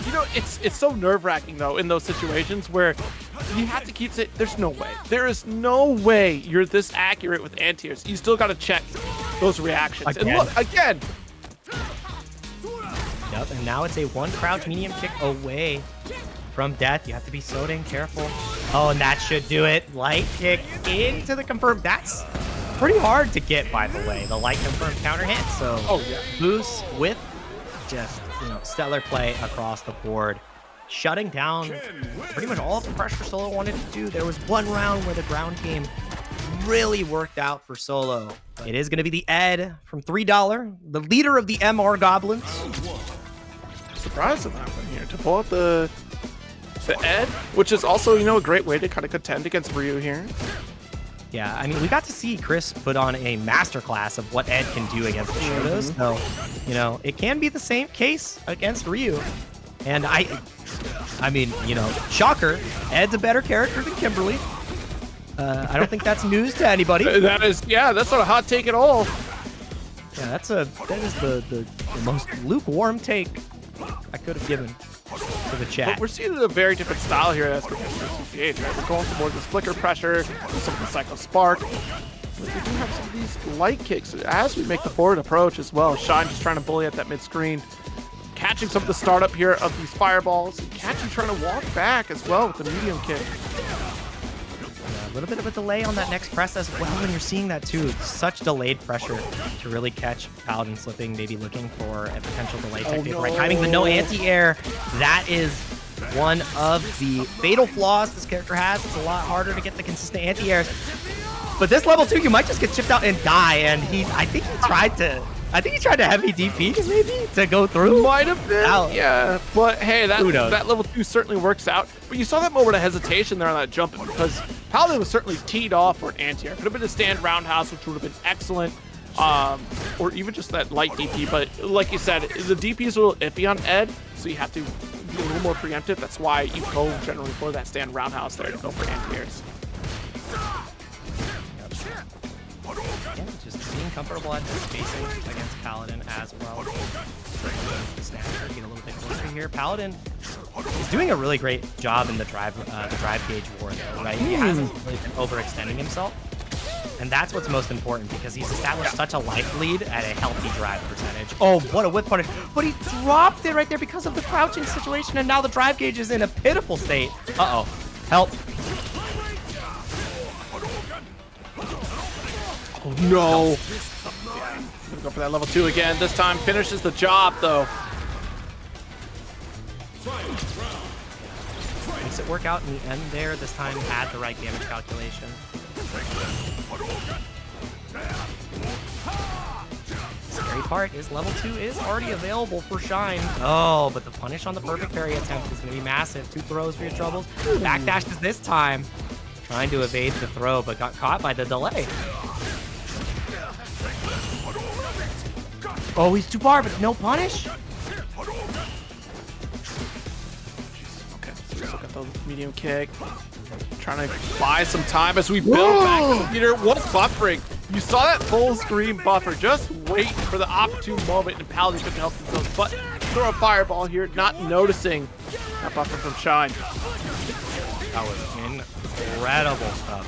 You know, it's so nerve-wracking though in those situations where you have to keep saying, "There's no way. There is no way you're this accurate with anti-airs." You still got to check those reactions. Again. And look again. Yep, and now it's a one crouch medium kick away from death. You have to be so dang careful. Oh, and that should do it. Light kick into the confirmed. That's pretty hard to get, by the way. The light confirmed counter hit. So Booce with just, you know, stellar play across the board, shutting down pretty much all of the pressure Solo wanted to do. There was one round where the ground game really worked out for Solo. It is going to be the Ed from $3, the leader of the MR Goblins. Surprised at that one here to pull out the Ed, which is also, you know, a great way to kind of contend against Ryu here. Yeah, I mean, we got to see Chris put on a masterclass of what Ed can do against the Shotos. So, you know, it can be the same case against Ryu. And I mean, you know, shocker, Ed's a better character than Kimberly. I don't think that's news to anybody. That is, yeah, that's not a hot take at all. Yeah, that is the most lukewarm take I could have given to the chat. But we're seeing a very different style here as compared to CCH, right? We're going for more of this flicker pressure, some of the Psycho Spark. But we do have some of these light kicks as we make the forward approach as well. Shine just trying to bully at that mid-screen. Catching some of the startup here of these fireballs. And Catchy trying to walk back as well with the medium kick. little bit of a delay on that next press as well, and you're seeing that too. Such delayed pressure to really catch Paladin slipping, maybe looking for a potential delay technique, right timing, but no anti-air. That is one of the fatal flaws this character has. It's a lot harder to get the consistent anti-airs. But this level 2, you might just get chipped out and die, and I think he tried to heavy DP maybe to go through. Might have been, yeah. But hey, that level 2 certainly works out. But you saw that moment of hesitation there on that jump because Paladin was certainly teed off for an anti-air. Could have been a stand roundhouse, which would have been excellent, or even just that light DP. But like you said, the DP is a little iffy on Ed, so you have to be a little more preemptive. That's why you go generally for that stand roundhouse there to go for anti-airs. Yeah, just being comfortable at this spacing against Paladin as well. Snapper get a little bit closer here. Paladin is doing a really great job in the drive gauge war though, right? He hasn't really been overextending himself. And that's what's most important because he's established such a life lead at a healthy drive percentage. Oh, what a whip punish. But he dropped it right there because of the crouching situation, and now the drive gauge is in a pitiful state. Uh-oh. Help. Oh, no. Yeah, gonna go for that level 2 again. This time finishes the job, though. Makes it work out in the end there. This time had the right damage calculation. Scary part is level 2 is already available for Shine. Oh, but the punish on the perfect parry attempt is going to be massive. 2 throws for your troubles. Backdashes this time. Trying to evade the throw, but got caught by the delay. Oh, he's too far, but no punish. Okay, let's look at the medium kick. Trying to buy some time as we build back to the meter. What's buffering? You saw that full screen buffer. Just wait for the opportune moment, and Paladin couldn't help himself but throw a fireball here, not noticing that buffer from Shine. That was incredible stuff.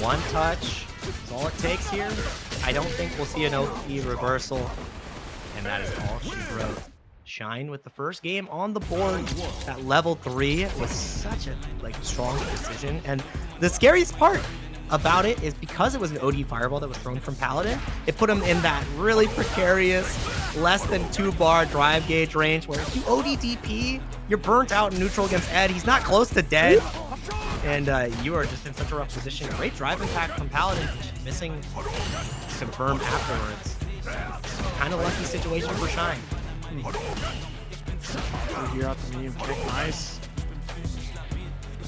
One touch is all it takes here. I don't think we'll see an OP reversal. And that is all she wrote. Shine with the first game on the board. That level 3 was such a strong decision. And the scariest part about it is because it was an OD fireball that was thrown from Paladin, it put him in that really precarious, less than 2-bar drive gauge range where if you OD DP, you're burnt out in neutral against Ed. He's not close to dead. And you are just in such a rough position. Great drive impact from Paladin, missing confirm afterwards. Kind of lucky situation for Shine. Here out the medium kick, nice.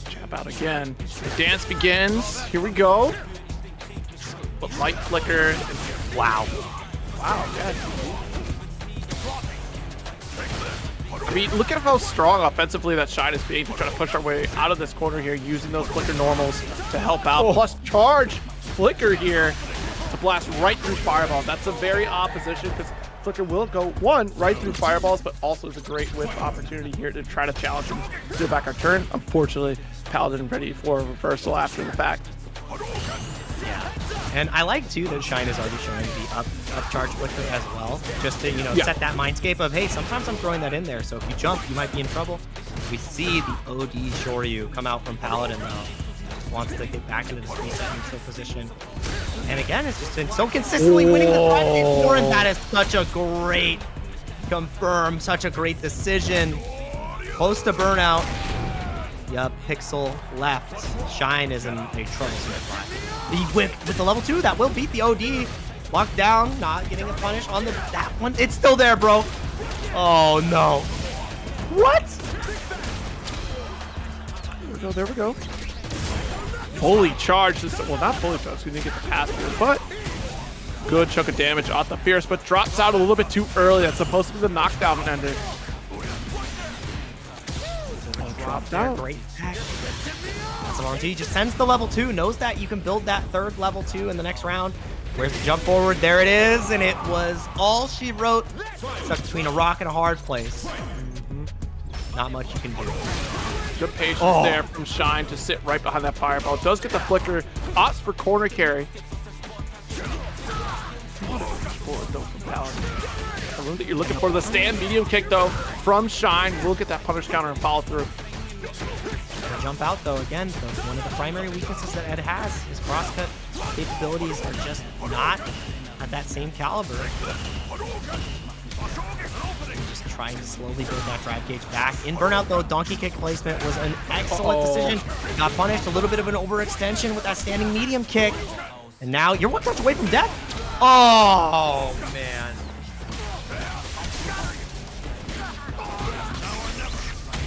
Jab out again. The dance begins. Here we go. But light flicker. Wow. Wow, yeah. I mean, look at how strong offensively that Shine is being to try to push our way out of this corner here, using those flicker normals to help out. Plus charge flicker here to blast right through fireball. That's a very odd position because flicker will go right through fireballs, but also is a great whip opportunity here to try to challenge him, steal back our turn. Unfortunately, Paladin ready for a reversal after the fact. Yeah, and I like too that Shine is already showing the up charge flicker as well, just to set that mindscape of, hey, sometimes I'm throwing that in there, so if you jump, you might be in trouble. We see the OD Shoryu come out from Paladin though. Wants to get back into this reset neutral position. And again, it's just been so consistently winning the fight before, and that is such a great confirm, such a great decision. Close to burnout. Yup, Pixel left. Shine is in a troublesome spot. The whip with the level 2, that will beat the OD. Locked down, not getting a punish on that one. It's still there, bro. Oh no. What? There we go. Fully charged. Well, not fully charged. We didn't get the pass through, but good chunk of damage off the Fierce, but drops out a little bit too early. That's supposed to be the knockdown ender. Dropped out. Great attack. He just sends the level 2, knows that you can build that third level 2 in the next round. Where's the jump forward? There it is, and it was all she wrote. Stuck between a rock and a hard place. Not much you can do. Good patience there from Shine to sit right behind that fireball. Does get the flicker. Opts for corner carry. The room that you're looking for. The stand medium kick though from Shine. We'll get that punish counter and follow through. jump out though. Again, one of the primary weaknesses that Ed has. His crosscut capabilities are just not at that same caliber. Just trying to slowly build that drive gauge back. In burnout though, donkey kick placement was an excellent decision. Got punished, a little bit of an overextension with that standing medium kick. And now you're one touch away from death. Oh, man.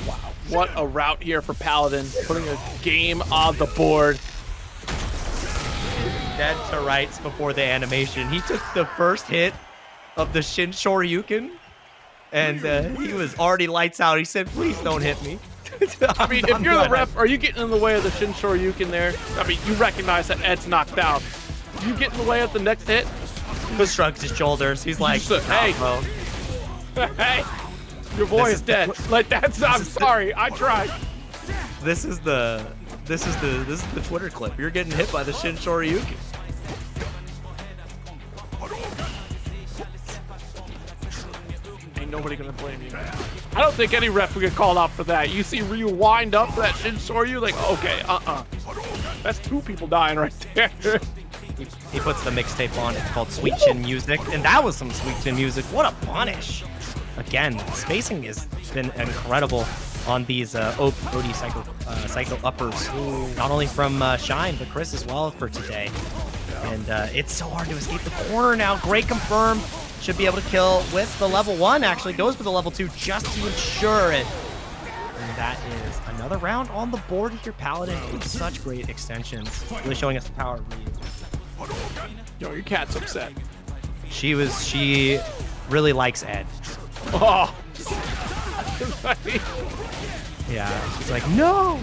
Wow. What a route here for Paladin, putting a game on the board. Dead to rights before the animation. He took the first hit of the Shin Shoryuken, and he was already lights out. He said, please don't hit me. I mean, if you're the ref, are you getting in the way of the Shin Shoryuken there? I mean, you recognize that Ed's knocked down. You get in the way of the next hit? He shrugs his shoulders. He's like, hey, bro. Hey, your boy is dead. Like that's. I'm sorry. I tried. This is the Twitter clip. You're getting hit by the Shin Shoryuken. Ain't nobody gonna blame you. I don't think any ref would get called out for that. You see Ryu wind up for that Shin Shoryu, like, okay, that's 2 people dying right there. He puts the mixtape on. It's called Sweet Chin Music, and that was some Sweet Chin Music. What a punish! Again, spacing has been incredible on these OD cycle uppers. Not only from Shine, but Chris as well for today. And it's so hard to escape the corner now. Great confirm. Should be able to kill with the level 1. Actually goes for the level 2 just to ensure it. And that is another round on the board here. Paladin with such great extensions. Really showing us the power of Ryu. Yo, your cat's upset. She really likes Ed. Oh. Yeah, she's like, no!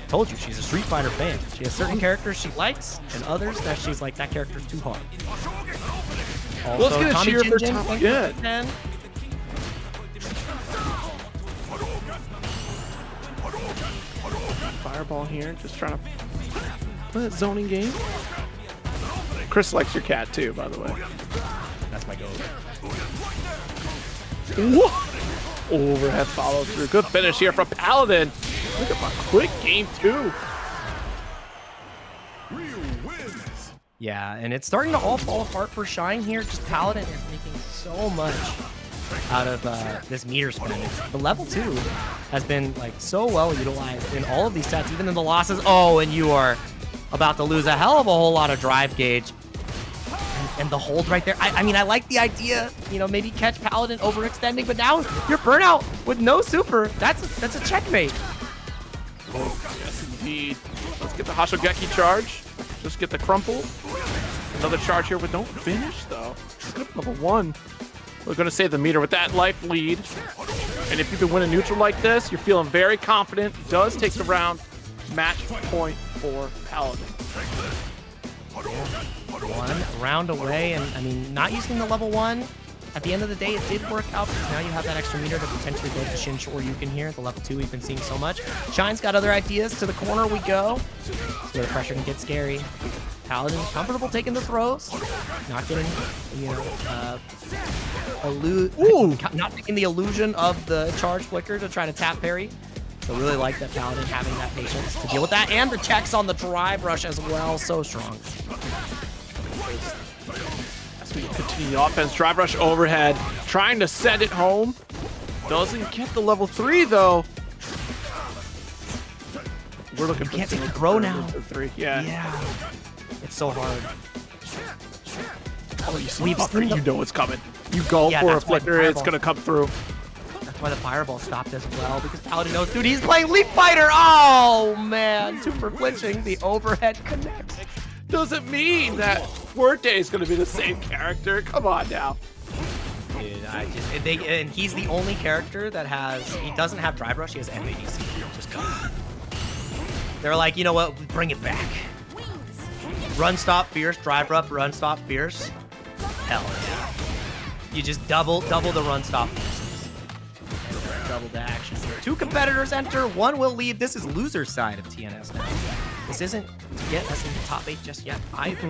Told you, she's a Street Fighter fan. She has certain characters she likes, and others that she's like, that character's too hard. Also, let's get a cheer for Tommy. Yeah. Fireball here, just trying to play that zoning game. Chris likes your cat too, by the way. That's my goal. Overhead follow through. Good finish here from Paladin. Look at my quick game too. Yeah, and it's starting to all fall apart for Shine here. Just Paladin is making so much out of this meter spend. The level 2 has been like so well utilized in all of these sets, even in the losses. Oh, and you are about to lose a hell of a whole lot of drive gauge. And the hold right there. I mean, I like the idea, you know, maybe catch Paladin overextending, but now you're burnout with no super. That's a checkmate. Oh, yes, indeed. Let's get the Hoshogeki charge. Just get the crumple. Another charge here, but don't finish, though. Level 1. We're going to save the meter with that life lead. And if you can win a neutral like this, you're feeling very confident. Does take the round. Match point for Paladin. One round away, and I mean, not using the level 1. At the end of the day, it did work out because now you have that extra meter to potentially go to Shin Shoryuken here. The level 2 we've been seeing so much. Shine's got other ideas. To the corner we go. That's where the pressure can get scary. Paladin comfortable taking the throws. Not getting, you know, not taking the illusion of the charge flicker to try to tap parry. So really like that Paladin having that patience to deal with that. And the checks on the drive rush as well. So strong. As we continue the offense, drive rush overhead, trying to send it home. Doesn't get the level 3 though. We're looking for can't take the throw now. 3. Yeah. Yeah. It's so hard. Oh, you see Buster, you know it's coming. You go for a flicker, it's gonna come through. That's why the fireball stopped as well, because Paladin knows, dude, he's playing Leap Fighter. Oh man, super glitching. The overhead connects. Doesn't mean that Fuerte is gonna be the same character. Come on now. Dude, and he's the only character that he doesn't have drive rush, he has MADC. Just come. They're like, you know what, bring it back. Run, stop, fierce, drive up, run, stop, fierce. Hell yeah. You just double the run, stop. Double the action here. 2 competitors enter, 1 will leave. This is loser's side of TNS now. This isn't to get us into top 8 just yet either.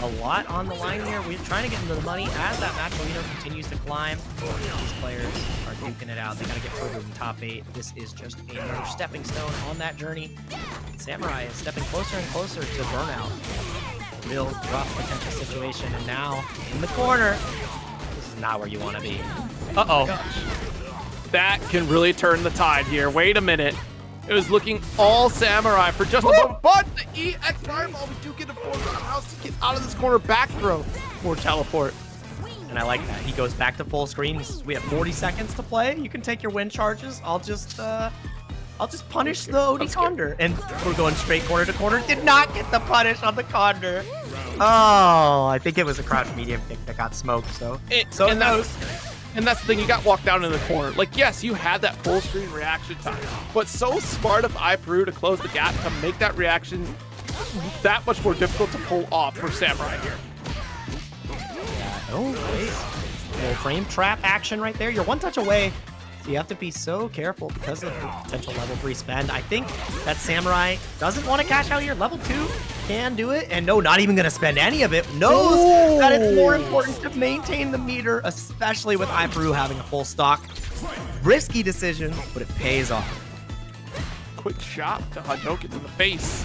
A lot on the line here. We're trying to get into the money as that match leader continues to climb. These players are duking it out. They got to get further than top 8. This is just another stepping stone on that journey. And Samurai is stepping closer and closer to burnout. Real rough potential situation. And now in the corner, this is not where you want to be. Uh-oh. That can really turn the tide here. Wait a minute. It was looking all Samurai for just a moment, but the EX Fireball, we do get a forward roundhouse to get out of this corner, back throw for teleport. And I like that. He goes back to full screen. He says, we have 40 seconds to play. You can take your wind charges. I'll just punish the OD Condor. And we're going straight corner to corner. Did not get the punish on the Condor. Oh, I think it was a crouch medium kick that got smoked. And that's the thing, you got walked down in the corner. Like, yes, you had that full screen reaction time, but so smart of IPeru to close the gap to make that reaction that much more difficult to pull off for Samurai here. Yeah, oh, wait. Little frame trap action right there. You're one touch away. So you have to be so careful because of the potential level 3 spend. I think that Samurai doesn't want to cash out here. Level 2 can do it. And no, not even going to spend any of it. Knows that it's more important to maintain the meter, especially with IPeru having a full stock. Risky decision, but it pays off. Quick shot to Hadouken in the face.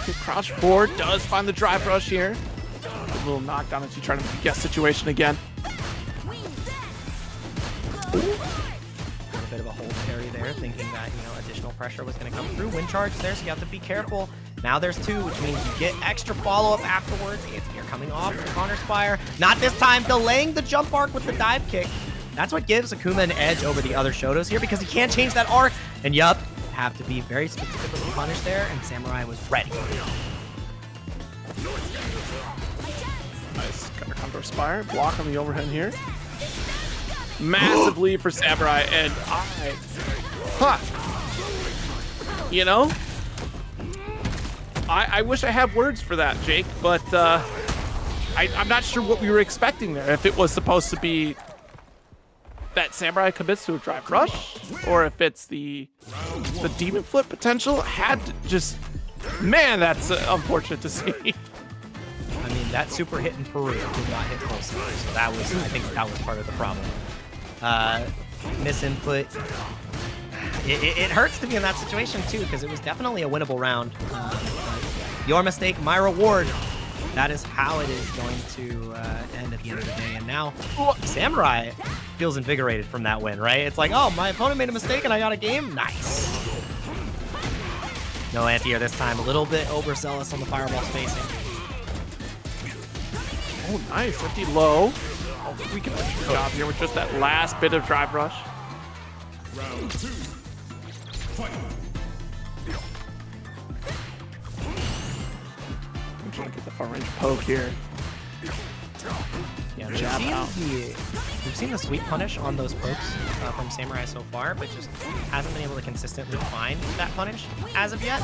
Good crouch forward, does find the drive rush here. A little knockdown as you try to guess situation again. A little bit of a hold parry there, thinking that, additional pressure was going to come through. Wind charge there, so you have to be careful. Now there's 2, which means you get extra follow-up afterwards. You're coming off the counter spire. Not this time, delaying the jump arc with the dive kick. That's what gives Akuma an edge over the other Shotos here, because he can't change that arc. And yup, have to be very specifically punished there, and Samurai was ready. Nice counter counter spire, block on the overhead here. Massive lead for Samurai, and I wish I had words for that, Jake, but I'm not sure what we were expecting there. If it was supposed to be that Samurai commits to a drive rush, or if it's the demon flip potential, had to just, man, that's unfortunate to see. I mean, that super hit in Peru did not hit close enough, so I think that was part of the problem. Misinput. It hurts to be in that situation too, because it was definitely a winnable round. Your mistake, my reward. That is how it is going to end at the end of the day. And now Samurai feels invigorated from that win, right? It's like, oh, my opponent made a mistake and I got a game. Nice. No anti-air this time. A little bit overzealous on the fireball spacing. Oh, nice. Empty low. Oh, we can do a job here with just that last bit of drive rush. Round 2. Fight. I'm trying to get the far range poke here. Yeah, we've seen the sweep punish on those pokes from Samurai so far, but just hasn't been able to consistently find that punish as of yet.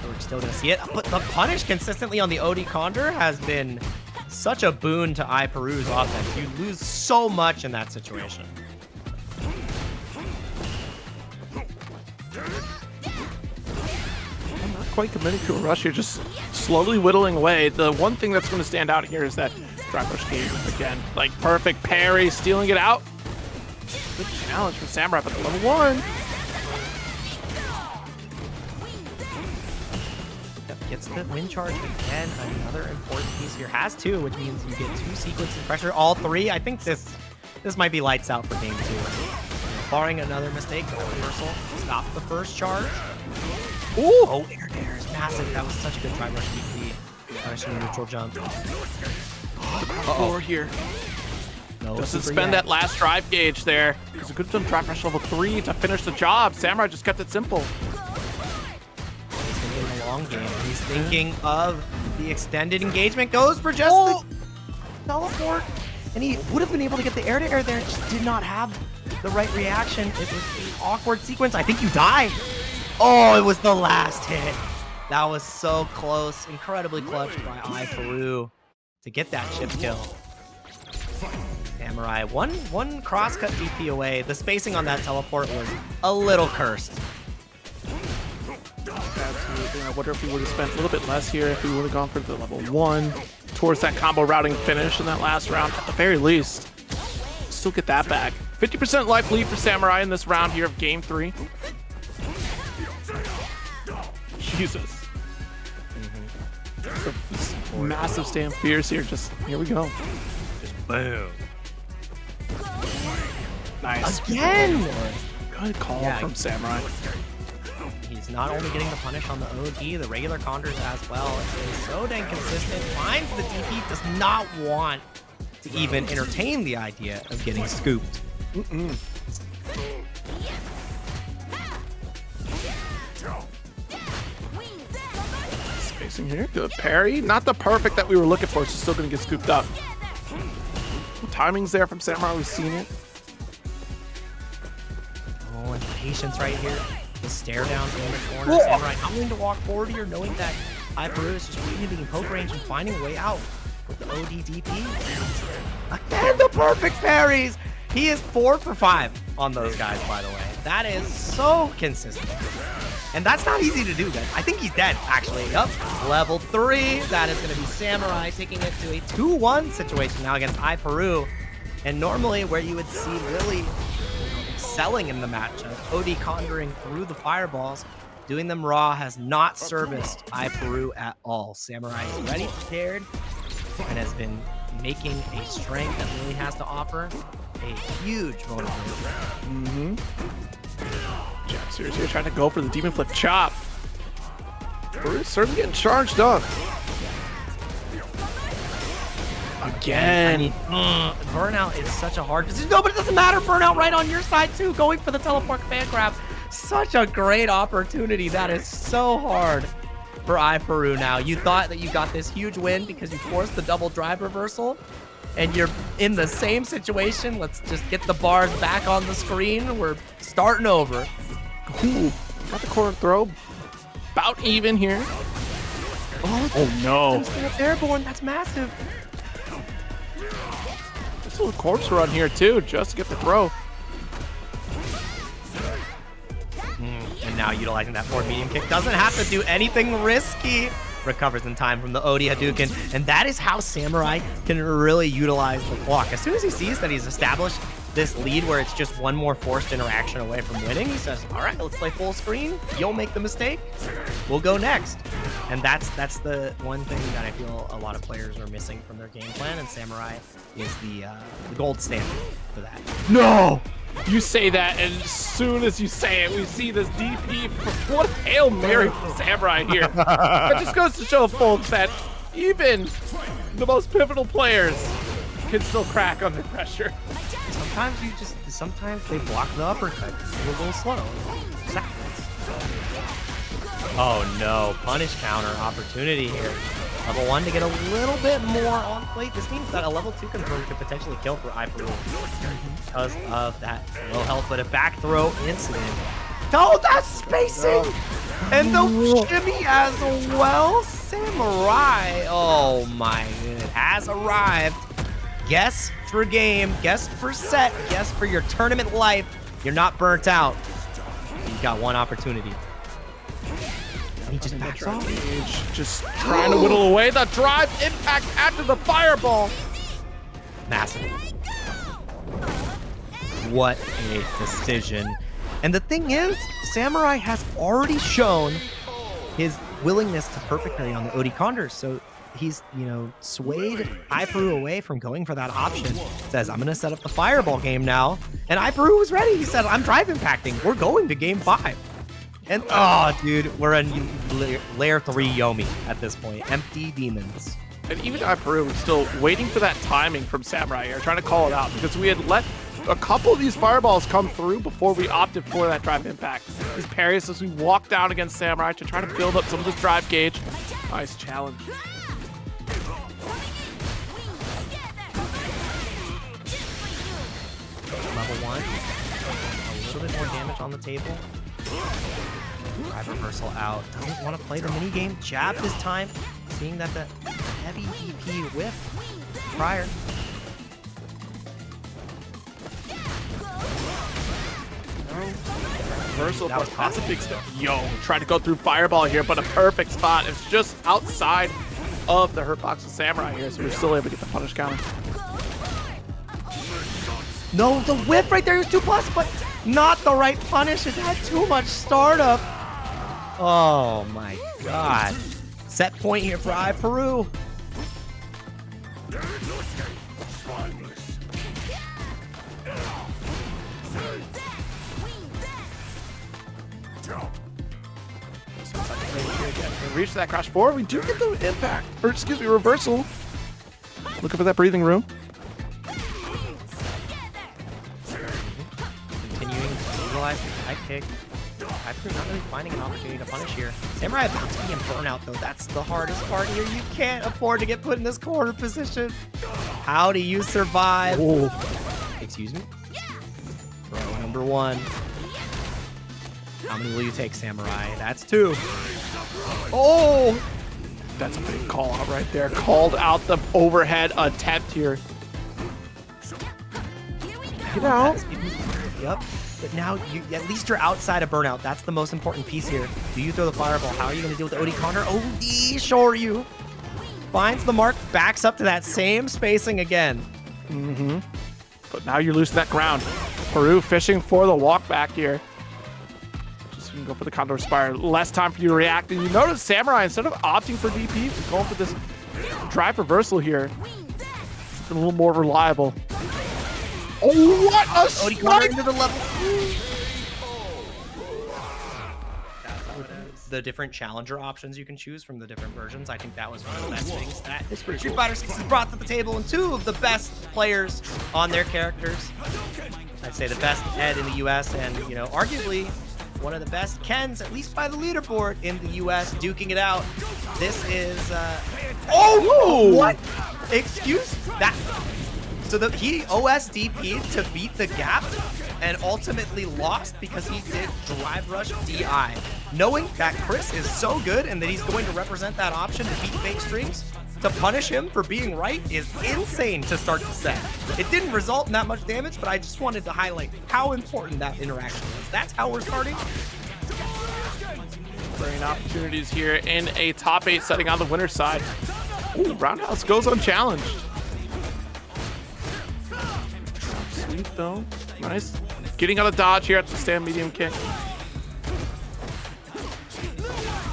So we're still going to see it. But the punish consistently on the OD Condor has been such a boon to IPeru's offense. You lose so much in that situation. I'm not quite committing to a rush here, just slowly whittling away. The one thing that's going to stand out here is that drive rush game again. Like, perfect parry, stealing it out. Good challenge for Samurai, but the level 1. Gets the wind charge again. Another important piece here. Has 2, which means you get 2 sequences of pressure. All 3. I think this might be lights out for game 2. Barring another mistake, the reversal. Stop the first charge. Ooh! Oh, air dare is massive. That was such a good drive rush DP. Punishing neutral jump. Four here. No, doesn't spend that last drive gauge there. It's a good jump drive rush level 3 to finish the job. Samurai just kept it simple. Long game. He's thinking of the extended engagement. Goes for just the teleport. And he would have been able to get the air-to-air there. Just did not have the right reaction. It was an awkward sequence. I think you die. Oh, it was the last hit. That was so close. Incredibly clutched by IPeru to get that chip kill. Samurai, one cross-cut DP away. The spacing on that teleport was a little cursed. I wonder if we would have spent a little bit less here if we would have gone for the level 1 towards that combo routing finish in that last round. At the very least, still get that back. 50% life lead for Samurai in this round here of game 3. Jesus. This massive stand fierce here. Just here we go. Just boom. Nice. Again. Good call Yeah, from Samurai. He's not only getting the punish on the OD, the regular counters as well. It's so dang consistent. Finds the DP, does not want to even entertain the idea of getting scooped. Spacing here, good parry. Not the perfect that we were looking for, so still gonna get scooped up. Timing's there from Samurai, we've seen it. Oh, and patience right here. The stare down in the corner. Samurai not willing to walk forward here, knowing that Iperu is just waiting to be in poke range and finding a way out with the OD DP. Again, the perfect parries. He is 4 for 5 on those guys, by the way. That is so consistent. And that's not easy to do, guys. I think he's dead, actually. Yup. Level 3. That is going to be Samurai taking it to a 2-1 situation now against Iperu. And normally where you would see really excelling in the matchup, OD conjuring through the fireballs, doing them raw has not serviced Iperu at all. Samurai is ready, prepared, and has been making a strength that really has to offer a huge vulnerability. Jab series here, trying to go for the demon flip chop. We're certainly getting charged up. Again. I mean, burnout is such a hard decision. No, but it doesn't matter. Burnout right on your side too, going for the teleport fan grab. Such a great opportunity. That is so hard for Iperu now. You thought that you got this huge win because you forced the double drive reversal, and you're in the same situation. Let's just get the bars back on the screen. We're starting over. Ooh, got the corner throw. About even here. Oh no. Just airborne. That's massive. This little corpse run here too, just to get the throw. And now utilizing that forward medium kick. Doesn't have to do anything risky. Recovers in time from the OD Hadouken. And that is how Samurai can really utilize the clock. As soon as he sees that he's established this lead where it's just one more forced interaction away from winning, he says, all right, let's play full screen. You'll make the mistake. We'll go next. And that's the one thing that I feel a lot of players are missing from their game plan, and Samurai is the gold standard for that. No! You say that, and as soon as you say it, we see this DP. What a Hail Mary from Samurai here. It just goes to show, folks, that even the most pivotal players can still crack under pressure. Sometimes they block the uppercut. It's a little slow. Oh no, punish counter opportunity here. Level 1 to get a little bit more on plate. This means that a level 2 confirm could potentially kill for Iperu because of that low health, but a back throw incident. Oh, that's spacing! And the shimmy as well. Samurai, oh my goodness, has arrived. Guess for game, guess for set, guess for your tournament life. You're not burnt out. You've got one opportunity. He just backs off. Just trying to whittle away the drive impact after the fireball. Massive. What a decision. And the thing is, Samurai has already shown his willingness to perfect parry on the OD Condors. So he's, swayed Iperu away from going for that option. Says, I'm going to set up the fireball game now. And Iperu was ready. He said, I'm drive impacting. We're going to game 5. And, oh, dude, we're in layer 3 Yomi at this point. Empty demons. And even Iperu was still waiting for that timing from Samurai here, trying to call it out, because we had let a couple of these fireballs come through before we opted for that drive impact. These parries as we walk down against Samurai to try to build up some of this drive gauge. Nice challenge. Level 1. A little bit more damage on the table. Drive reversal out. Doesn't want to play the mini game. Jab this time. Seeing that the heavy DP whiff prior. Reversal, That was but that's a big step. Yo, tried to go through Fireball here, but a perfect spot. It's just outside of the hurt box of Samurai here, so we're still able to get the punish counter. No, the whip right there is 2+, but not the right punish. It had too much startup. Oh my god. Set point here for Peru. Reach that crash forward. We do get the impact, or excuse me, reversal. Looking for that breathing room. Continuing to utilize the high kick. Peru not really finding an opportunity to punish here. Samurai about to be in burnout though. That's the hardest part here. You can't afford to get put in this corner position. How do you survive? Ooh. Excuse me? Throw number 1. How many will you take, Samurai? That's 2. Oh! That's a big call out right there. Called out the overhead attempt here. Get out. Yep. But now, at least you're outside of burnout. That's the most important piece here. Do you throw the fireball? How are you going to deal with the OD counter? OD, sure you. Finds the mark, backs up to that same spacing again. Mm-hmm. But now you're losing that ground. Peru fishing for the walk back here. Just gonna go for the Condor Spire. Less time for you to react. And you notice Samurai, instead of opting for DP, he's going for this drive reversal here. It's a little more reliable. Oh, what a OD counter strike! into the level. The different challenger options you can choose from the different versions. I think that was one of the best things that Street Fighter 6 has brought to the table, and 2 of the best players on their characters. I'd say the best Ed in the US, and you know, arguably one of the best Kens, at least by the leaderboard in the US, duking it out. This is oh, what? Excuse that. So he OSDP'd to beat the gap and ultimately lost because he did drive rush DI. Knowing that Chris is so good and that he's going to represent that option to beat fake streams, to punish him for being right is insane to start the set. It didn't result in that much damage, but I just wanted to highlight how important that interaction is. That's how we're starting. Bringing opportunities here in a top 8 setting on the winner's side. Ooh, Roundhouse goes unchallenged. Sweet though. Nice. Getting out of dodge here at the stand medium kick.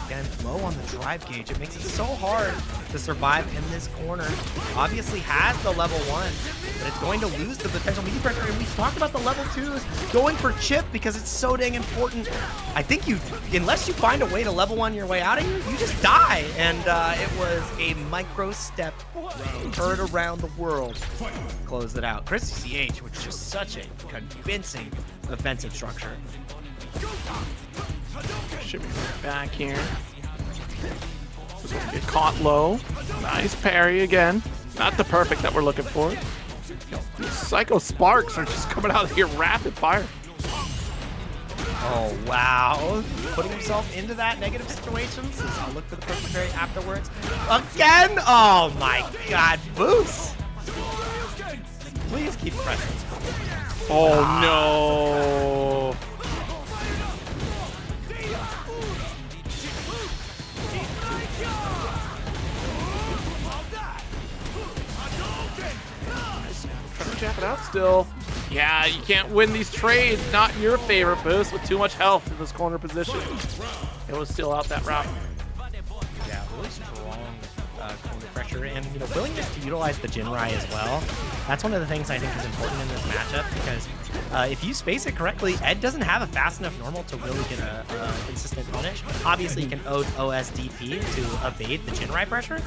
Again, low on the drive gauge. It makes it so hard to survive in this corner. Obviously has the level 1, but it's going to lose the potential media pressure. And we talked about the level 2s going for chip because it's so dang important. I think unless you find a way to level 1 your way out of here, you just die. And it was a micro step heard around the world. Close it out. ChrisCCH, which is just such a convincing offensive structure. Should be back here. Just want to get caught low. Nice parry again. Not the perfect that we're looking for. These Psycho Sparks are just coming out of here rapid fire. Oh, wow. Putting himself into that negative situation. So I'll look for the perfect parry afterwards. Again? Oh my god, Booce. Please keep pressing. Oh no. Trying to jab it out still. Yeah, you can't win these trades. Not in your favor, Booce, with too much health in this corner position. It was still out that route. Yeah, really strong corner pressure and willingness to utilize the Jinrai as well. That's one of the things I think is important in this matchup because if you space it correctly, Ed doesn't have a fast enough normal to really get a consistent punish. Obviously, you can OSDP to evade the Jinrai pressure,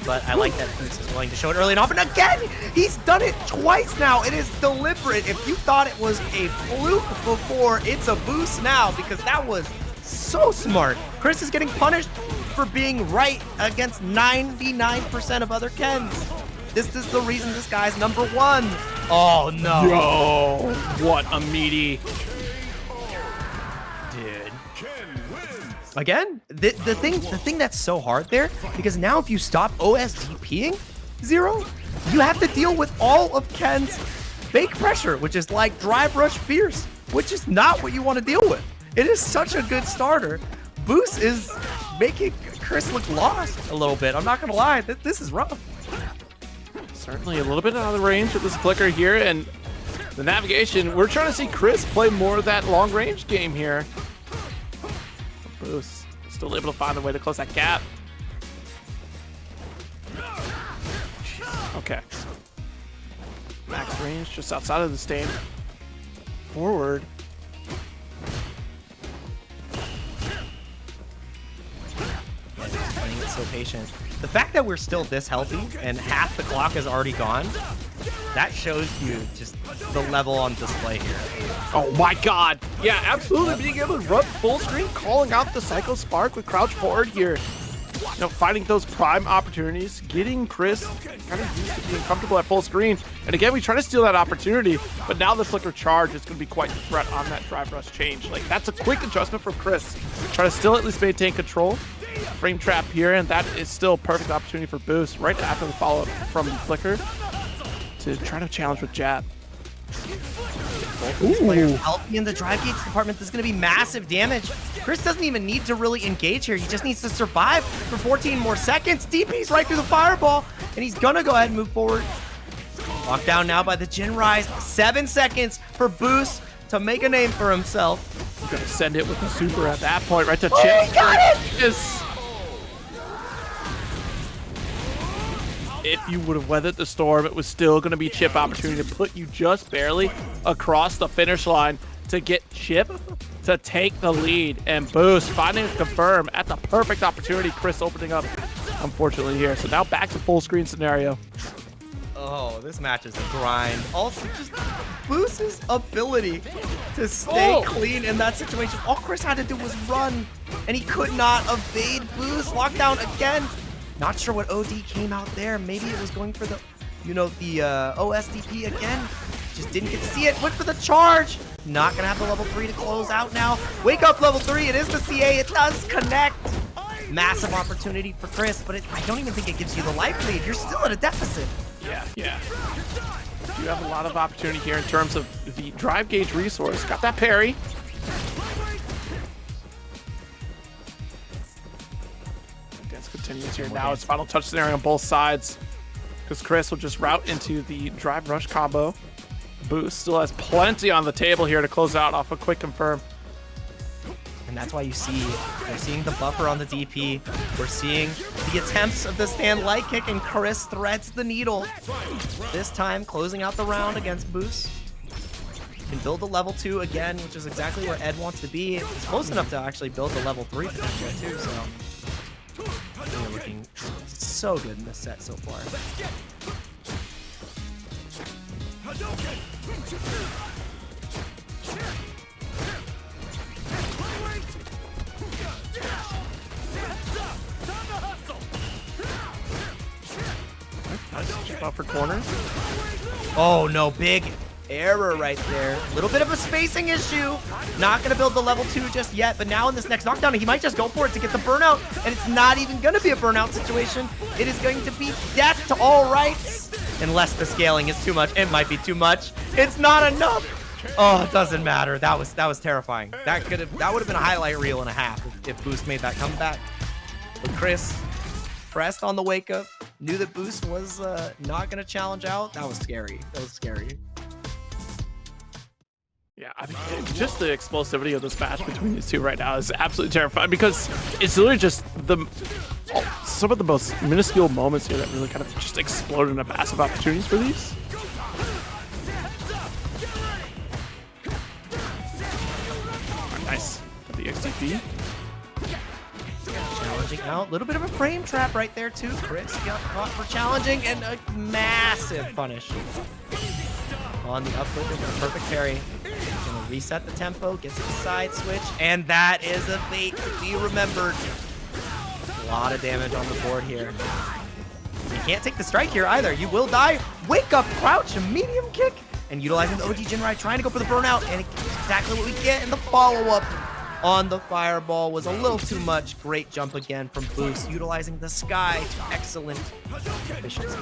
but I like that Booce is willing to show it early and often. Again, he's done it twice now. It is deliberate. If you thought it was a fluke before, it's a boost now because that was so smart. Chris is getting punished for being right against 99% of other Kens. This is the reason this guy's number 1. Oh no. Yo, what a meaty. Dude. Again, the thing that's so hard there, because now if you stop OSDPing Zero, you have to deal with all of Ken's fake pressure, which is like drive rush fierce. which is not what you want to deal with. It is such a good starter. Booce is making Chris look lost a little bit. I'm not going to lie. This is rough. Certainly a little bit out of the range of this flicker here, and the navigation. We're trying to see Chris play more of that long-range game here. Booce still able to find a way to close that gap. Okay. Max range just outside of the stain. Forward. Playing it so patient. The fact that we're still this healthy and half the clock is already gone, that shows you just the level on display here. Oh my god. Yeah, absolutely. Being able to run full screen, calling out the Psycho Spark with crouch forward here. You know, finding those prime opportunities, getting Chris kind of used to being comfortable at full screen. And again, we try to steal that opportunity, but now the flicker charge is going to be quite the threat on that drive rush change. Like, that's a quick adjustment from Chris. Try to still at least maintain control. Frame trap here, and that is still a perfect opportunity for Booce right after the follow-up from the flicker to try to challenge with jab. Both these players healthy in the drive gauge department. This is going to be massive damage. Chris doesn't even need to really engage here. He just needs to survive for 14 more seconds. DP's right through the fireball, and he's going to go ahead and move forward. Locked down now by the Jin Rise. 7 seconds for Booce to make a name for himself. He's going to send it with the super at that point, right to Oh, Chip. he got it! If you would have weathered the storm, it was still going to be Chip opportunity to put you just barely across the finish line to get Chip to take the lead. And Booce finding to confirm at the perfect opportunity. Chris opening up, unfortunately, here. So now back to full screen scenario. Oh, this match is a grind. Also, just Booce's ability to stay clean in that situation. All Chris had to do was run, and he could not evade Booce. Lockdown again. Not sure what OD came out there. Maybe it was going for the, you know, the OSDP again. Just didn't get to see it. Went for the charge. Not going to have the level 3 to close out now. Wake up level 3. It is the CA. It does connect. Massive opportunity for Chris, but I don't even think it gives you the life lead. You're still at a deficit. Yeah. You have a lot of opportunity here in terms of the drive gauge resource. Got that parry. Dance continues here. Now it's final touch scenario on both sides because Chris will just route into the drive rush combo. Booce still has plenty on the table here to close out off a quick confirm. And that's why we're seeing the buffer on the DP. We're seeing the attempts of the stand light kick, and Chris threads the needle. This time, closing out the round against Booce. Can build the level 2 again, which is exactly where Ed wants to be. It's close enough to actually build the level 3 potentially too, so. They're looking so good in this set so far. Buffer corners. Oh no, big error right there. A little bit of a spacing issue. Not going to build the level 2 just yet, but now in this next knockdown, he might just go for it to get the burnout, and it's not even going to be a burnout situation. It is going to be death to all rights. Unless the scaling is too much. It might be too much. It's not enough. Oh, it doesn't matter. That was terrifying. That would have been a highlight reel and a half if Booce made that comeback. But Chris pressed on the wake up, knew that Booce was not going to challenge out. That was scary. Yeah, I mean, just the explosivity of this match between these two right now is absolutely terrifying because it's literally just some of the most minuscule moments here that really kind of just explode into massive opportunities for these. Nice. The XTP. Challenging out. A little bit of a frame trap right there, too. Chris got caught for challenging, and a massive punish. On the upward with a perfect parry. He's going to reset the tempo, gets the side switch, and that is a fate to be remembered. A lot of damage on the board here. You can't take the strike here either. You will die. Wake up, crouch, a medium kick, and utilizing the OG Jinrai, trying to go for the burnout, and it's exactly what we get in the follow-up on the fireball was a little too much. Great jump again from Booce, utilizing the sky to excellent efficiency.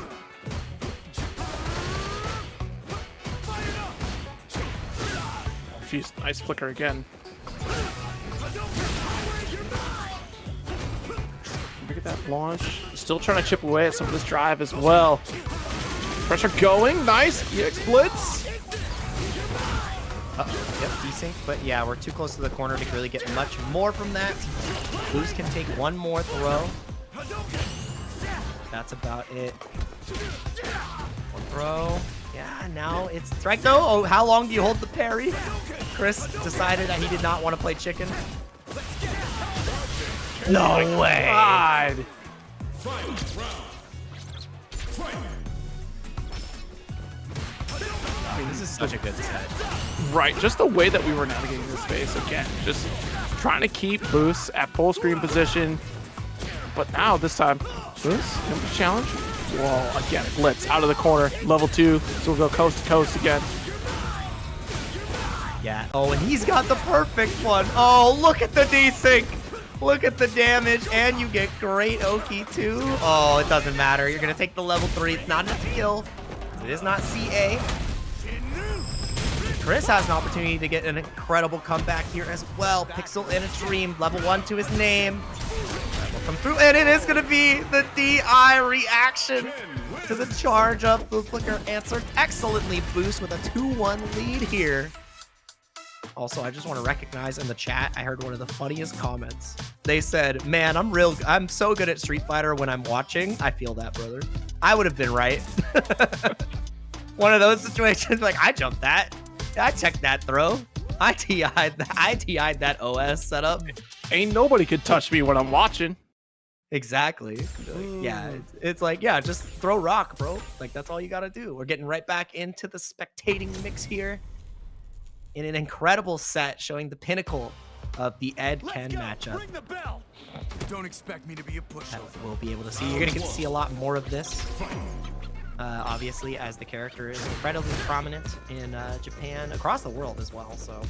Jeez, nice flicker again. Look at that launch. Still trying to chip away at some of this drive as well. Pressure going. Nice. EX blitz. Yep, desync, but yeah, we're too close to the corner to really get much more from that. Booce can take one more throw. That's about it. One throw. Yeah, now it's strike though. Oh, how long do you hold the parry? Chris decided that he did not want to play chicken. No way. God. I mean, this is such a good set. Right, just the way that we were navigating this space again, just trying to keep Booce at full screen position. But now this time, Booce, challenge. Whoa, again, blitz out of the corner, level 2, so we'll go coast to coast again. Yeah. Oh, and he's got the perfect one. Oh, look at the desync. Look at the damage, and you get great Oki too. Oh, it doesn't matter. You're gonna take the level 3. It's not enough to kill. It is not CA. Chris has an opportunity to get an incredible comeback here as well. Pixel in a dream, level 1 to his name. Will come through, and it is gonna be the DI reaction to the charge up. The flicker answered excellently. Booce with a 2-1 lead here. Also, I just want to recognize in the chat, I heard one of the funniest comments. They said, man, I'm so good at Street Fighter when I'm watching. I feel that, brother. I would have been right. One of those situations, like, I jumped that. I checked that throw. I TI'd that OS setup. Ain't nobody could touch me when I'm watching. Exactly. Yeah, it's like, yeah, just throw rock, bro. Like, that's all you got to do. We're getting right back into the spectating mix here. In an incredible set showing the pinnacle of the Ed-Ken matchup. Ring the bell. Don't expect me to be a pushover. We'll be able to see. You're going to get to see a lot more of this. Obviously, as the character is incredibly prominent in Japan, across the world as well. So,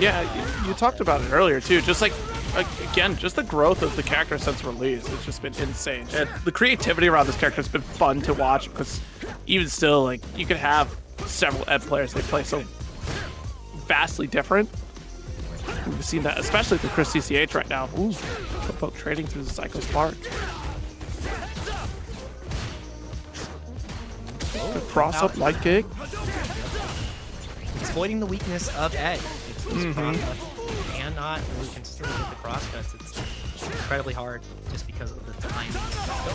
yeah, you talked about it earlier too. Just like, again, just the growth of the character since release has just been insane. And the creativity around this character has been fun to watch because even still, like, you could have several Ed players they play so vastly different. We've seen that, especially for ChrisCCH right now. Ooh, about trading through the Psycho Spark. Good cross up, light kick. Exploiting the weakness of Ed. It's cannot really consistently hit the cross cuts. It's incredibly hard just because of the timing. So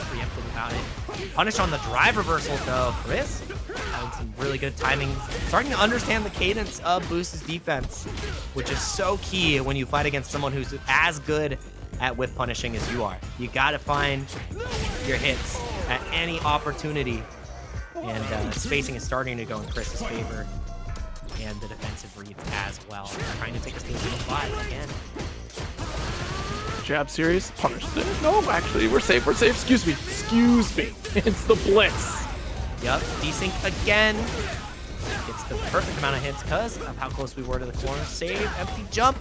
preemptive about it. Punish on the drive reversal though. Chris having some really good timing. Starting to understand the cadence of Booce's defense, which is so key when you fight against someone who's as good at whiff punishing as you are. You gotta find your hits at any opportunity. And spacing is starting to go in Chris's favor. And the defensive reads as well. Trying to take us to the 5 again. Jab series, punish it. No, actually, we're safe, Excuse me. It's the blitz. Yep, desync again. Gets the perfect amount of hits because of how close we were to the corner. Save, empty jump.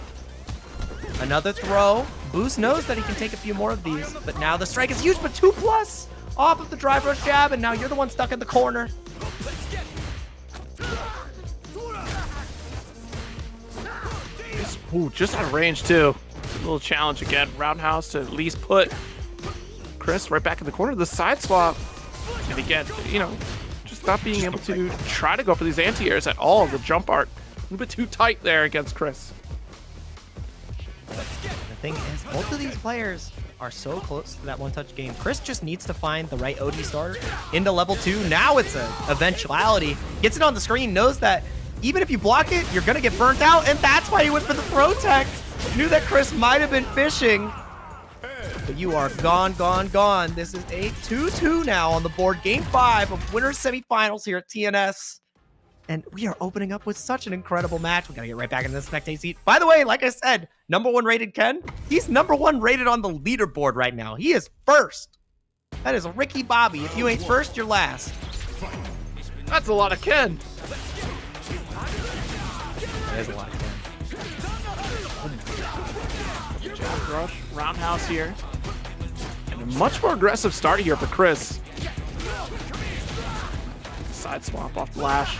Another throw. Booce knows that he can take a few more of these, but now the strike is huge, but 2+ off of the drive rush jab, and now you're the one stuck in the corner. Ooh, just out of range too. A little challenge again. Roundhouse to at least put Chris right back in the corner. The side swap, and again, you know, just not being able to try to go for these anti-airs at all. The jump art a little bit too tight there against Chris. The thing is, both of these players are so close to that one-touch game. Chris just needs to find the right OD starter into level 2. Now it's an eventuality. Gets it on the screen, knows that even if you block it, you're gonna get burnt out, and that's why he went for the throw tech. Knew that Chris might have been fishing, but you are gone. This is a 2-2 now on the board. Game 5 of winners semifinals here at TNS. And we are opening up with such an incredible match. We gotta get right back into the spectate seat. By the way, like I said, #1 rated Ken. He's #1 rated on the leaderboard right now. He is first. That is Ricky Bobby. If you ain't first, you're last. That's a lot of Ken. That is a lot of Ken. Jab rush, roundhouse here. And a much more aggressive start here for Chris. Side swap off Lash.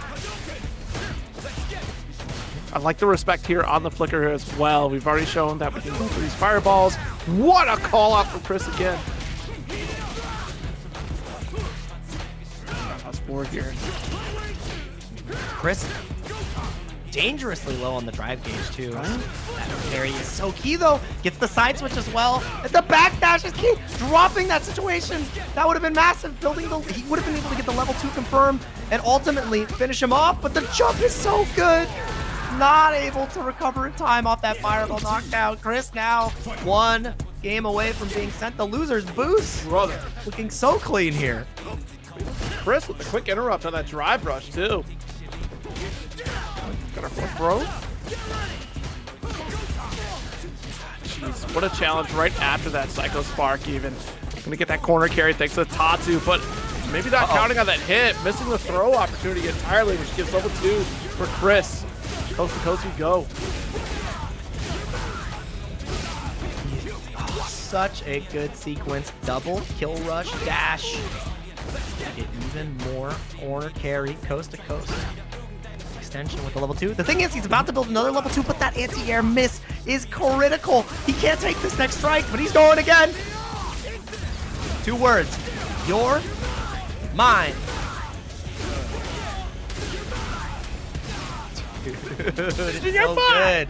I like the respect here on the flicker as well. We've already shown that we can go for these fireballs. What a call out from Chris again. Fast forward here. Chris dangerously low on the drive gauge too. That parry is so key though. Gets the side switch as well. And the backdash is key. Dropping that situation. That would have been massive. He would have been able to get the level 2 confirm and ultimately finish him off. But the jump is so good. Not able to recover in time off that fireball knockdown. Chris now 1 game away from being sent the loser's Booce. Brother. Looking so clean here. Chris with a quick interrupt on that drive rush too. Got our fourth throw. Jeez, what a challenge right after that Psycho Spark even. Gonna get that corner carry thanks to Tatsu, but maybe not counting on that hit. Missing the throw opportunity entirely, which gives level 2 for Chris. Coast to coast we go. Oh, such a good sequence. Double kill rush dash. Get even more corner carry coast to coast. Extension with the level 2. The thing is, he's about to build another level 2, but that anti-air miss is critical. He can't take this next strike, but he's going again. 2 words. You're mine. Dude, it's so good.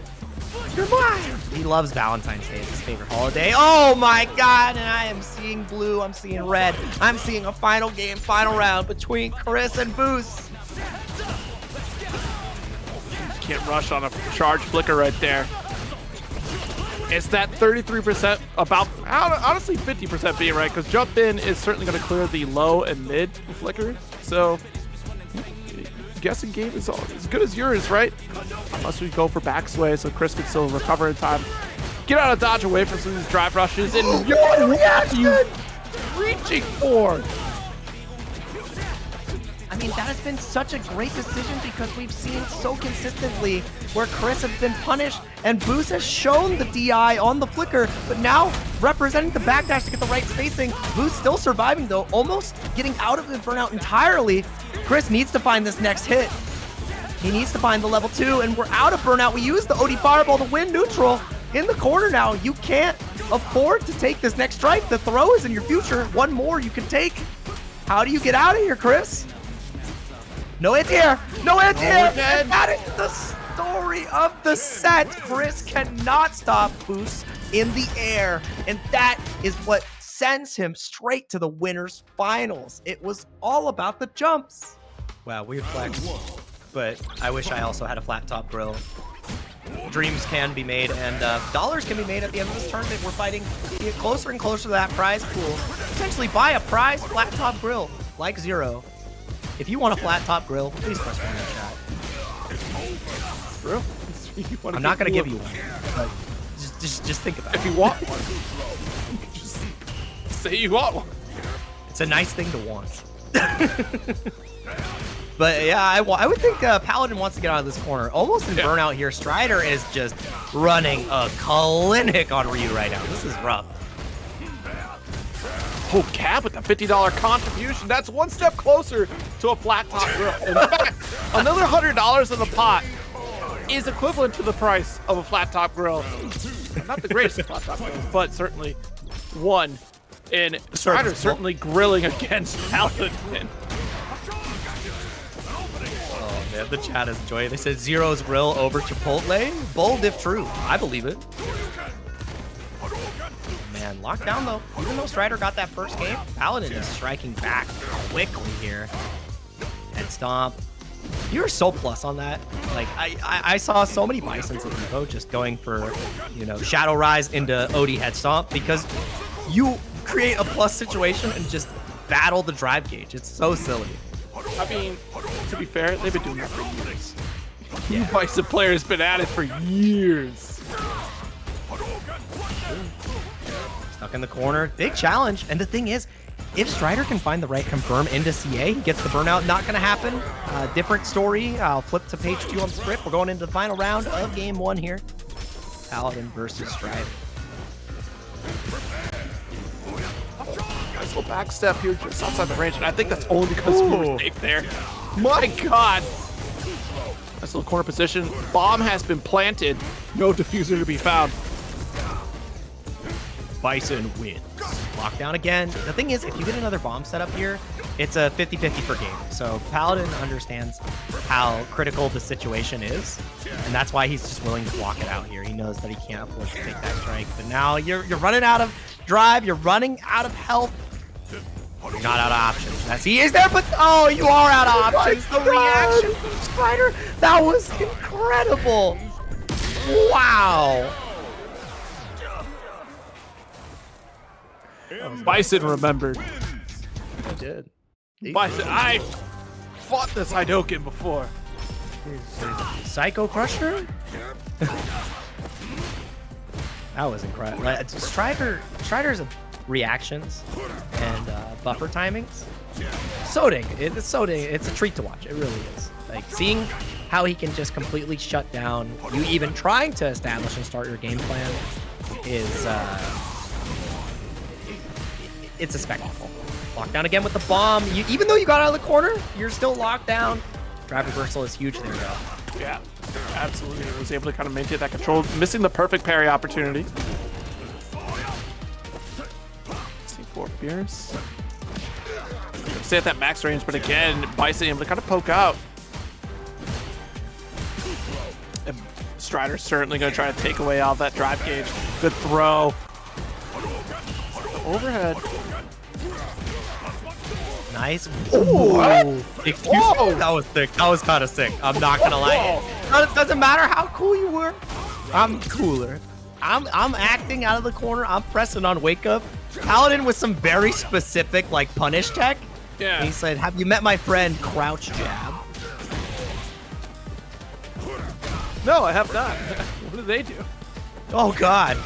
You're mine. He loves Valentine's Day. It's his favorite holiday. Oh my God, and I am seeing blue. I'm seeing red. I'm seeing a final game, final round between Chris and Booce. Can't rush on a charge flicker right there. It's that 33%, about honestly 50% being right, because jump in is certainly going to clear the low and mid flicker. So guessing game is as good as yours, right? Unless we go for backsway so Chris can still recover in time. Get out of dodge away from some of these drive rushes, and what are you reaching for? I mean, that has been such a great decision because we've seen so consistently where Chris has been punished and Booce has shown the DI on the flicker, but now representing the backdash to get the right spacing. Booce still surviving though, almost getting out of the burnout entirely. Chris needs to find this next hit. He needs to find the level 2, and we're out of burnout. We use the OD fireball to win neutral. In the corner now, you can't afford to take this next strike. The throw is in your future. One more you can take. How do you get out of here, Chris? No anti-air! No anti-air! And that is the story of the set. Chris cannot stop Booce in the air, and that is what sends him straight to the winner's finals. It was all about the jumps. Wow, weird flex, but I wish I also had a flat top grill. Dreams can be made, and dollars can be made at the end of this tournament. We're fighting to get closer and closer to that prize pool. Potentially buy a prize flat top grill like Zero. If you want a flat top grill, please press 1 in the chat. Bro, I'm not gonna give you one, but just think about it. If you want one, just say you want one. It's a nice thing to want. But yeah, I would think Paladin wants to get out of this corner. Almost in burnout here. Strider is just running a clinic on Ryu right now. This is rough. Oh, Cap with the $50 contribution. That's one step closer to a flat top grill. In fact, another $100 in the pot is equivalent to the price of a flat top grill. Not the greatest of flat top grills, but certainly one. And Strider certainly grilling against Paladin. Oh man, the chat is enjoying it. They said Zero's grill over Chipotle. Bold if true. I believe it. Man, lockdown though. Even though Strider got that first game, Paladin is striking back quickly here. Head stomp. You're so plus on that. Like I saw so many Bisons in Evo just going for, you know, Shadow Rise into OD head stomp because you create a plus situation and just battle the drive gauge. It's so silly. I mean, to be fair, they've been doing that for years. Yeah. Bison players been at it for years. Stuck in the corner. Big challenge. And the thing is, if Strider can find the right confirm into CA, he gets the burnout. Not going to happen. Different story. I'll flip to page 2 on the script. We're going into the final round of game 1 here. Paladin versus Strider. Nice little back step here just outside the range. And I think that's only because we were safe there. My God. Nice little corner position. Bomb has been planted. No diffuser to be found. Bison wins. Lockdown again. The thing is, if you get another bomb set up here, it's a 50-50 per game. So Paladin understands how critical the situation is, and that's why he's just willing to block it out here. He knows that he can't afford to take that strike. But now you're running out of drive. You're running out of health. You're not out of options. As he is there, but oh, you are out of options. The reaction from Strider, that was incredible. Wow. Bison remembered. I did. Bison, I fought this Hadouken before. Psycho Crusher? That was incredible. Strider's reactions and buffer timings. It's a treat to watch. It really is. Like seeing how he can just completely shut down you even trying to establish and start your game plan is it's a spectacle. Lockdown again with the bomb. Even though you got out of the corner, you're still locked down. Drive reversal is huge there, though. Yeah, absolutely. He was able to kind of maintain that control, missing the perfect parry opportunity. C4 Fierce. Stay at that max range, but again, Bison able to kind of poke out. And Strider's certainly going to try to take away all that drive gauge. Good throw. Overhead. Nice. What? Excuse me? That was sick. That was kind of sick. I'm not gonna lie. It doesn't matter how cool you were. I'm cooler. I'm acting out of the corner. I'm pressing on wake up. Paladin with some very specific like punish tech. Yeah. And he said, "Have you met my friend Crouch Jab?" No, I have not. What do they do? Oh God.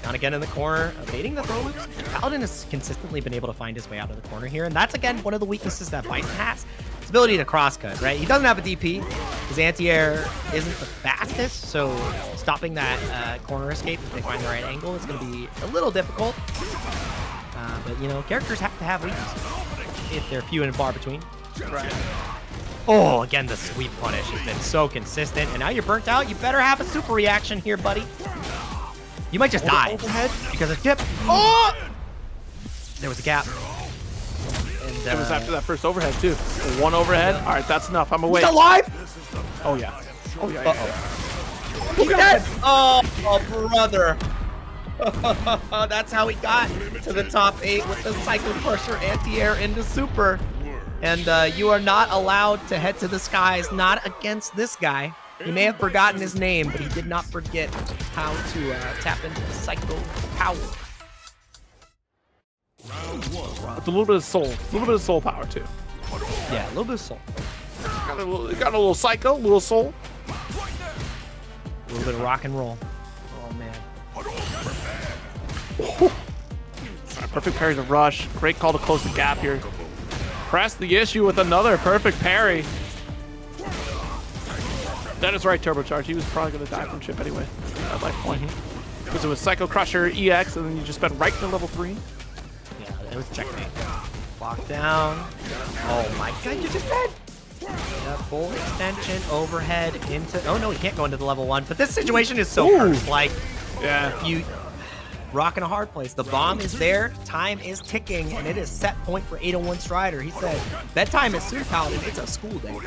Down again in the corner, evading the throw loops. Paladin has consistently been able to find his way out of the corner here, and that's again one of the weaknesses that Bison has. His ability to crosscut, right? He doesn't have a DP. His anti-air isn't the fastest, so stopping that corner escape if they find the right angle is going to be a little difficult. But you know, characters have to have weaknesses if they're few and far between. Right. Oh, again, the sweep punish has been so consistent, and now you're burnt out. You better have a super reaction here, buddy. You might just die overhead because of tip. Oh! There was a gap. And, it was after that first overhead, too. One overhead. All right, that's enough. I'm away. He's alive? Oh, yeah. Oh, yeah. Uh-oh. Look at that. Oh, brother. That's how he got to the top 8 with the Psycho Crusher anti-air into super. And you are not allowed to head to the skies, not against this guy. He may have forgotten his name, but he did not forget how to tap into the Psycho power. With a little bit of soul. A little bit of soul power, too. Yeah, a little bit of soul. Got a little Psycho, a little soul. A little bit of rock and roll. Oh, man. All right, perfect parry to rush. Great call to close the gap here. Press the issue with another perfect parry. That is right, Turbocharge. He was probably going to die from chip anyway at life point. Because it was Psycho Crusher, EX, and then you just spent right to level 3. Yeah, it was checkmate. Locked down. Oh my god, you just dead. Yeah, full extension, overhead into... Oh no, he can't go into the level 1. But this situation is so cursed. Like, yeah, you rocking a hard place. The bomb is there, time is ticking, and it is set point for 801 Strider. He said, bedtime is soon, Paladin. It's a school day.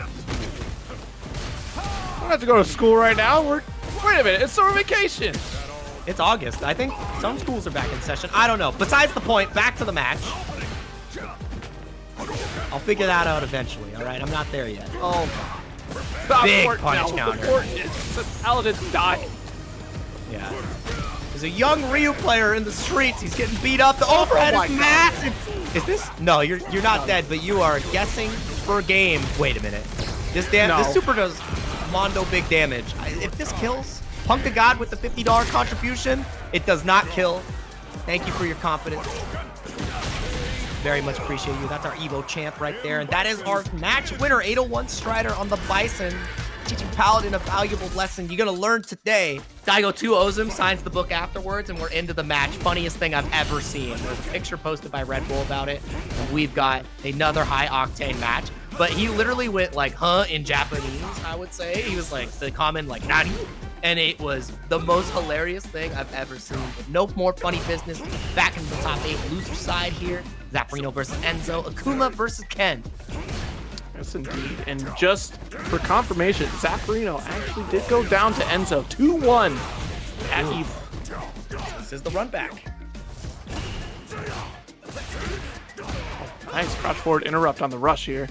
I don't have to go to school right now. Wait a minute, it's summer vacation. It's August. I think some schools are back in session. I don't know. Besides the point, back to the match. I'll figure that out eventually, all right? I'm not there yet. Oh, God. Big punish counter. Paladin died. Yeah. There's a young Ryu player in the streets. He's getting beat up. The overhead is massive. Is this? No, you're not dead, but you are guessing per game. Wait a minute. This super does Mondo big damage. If this kills, Punk the God with the $50 contribution, it does not kill. Thank you for your confidence. Very much appreciate you. That's our Evo champ right there. And that is our match winner, 801 Strider on the Bison. Teaching Paladin a valuable lesson you're going to learn today. Daigo 2 owes him, signs the book afterwards, and we're into the match. Funniest thing I've ever seen. There's a picture posted by Red Bull about it. And we've got another high-octane match. but he literally went like, huh, in Japanese, I would say. He was like the common like, nani? And it was the most hilarious thing I've ever seen. But no more funny business. Back in the top 8 loser side here. Zaffarino versus Enzo. Akuma versus Ken. Yes, indeed. And just for confirmation, Zaffarino actually did go down to Enzo 2-1 at Eve. This is the run back. Nice crouch forward interrupt on the rush here.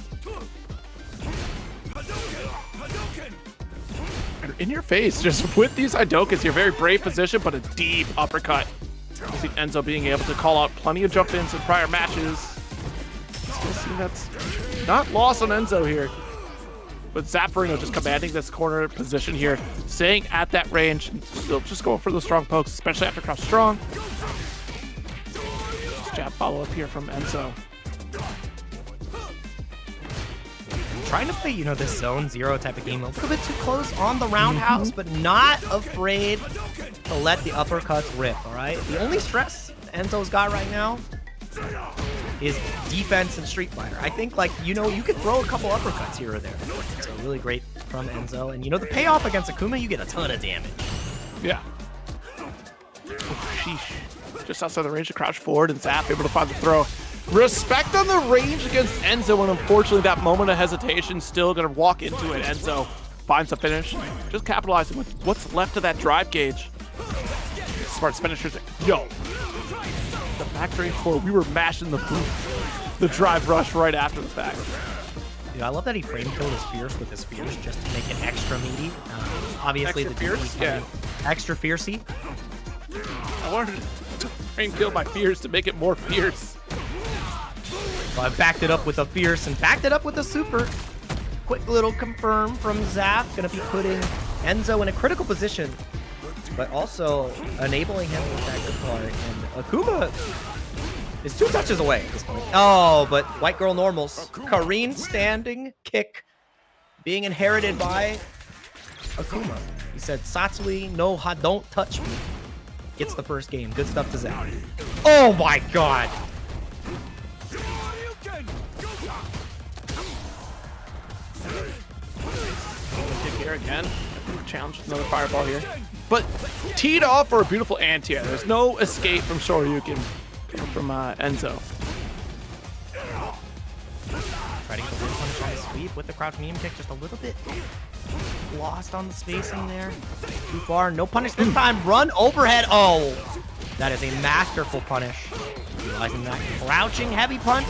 And in your face, just with these Hadokens, you're very brave position, but a deep uppercut. I see Enzo being able to call out plenty of jump ins in prior matches. Still see that's not lost on Enzo here. But Zaffarino just commanding this corner position here, staying at that range, and still just going for the strong pokes, especially after crouch strong. Jab follow up here from Enzo. Trying to play, you know, this zone 0 type of game a little bit too close on the roundhouse, but not afraid to let the uppercuts rip, all right? The only stress Enzo's got right now is defense and Street Fighter. I think, like, you know, you could throw a couple uppercuts here or there. So really great from Enzo. And, you know, the payoff against Akuma, you get a ton of damage. Yeah. Sheesh. Just outside the range to crouch forward, and Zap able to find the throw. Respect on the range against Enzo, and unfortunately that moment of hesitation still gonna walk into it. Enzo finds the finish, just capitalizing with what's left of that drive gauge. Smart finishers. Yo, the back range forward, we were mashing the drive rush right after the fact. Dude, I love that he frame killed his Fierce with his Fierce just to make it extra meaty. Obviously, Extra the fierce? DP Yeah. extra fiercey. I wanted to frame kill my Fierce to make it more fierce. So I backed it up with a Fierce and backed it up with a Super. Quick little confirm from Zaf. Gonna be putting Enzo in a critical position, but also enabling him to attack the card. And Akuma is 2 touches away at this point. Oh, but White Girl Normals. Kareen standing kick being inherited by Akuma. He said, Satsui, no, don't touch me. Gets the first game. Good stuff to Zaf. Oh my god. Kick here again. Challenge another fireball here. But teed off for a beautiful anti-air. There's no escape from Shoryuken from Enzo. Try to get the win punish on the sweep with the crouch medium kick. Just a little bit lost on the spacing there. Too far. No punish this time. Run overhead. Oh, that is a masterful punish. Utilizing that crouching heavy punch.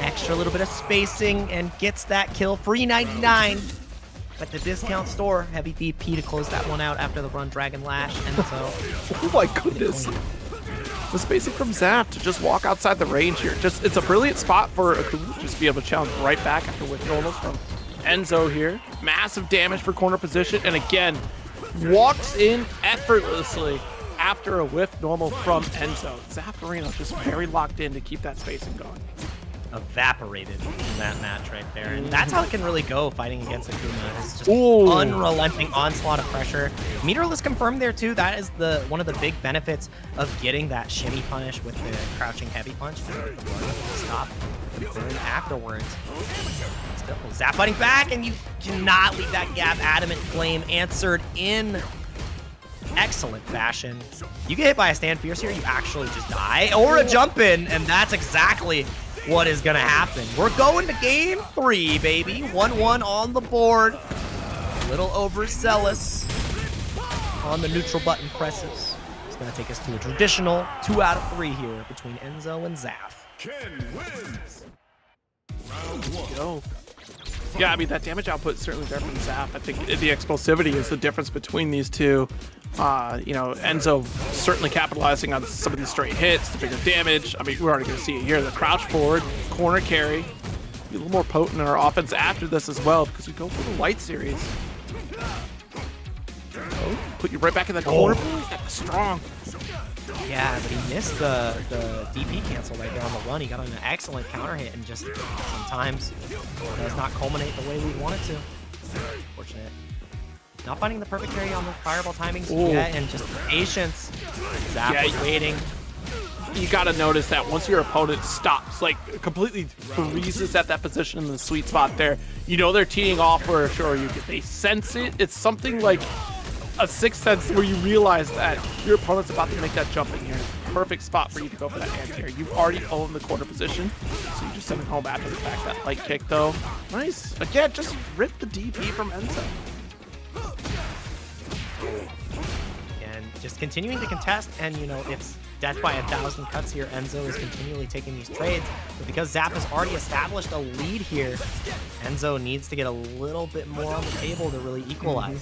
Extra little bit of spacing and gets that kill. Free 99 at the discount store. Heavy DP to close that one out after the run Dragon Lash. And so, Oh my goodness. The spacing from Zaf to just walk outside the range here. It's a brilliant spot for Akuma to just be able to challenge right back after with normals from Enzo here. Massive damage for corner position. And again, walks in effortlessly after a whiff normal from Enzo. Zaffarino just very locked in to keep that spacing going. evaporated in that match right there. And that's how it can really go fighting against Akuma. It's just Ooh. unrelenting onslaught of pressure. Meterless confirmed there too. That is one of the big benefits of getting that shimmy punish with the crouching heavy punch. Stop burn afterwards. Still Zap fighting back, and you cannot leave that gap. Adamant Flame answered in excellent fashion. You get hit by a stand fierce here, you actually just die, or a jump in, and that's exactly what is gonna happen. We're going to game 3, baby. 1-1 on the board. A little overzealous on the neutral button presses. It's gonna take us to a traditional 2 out of 3 here between Enzo and Zaf. Ken wins. Round 1. Go. Yeah, I mean, that damage output is certainly there from Zaf. I think the explosivity is the difference between these two. You know, Enzo certainly capitalizing on some of these straight hits, the bigger damage. I mean, we're already going to see it here. The crouch forward, corner carry. Be a little more potent in our offense after this as well, because we go for the light series. Oh, put you right back in that corner. That's strong. Yeah, but he missed the DP cancel right there on the run. He got an excellent counter hit, and just sometimes it does not culminate the way we want it to. Unfortunate. Not finding the perfect carry on the fireball timings yet, and just patience. Zap was waiting. you got to notice that once your opponent stops, like completely freezes at that position in the sweet spot there, you know they're teeing off for sure. They sense it. It's something like a sixth sense where you realize that your opponent's about to make that jump in here. Perfect spot for you to go for that anti-air. You've already owned the corner position, so you just send it home after the fact. That light kick though, nice. Again, just rip the DP from Enzo. And just continuing to contest, and you know, it's death by 1,000 cuts here. Enzo is continually taking these trades, but because Zap has already established a lead here, Enzo needs to get a little bit more on the table to really equalize.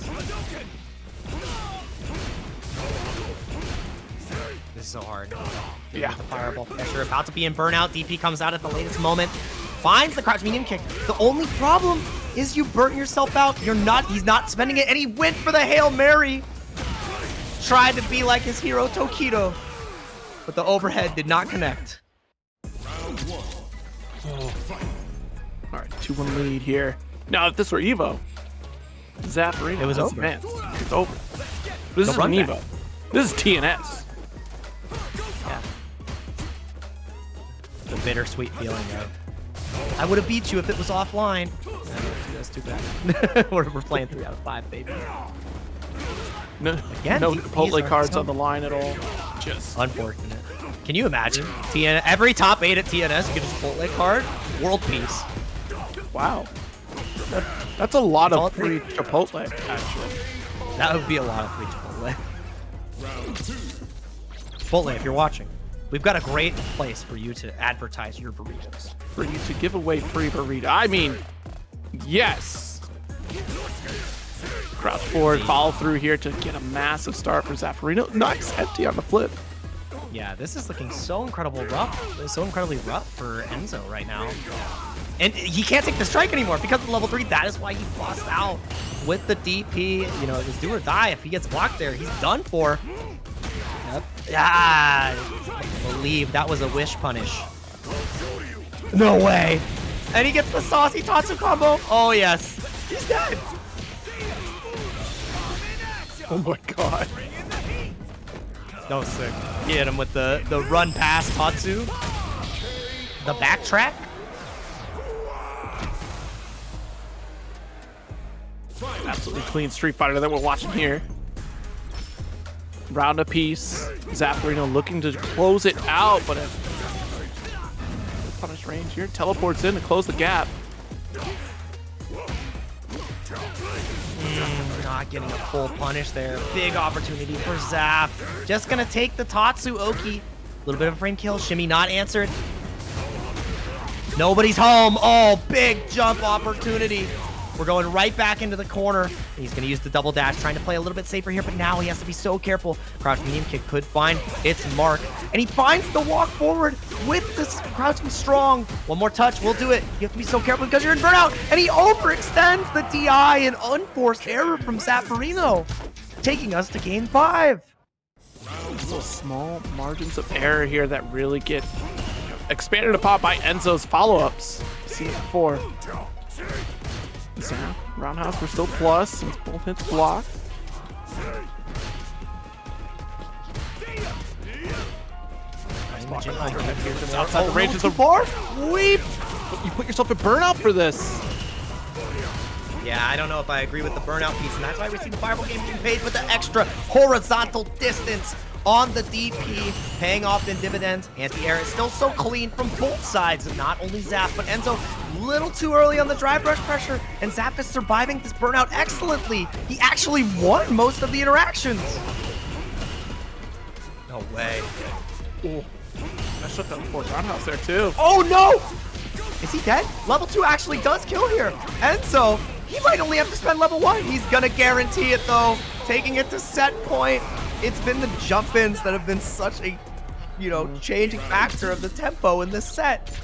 This is so hard. Yeah. The fireball pressure about to be in burnout. DP comes out at the latest moment, finds the crouch medium kick. The only problem is you burnt yourself out. He's not spending it, and he went for the Hail Mary. Tried to be like his hero Tokido, but the overhead did not connect. Oh. All right, 2-1 lead here. Now, if this were Evo, Zaffarino, it was over. It's over. This is an Evo. This is TNS. Yeah. The bittersweet feeling of, I would have beat you if it was offline. That's too bad. We're playing 3 out of 5, baby. No, Again, no Chipotle cards on the line at all. Just unfortunate. Can you imagine? Every top 8 at TNS, you get a Chipotle card. World peace. Wow. That's a lot of free Chipotle, actually. That would be a lot of free Chipotle. Chipotle, if you're watching, we've got a great place for you to advertise your burritos. For you to give away free burrito. I mean, yes. Crouch forward, follow through here to get a massive start for Zaffarino. Nice empty on the flip. Yeah, this is looking so incredibly rough for Enzo right now. And he can't take the strike anymore because of level 3. That is why he busts out with the DP. You know, it's do or die. If he gets blocked there, he's done for. Yep. Ah, I believe that was a wish punish. No way. And he gets the saucy Tatsu combo. Oh, yes. He's dead. Oh my god. That was sick. Get him with the run past Tatsu. The backtrack. Absolutely clean Street Fighter that we're watching here. Round apiece. Zaffarino looking to close it out, but punish range here. Teleports in to close the gap. Not getting a full punish there. Big opportunity for Zap. Just gonna take the Tatsu Oki. A little bit of a frame kill. Shimmy not answered. Nobody's home. Oh, big jump opportunity. We're going right back into the corner. He's going to use the double dash, trying to play a little bit safer here, but now he has to be so careful. Crouch medium kick could find its mark, and he finds the walk forward with this crouching strong. One more touch, we'll do it. You have to be so careful because you're in burnout, and he overextends the DI, an unforced error from Zaffarino, taking us to game 5. Those small margins of error here that really get expanded upon by Enzo's follow-ups. Seen it before. So, roundhouse, we're still plus since both hits block. Outside the range of the bar. Sweep! You put yourself in burnout for this. Yeah, I don't know if I agree with the burnout piece, and that's why we see the fireball game being paid with the extra horizontal distance on the DP, paying off in dividends. Anti-air is still so clean from both sides, and not only Zap, but Enzo a little too early on the drive rush pressure, and Zap is surviving this burnout excellently. He actually won most of the interactions. No way. Oh, I shut down the fourth roundhouse there too. Oh no! Is he dead? Level 2 actually does kill here. Enzo, he might only have to spend level 1. He's gonna guarantee it though, taking it to set point. It's been the jump-ins that have been such a, you know, changing factor of the tempo in this set.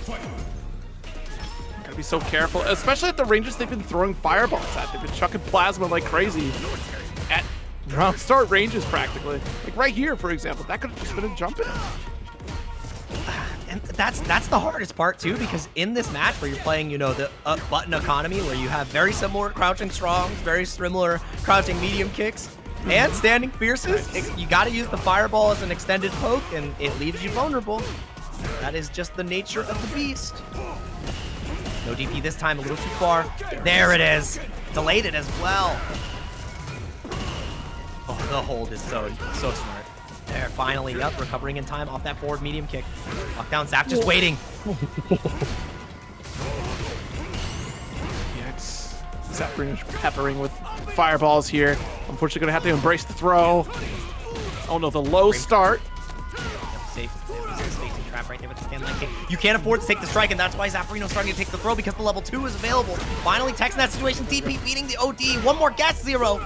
Gotta be so careful, especially at the ranges they've been throwing fireballs at. They've been chucking plasma like crazy at round start ranges practically. Like right here, for example, that could have just been a jump-in. And that's the hardest part too, because in this match where you're playing, you know, the button economy, where you have very similar crouching strongs, very similar crouching medium kicks, And standing fierces, you got to use the fireball as an extended poke, and it leaves you vulnerable. That is just the nature of the beast. No DP this time, a little too far. There it is. Delayed it as well. Oh, the hold is so smart. There, finally, up, recovering in time off that forward medium kick. Lockdown Zap just waiting. Yes. Zap peppering with fireballs here. Unfortunately, gonna have to embrace the throw. Oh no, the low start. Safe. Spacing trap right there with the stand line kick. You can't afford to take the strike, and that's why Zafrino's starting to take the throw because the level 2 is available. Finally, Tex in that situation. DP beating the OD. One more guess, 0.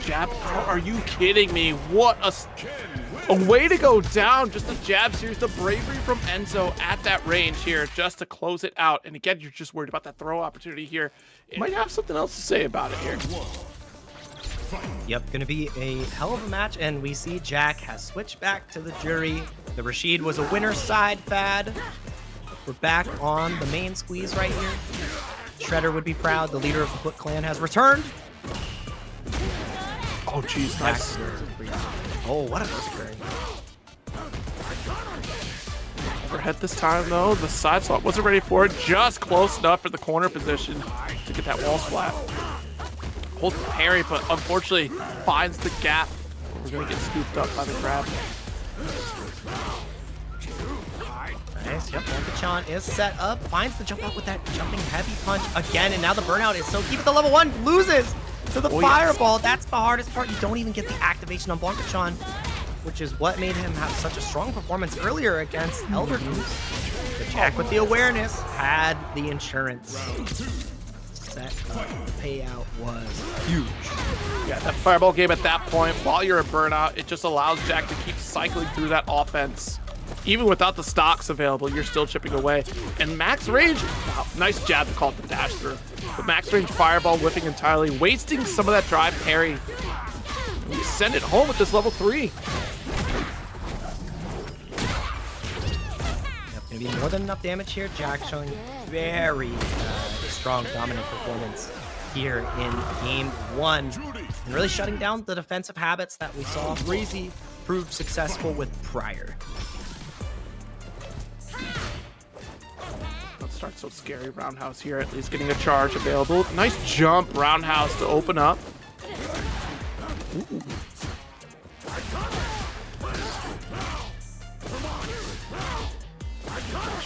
Jab, are you kidding me? What a way to go down. Just a jab series, the bravery from Enzo at that range here just to close it out. And again, you're just worried about that throw opportunity here. It might have something else to say about it here. Yep, gonna be a hell of a match, and we see JAK has switched back to the Juri. The Rashid was a winner's side fad. We're back on the main squeeze right here. Shredder would be proud. The leader of the Foot Clan has returned. Oh, jeez, nice. Oh, what a perfect parry. Overhead this time, though. The side swap wasn't ready for it. Just close enough for the corner position to get that wall splat. Holds the parry, but unfortunately finds the gap. We're going to get scooped up by the grab. Nice, yep, Blanka is set up. Finds the jump out with that jumping heavy punch again, and now the burnout is so keep it the level 1. Loses to the fireball. Yes. That's the hardest part. You don't even get the activation on Blanka, which is what made him have such a strong performance earlier against Eldergoose. But JAK with the awareness had the insurance. Set up. The payout was huge. Yeah, that fireball game at that point, while you're a burnout, it just allows JAK to keep cycling through that offense. Even without the stocks available, you're still chipping away. And max range, wow, nice jab to call it the dash through. But max range fireball whiffing entirely, wasting some of that drive parry. We send it home with this level 3. Yep, gonna be more than enough damage here. JAK showing very strong dominant performance here in game 1. And really shutting down the defensive habits that we saw Freezie prove successful with prior. Start so scary. Roundhouse here, at least getting a charge available. Nice jump, Roundhouse to open up. Ooh.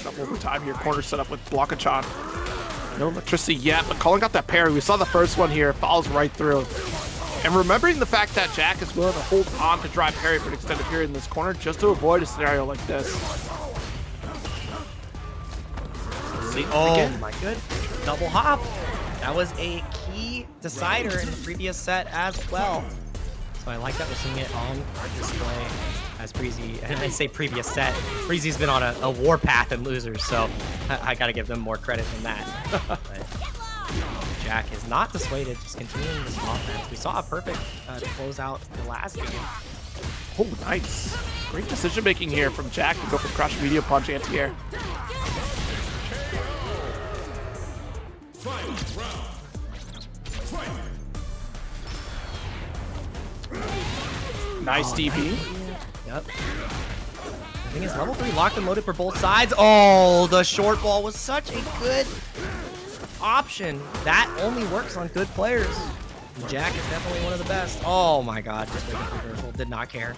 Up over time here, corner set up with Blanka. No electricity yet, but calling out that parry. We saw the first one here, follows right through. And remembering the fact that JAK is willing to hold on to drive parry for an extended period in this corner just to avoid a scenario like this. Oh my good, double hop. That was a key decider in the previous set as well. So I like that we're seeing it on display as Freezie, and I say previous set, Freezie's been on a warpath and losers, so I gotta give them more credit than that. But JAK is not dissuaded, just continuing this offense. We saw a perfect to close out the last game. Oh, nice. Great decision making here from JAK to go for crush medium punch anti-air. Nice DP. Yep. The thing is, level 3 locked and loaded for both sides. Oh, the short ball was such a good option. That only works on good players. JAK is definitely one of the best. Oh my god, just waiting for reversal. Did not care.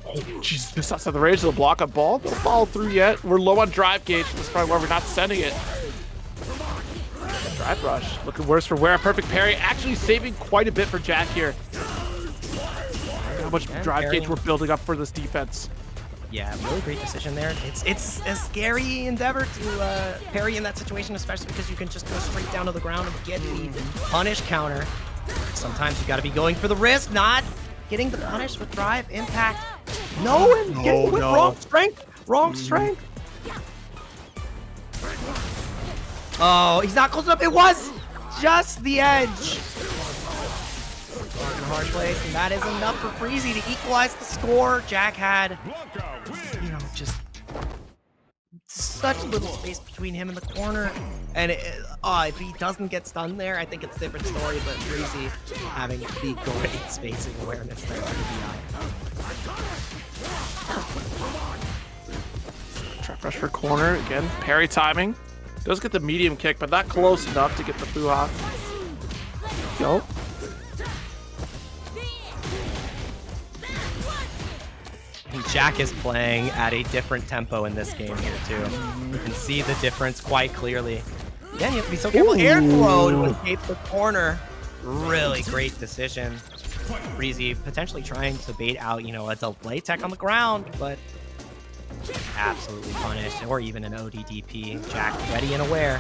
Oh, jeez, just outside the range of the block up ball. Don't follow through yet. We're low on drive gauge. That's probably why we're not sending it. Drive rush. Looking worse for wear. Perfect parry. Actually saving quite a bit for JAK here. How much drive gauge we're building up for this defense. Yeah, really great decision there. It's a scary endeavor to parry in that situation, especially because you can just go straight down to the ground and get the punish counter. Sometimes you got to be going for the risk, not getting the punish with drive impact. No, and getting with wrong strength. Wrong strength. Oh, he's not close enough. It was just the edge. In a hard place, and that is enough for Freezie to equalize the score. JAK had, you know, just such little space between him and the corner. And if he doesn't get stunned there, I think it's a different story. But Freezie having the great spacing awareness there for the DI. Trap rush for corner again. Parry timing. Does get the medium kick, but not close enough to get the Fuha. Go. And JAK is playing at a different tempo in this game here too. You can see the difference quite clearly. Again, you have to be so careful. Air throw to escape the corner. Really great decision. Freezie potentially trying to bait out, a delay tech on the ground, but absolutely punished, or even an ODDP. JAK ready and aware.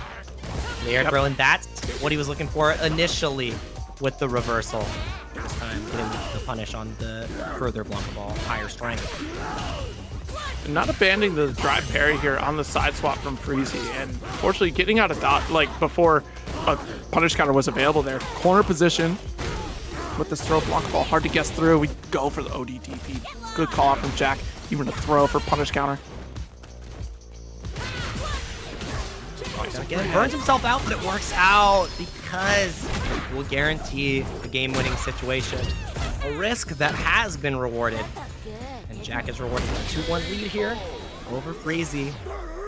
The air throw, and that's what he was looking for initially with the reversal. This time getting the punish on the further Blanka ball, higher strength. And not abandoning the drive parry here on the side swap from Freezie, and fortunately getting out of dot before a punish counter was available there. Corner position with this throw Blanka ball, hard to guess through. We go for the ODDP. Good call out from JAK, even a throw for punish counter. Again, burns himself out, but it works out because it will guarantee a game-winning situation. A risk that has been rewarded. And JAK is rewarded with a 2-1 lead here over Freezie.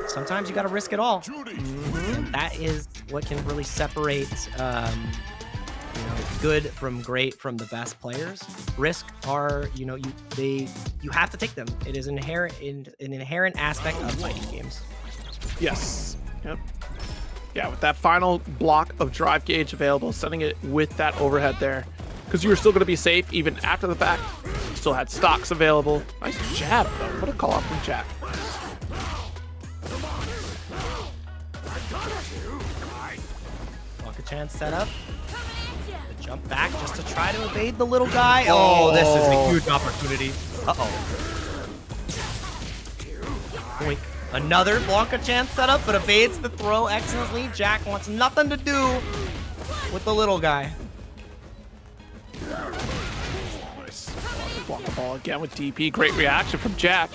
Sometimes you gotta risk it all. And that is what can really separate good from great from the best players. Risk are, you have to take them. It is an inherent aspect of fighting games. Yes. Yep. Yeah, with that final block of drive gauge available, setting it with that overhead there. Because you were still going to be safe even after the fact. You still had stocks available. Nice jab, though. What a call out from JAK. Blanka chance set up. The jump back just to try to evade the little guy. Oh, this is a huge opportunity. Uh-oh. Boink. Another Blanka chance setup, but evades the throw excellently. JAK wants nothing to do with the little guy. Nice. Blanka ball again with DP. Great reaction from JAK.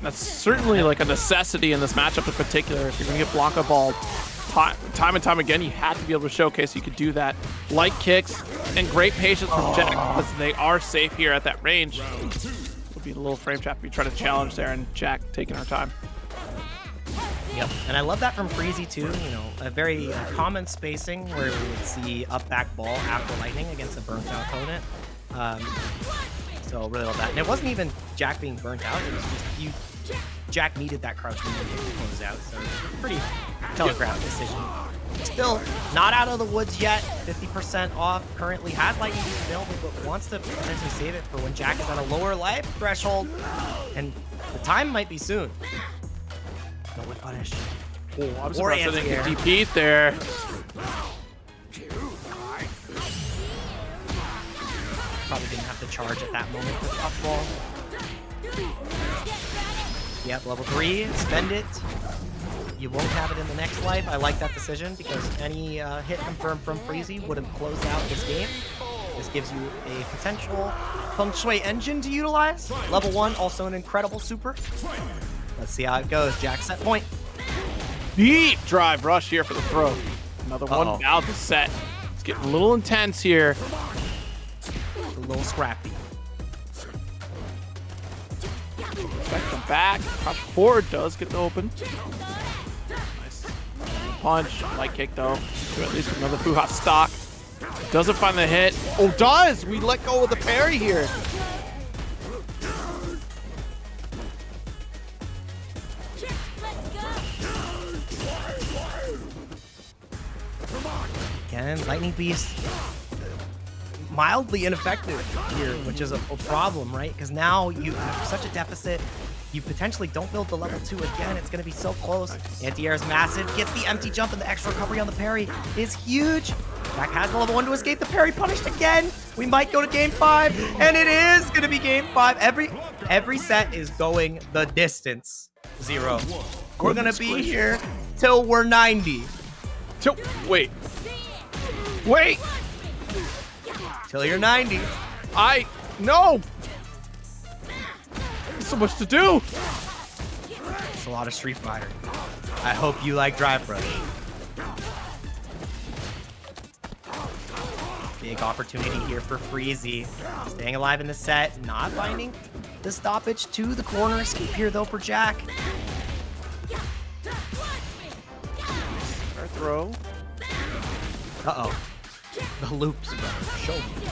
That's certainly a necessity in this matchup in particular. If you're going to get Blanka ball time and time again, you have to be able to showcase you could do that. Light kicks and great patience from JAK because they are safe here at that range. Be a little frame trap if you try to challenge there, and JAK taking our time. Yep, and I love that from Freezie too. A very common spacing where we would see up back ball after lightning against a burnt out opponent. So really love that. And it wasn't even JAK being burnt out. It was just JAK needed that crouch move to close out. So pretty telegraphed decision. Still not out of the woods yet. 50% off. Currently has lightning boost available, but wants to potentially save it for when JAK is at a lower life threshold, and the time might be soon. No would punish. Oh, I'm surprised I didn't get DP'd there. Probably didn't have to charge at that moment with up ball. Yep, level 3. Spend it. You won't have it in the next life. I like that decision because any hit confirmed from Freezie would have closed out this game. This gives you a potential feng shui engine to utilize. Level 1, also an incredible super. Let's see how it goes. JAK set point. Deep drive rush here for the throw. Another one now to set. It's getting a little intense here. A little scrappy. Expect them back. Crouch forward does get the open. Punch, light kick though. At least another Fuha stock. Doesn't find the hit. Oh, does! We let go of the parry here. Again, Lightning Beast mildly ineffective here, which is a problem, right? Because now you have such a deficit. You potentially don't build the level 2 again. It's going to be so close. Anti-air is massive. Gets the empty jump, and the extra recovery on the parry is huge. JAK has the level 1 to escape. The parry punished again. We might go to game 5, and it is going to be game 5. Every set is going the distance. 0. We're going to be here till we're 90. Wait. Till you're 90. No. So much to do. It's a lot of Street Fighter. I hope you like Drive Rush. Big opportunity here for Freezie. Staying alive in the set, not finding the stoppage to the corner. Escape here though for JAK. Our throw. Uh-oh. The loops, bro. Show me.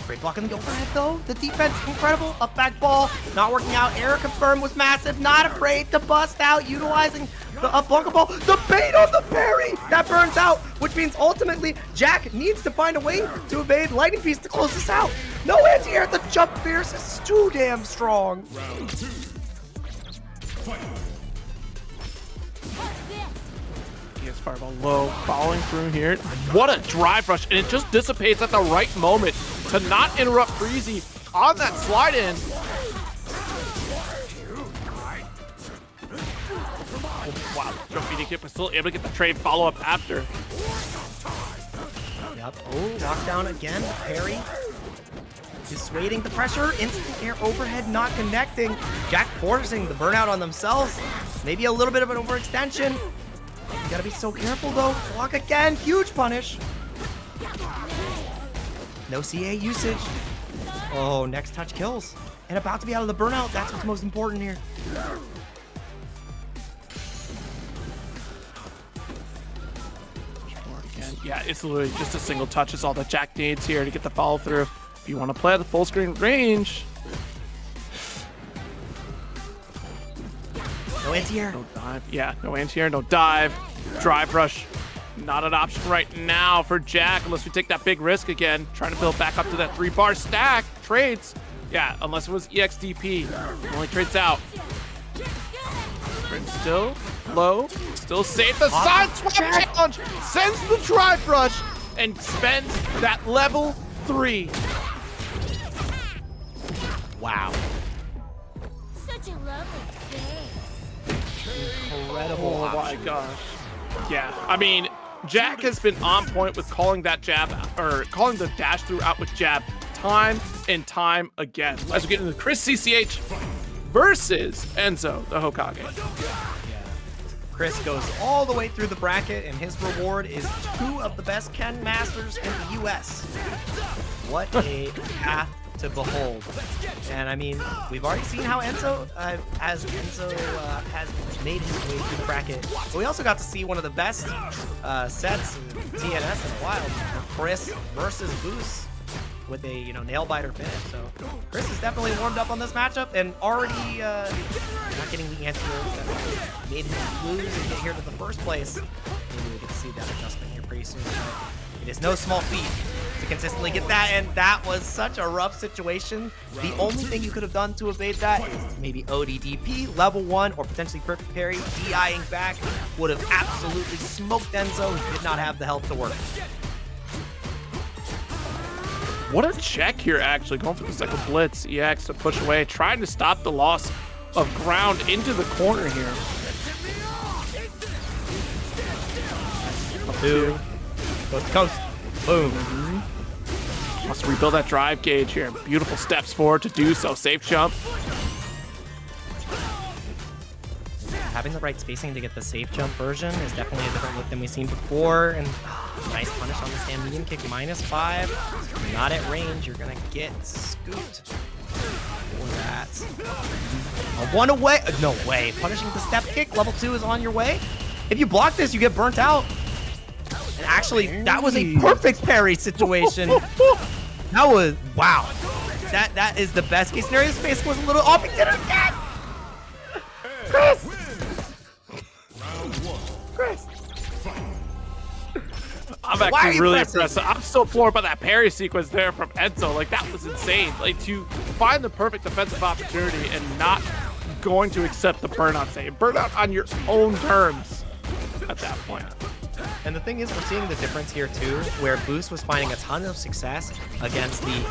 Great block in the overhead though. The defense, incredible. Up back ball, not working out. Error confirmed was massive. Not afraid to bust out, utilizing the up Blanka ball. The bait on the parry! That burns out, which means ultimately JAK needs to find a way to evade Lightning Piece to close this out. No anti-air. The jump fierce is too damn strong. Round 2. Fight. PS Fireball low, following through here. What a drive rush, and it just dissipates at the right moment to not interrupt Freezie on that slide in. Oh, wow, jump beating kick, but still able to get the trade follow-up after. Yep. Oh, lockdown again. Parry. Dissuading the pressure. Instant air overhead not connecting. JAK forcing the burnout on themselves. Maybe a little bit of an overextension. You gotta be so careful though. Block again. Huge punish. No CA usage. Oh, next touch kills. And about to be out of the burnout. That's what's most important here. Yeah, it's literally just a single touch is all that JAK needs here to get the follow through. If you want to play at the full screen range. No anti-air. No dive. Yeah, no anti-air, no dive. Drive rush. Not an option right now for JAK unless we take that big risk again. Trying to build back up to that 3-bar stack. Trades. Yeah, unless it was EXDP. Only trades out. Sprint still low. Still safe. The side swap challenge sends the drive rush and spends that level 3. Wow. Such a lovely face. Incredible Oh my option. gosh. Yeah, I mean, JAK has been on point with calling that jab, or calling the dash through out with jab time and time again. As we get into ChrisCCH versus EnzoTheHokage. Chris goes all the way through the bracket, and his reward is 2 of the best Ken Masters in the US. What a path to behold. And I mean, we've already seen how Enzo has made his way through the bracket. But we also got to see one of the best sets in TNS as wild. Chris versus Booce with a nail biter finish. So Chris is definitely warmed up on this matchup and already not getting the answer that made him lose and get here to the first place. Maybe we get to see that adjustment here pretty soon. But it is no small feat to consistently get that, and that was such a rough situation. The only thing you could have done to evade that is maybe ODDP, level 1, or potentially perfect parry, DIing back would have absolutely smoked Enzo. He did not have the health to work. What a check here, actually. Going for the second blitz. EX to push away, trying to stop the loss of ground into the corner here. Two. Coast to coast. Boom. Wants to rebuild that drive gauge here. Beautiful steps forward to do so. Safe jump. Having the right spacing to get the safe jump version is definitely a different look than we've seen before. And nice punish on the stand medium kick, -5. Not at range, you're gonna get scooped for that. A 1 away, no way. Punishing the step kick, level 2 is on your way. If you block this, you get burnt out. And actually, that was a perfect parry situation. That was, wow. That is the best case scenario. His face was a little off, he did it again. Chris! Chris! I'm actually really impressed. I'm still floored by that parry sequence there from Enzo. Like, that was insane. Like, to find the perfect defensive opportunity and not going to accept the burnout save. Burnout on your own terms at that point. And the thing is, we're seeing the difference here too, where Booce was finding a ton of success against the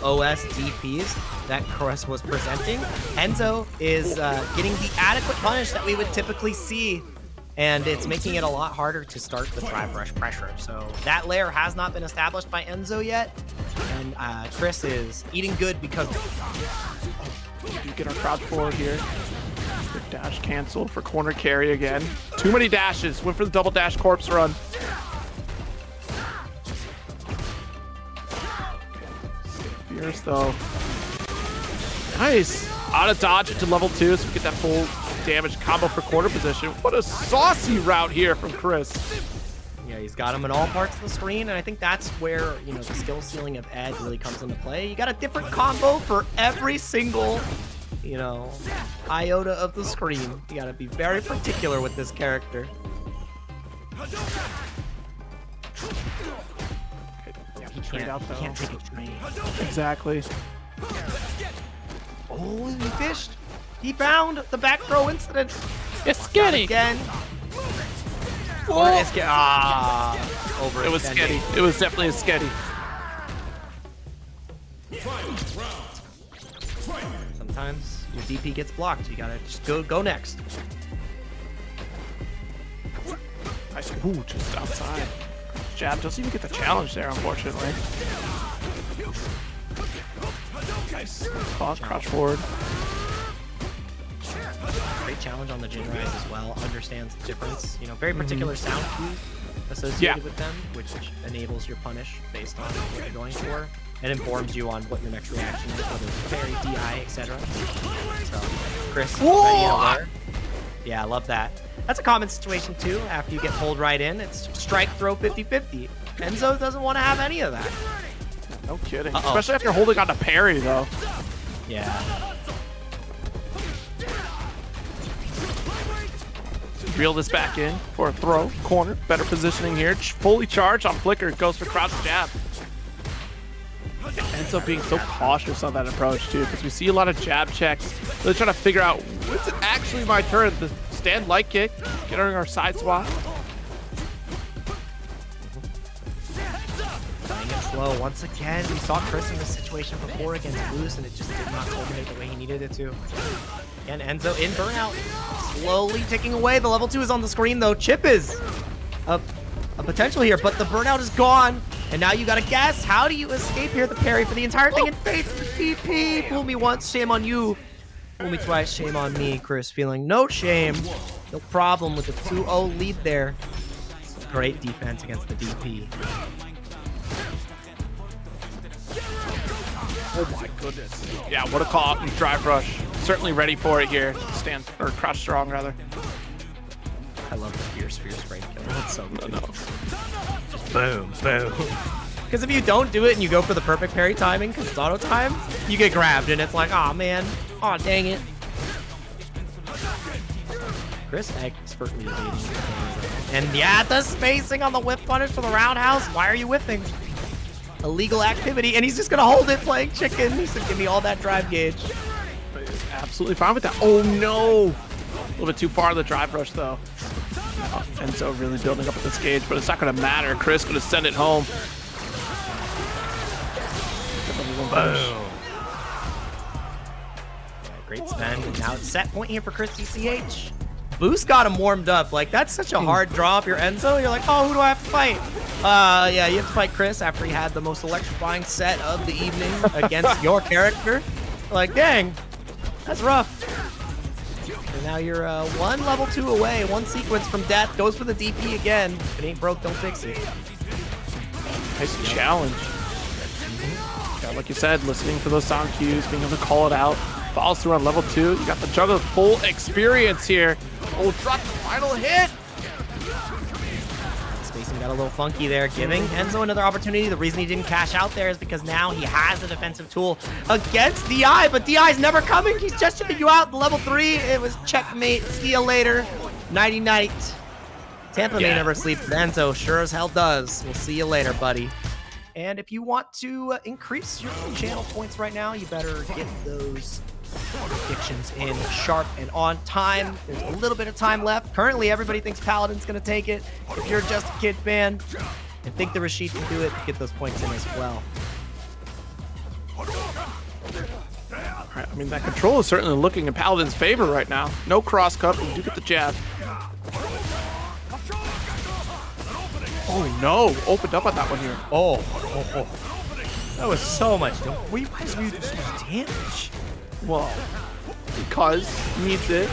OS DPs that Chris was presenting. Enzo is getting the adequate punish that we would typically see, and it's making it a lot harder to start the drive rush pressure. So that layer has not been established by Enzo yet, and Chris is eating good because We do get our crouch forward here. Good dash canceled for corner carry again. Too many dashes. Went for the double dash corpse run. Fierce though. Nice. Out of dodge into level 2, so we get that full damage combo for quarter position. What a saucy route here from Chris. Yeah, he's got him in all parts of the screen, and I think that's where, you know, the skill ceiling of Ed really comes into play. You got a different combo for every single, you know, iota of the screen. You gotta be very particular with this character. Yeah, He trade out though. can't take a trade. Exactly. Oh, he fished. He found the back throw incident. It's sketty. Again. Oh. Over. It was sketty. It was definitely a sketty. Sometimes your DP gets blocked. You gotta just go next. Nice. Ooh, just outside. Jab doesn't even get the challenge there, unfortunately. Nice. Crouch forward. Great challenge on the Jin Rise as well. Understands the difference. You know, very particular sound cue associated with them, which enables your punish based on what you're going for. It informs you on what your next reaction is, whether it's parry, DI, etc. So, Chris, ready and aware. Yeah, I love that. That's a common situation too. After you get pulled right in, it's strike throw 50-50. Enzo doesn't want to have any of that. No kidding. Especially after holding on to parry though. Yeah. Reel this back in for a throw. Corner. Better positioning here. Fully charged on flicker. Goes for crouch jab. Ends up being so cautious on that approach too, because we see a lot of jab checks. They're trying to figure out, what's it actually my turn? The stand light kick. Getting our side swap. Playing it slow once again. We saw Chris in this situation before against Booce, and it just did not culminate the way he needed it to. And Enzo in burnout, slowly ticking away. The level 2 is on the screen though. Chip is a potential here, but the burnout is gone. And now you gotta guess, how do you escape here? The parry for the entire thing and face the TP. Fool me once, shame on you. Fool me twice, shame on me. Chris feeling no shame, no problem with the 2-0 lead there. Great defense against the DP. Oh my goodness. Yeah, what a call out in drive rush. Certainly ready for it here. Stand, or crouch strong rather. I love the fierce frame kill. That's so good. Just boom, boom. Because if you don't do it and you go for the perfect parry timing, because it's auto time, you get grabbed and it's like, oh man, oh dang it. Chris expertly evading. And yeah, the spacing on the whip punish for the roundhouse. Why are you whipping? Illegal activity, and he's just gonna hold it playing chicken. He's gonna give me all that drive gauge. But he's absolutely fine with that. Oh no! A little bit too far in the drive rush though. Enzo really building up at this gauge, but it's not gonna matter. Chris gonna send it home. Boom. Yeah, great spend, and now it's set point here for ChrisCCH. Booce got him warmed up. Like, that's such a hard draw if you're Enzo. You're like, oh, who do I have to fight? Yeah, you have to fight Chris after he had the most electrifying set of the evening against your character. Like, dang, that's rough. And now you're one level 2 away, one sequence from death. Goes for the DP again. If it ain't broke, don't fix it. Nice challenge. Yeah, like you said, listening for those sound cues, being able to call it out. Follows through on level 2. You got the juggle full experience here. Oh, drop the final hit. Spacing got a little funky there, giving Enzo another opportunity. The reason he didn't cash out there is because now he has a defensive tool against DI, but DI's never coming. He's just checking you out. Level 3, it was checkmate. See you later. Nighty night. Tampa may never sleep. Enzo sure as hell does. We'll see you later, buddy. And if you want to increase your channel points right now, you better get those predictions in sharp and on time. There's a little bit of time left. Currently, everybody thinks Paladin's going to take it. If you're just a kid fan and think the Rashid can do it, get those points in as well. All right, I mean, that control is certainly looking in Paladin's favor right now. No cross cut, but we do get the jab. Oh no, opened up on that one here. Oh. That was so much. Why did we do so much damage? Whoa. because needs it.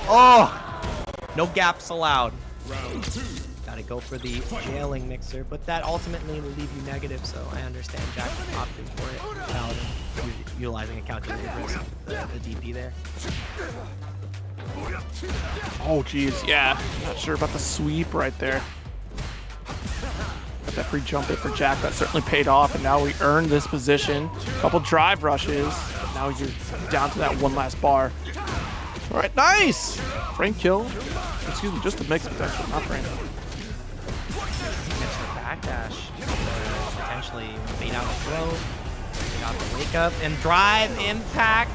Oh, no gaps allowed. Gotta go for the jailing mixer, but that ultimately will leave you negative, so I understand Jack opted for it. Paladin utilizing a calculated risk, the DP there. Oh, geez, yeah. Not sure about the sweep right there. Got that free jump hit for Jack. That certainly paid off, and now we earned this position. Couple drive rushes. But now you're down to that one last bar. All right, nice! Frame kill. Excuse me, just a mix potential, not frame. Mixer backdash. Potentially bait out a throw. Got the wake up and drive impact.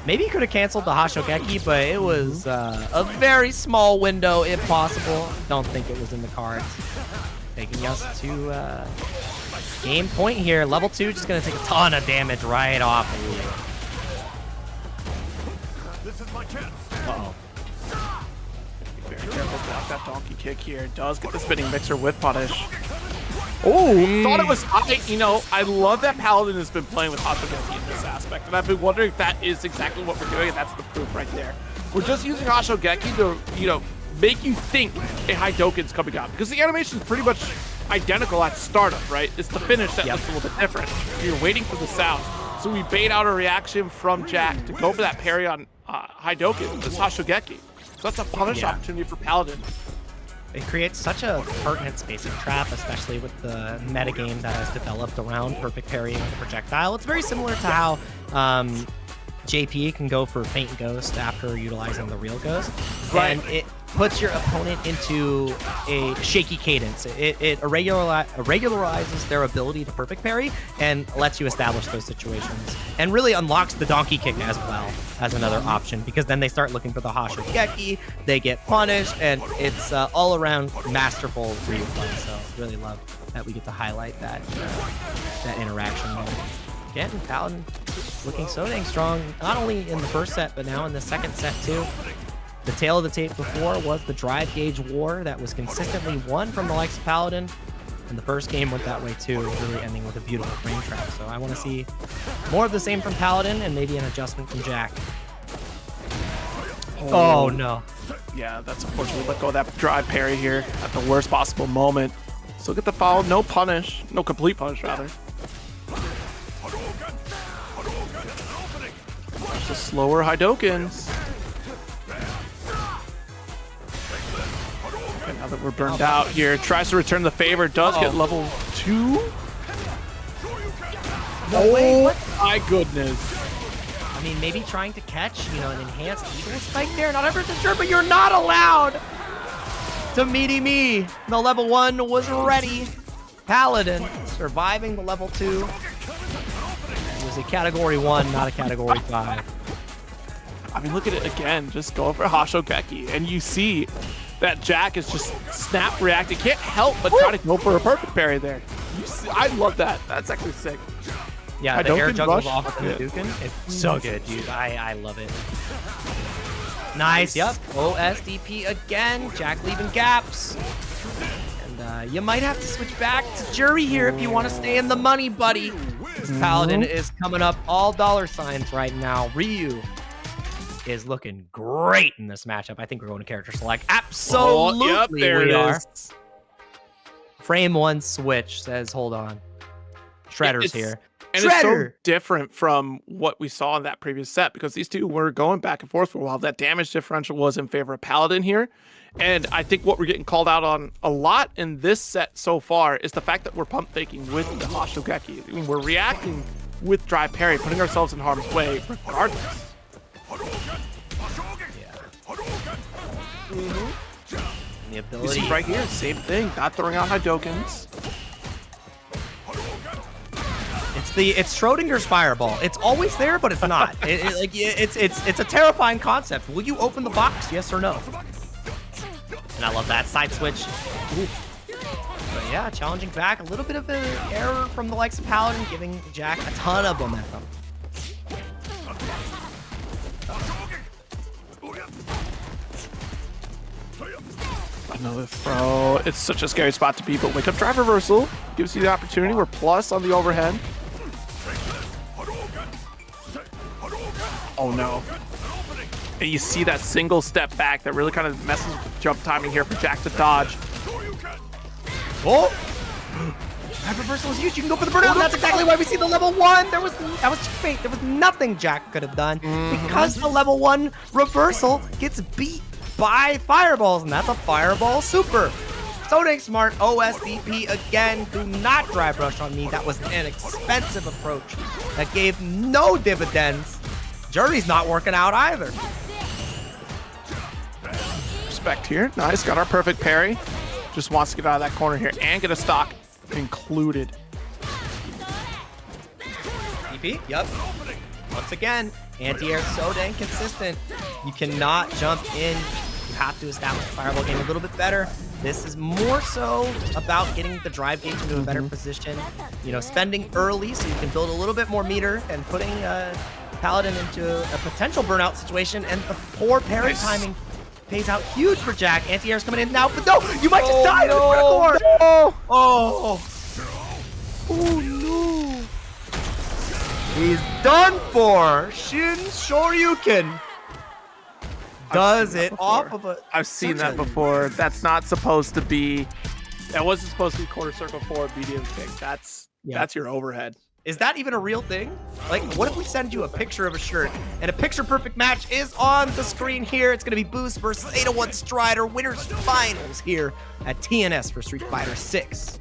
Maybe he could have canceled the Hoshogeki, but it was a very small window, if possible. Don't think it was in the cards. Taking us to game point here. Level 2 just going to take a ton of damage right off. This is my chance. Uh-oh. Be very careful to block that donkey kick here. Does get the spinning mixer with punish. Oh, thought it was, you know, I love that Paladin has been playing with Hoshogeki in this aspect, and I've been wondering if that is exactly what we're doing, and that's the proof right there. We're just using Hoshogeki to, you know, make you think a Haidoken's coming out, because the animation is pretty much identical at startup, right? It's the finish that looks a little bit different. You're waiting for the sound, so we bait out a reaction from Jack to go for that parry on Haidoken, this Hoshogeki. So that's a punish opportunity for Paladin. It creates such a pertinent spacing trap, especially with the metagame that has developed around perfect parrying with the projectile. It's very similar to how JP can go for Faint Ghost after utilizing the Real Ghost. Right. And it puts your opponent into a shaky cadence. It regularizes their ability to perfect parry and lets you establish those situations. And really unlocks the donkey kick as well as another option, because then they start looking for the Hoshogeki, they get punished, and it's all around masterful replay. So really love that we get to highlight that interaction there. Again, Paladin looking so dang strong, not only in the first set, but now in the second set too. The tail of the tape before was the drive gauge war that was consistently won from the likes of Paladin. And the first game went that way too, really ending with a beautiful frame trap. So I want to see more of the same from Paladin and maybe an adjustment from Jack. Oh no. Yeah, that's unfortunate. Let go of that drive parry here at the worst possible moment. Still get the follow, no punish, no complete punish rather. There's the slower Haidokens. Okay, now that we're burned out here, tries to return the favor, does get level 2. No way, what? My goodness. I mean, maybe trying to catch, you know, an enhanced Eagle Spike there. Not everything's sure, but you're not allowed to meaty me. The level 1 was ready. Paladin surviving the level 2. It was a category 1, not a category 5. I mean, look at it again. Just go for Hoshogeki, and you see that Jack is just snap reacting. Can't help but try to go for a perfect parry there. You see, I love that. That's actually sick. Yeah, I the air don't juggles rush. off of the Hadouken. It's so good, dude. I love it. Nice. Yep. OSDP again. Jack leaving gaps. And you might have to switch back to Juri here if you want to stay in the money, buddy. This Paladin is coming up all dollar signs right now. Ryu is looking great in this matchup. I think we're going to character select. Absolutely, yep, there we it are. is. Frame 1 switch says, hold on. Shredder's here. And it's so different from what we saw in that previous set, because these two were going back and forth for a while. That damage differential was in favor of Paladin here. And I think what we're getting called out on a lot in this set so far is the fact that we're pump faking with the Hoshogeki. I mean, we're reacting with drive parry, putting ourselves in harm's way regardless. The You ability. see right here, same thing. Not throwing out Haidokens. It's Schrodinger's fireball. It's always there, but it's not. It's a terrifying concept. Will you open the box? Yes or no? And I love that side switch. Ooh. But yeah, challenging back. A little bit of an error from the likes of Paladin, giving Jack a ton of momentum. Another throw. It's such a scary spot to be, but wake up drive reversal gives you the opportunity. We're plus on the overhead. Oh no. And you see that single step back that really kind of messes with the jump timing here for JAK to dodge. Oh! That reversal was huge. You can go for the burnout. That's exactly why we see the level 1. That was fake. There was nothing JAK could have done because the level 1 reversal gets beat by fireballs, and that's a fireball super. So dang smart. OSDP again. Do not drive rush on me. That was an expensive approach that gave no dividends. Juri's not working out either. Respect here. Nice. Got our perfect parry. Just wants to get out of that corner here and get a stock included. DP? Yep. Once again, anti-air so dang consistent. You cannot jump in. You have to establish the fireball game a little bit better. This is more so about getting the drive gauge into a better position. You know, spending early so you can build a little bit more meter and putting Paladin into a potential burnout situation. And the poor parry timing pays out huge for JAK. Anti-air's coming in now, but no! You might just die! No. Oh! Oh no! He's done for! Shin Shoryuken does it off of a... I've seen that before. That's not supposed to be... That wasn't supposed to be quarter circle forward medium kick. That's your overhead. Is that even a real thing? Like, what if we send you a picture of a shirt and a picture-perfect match is on the screen here? It's going to be Booce versus 801 Strider, winners finals here at TNS for Street Fighter 6.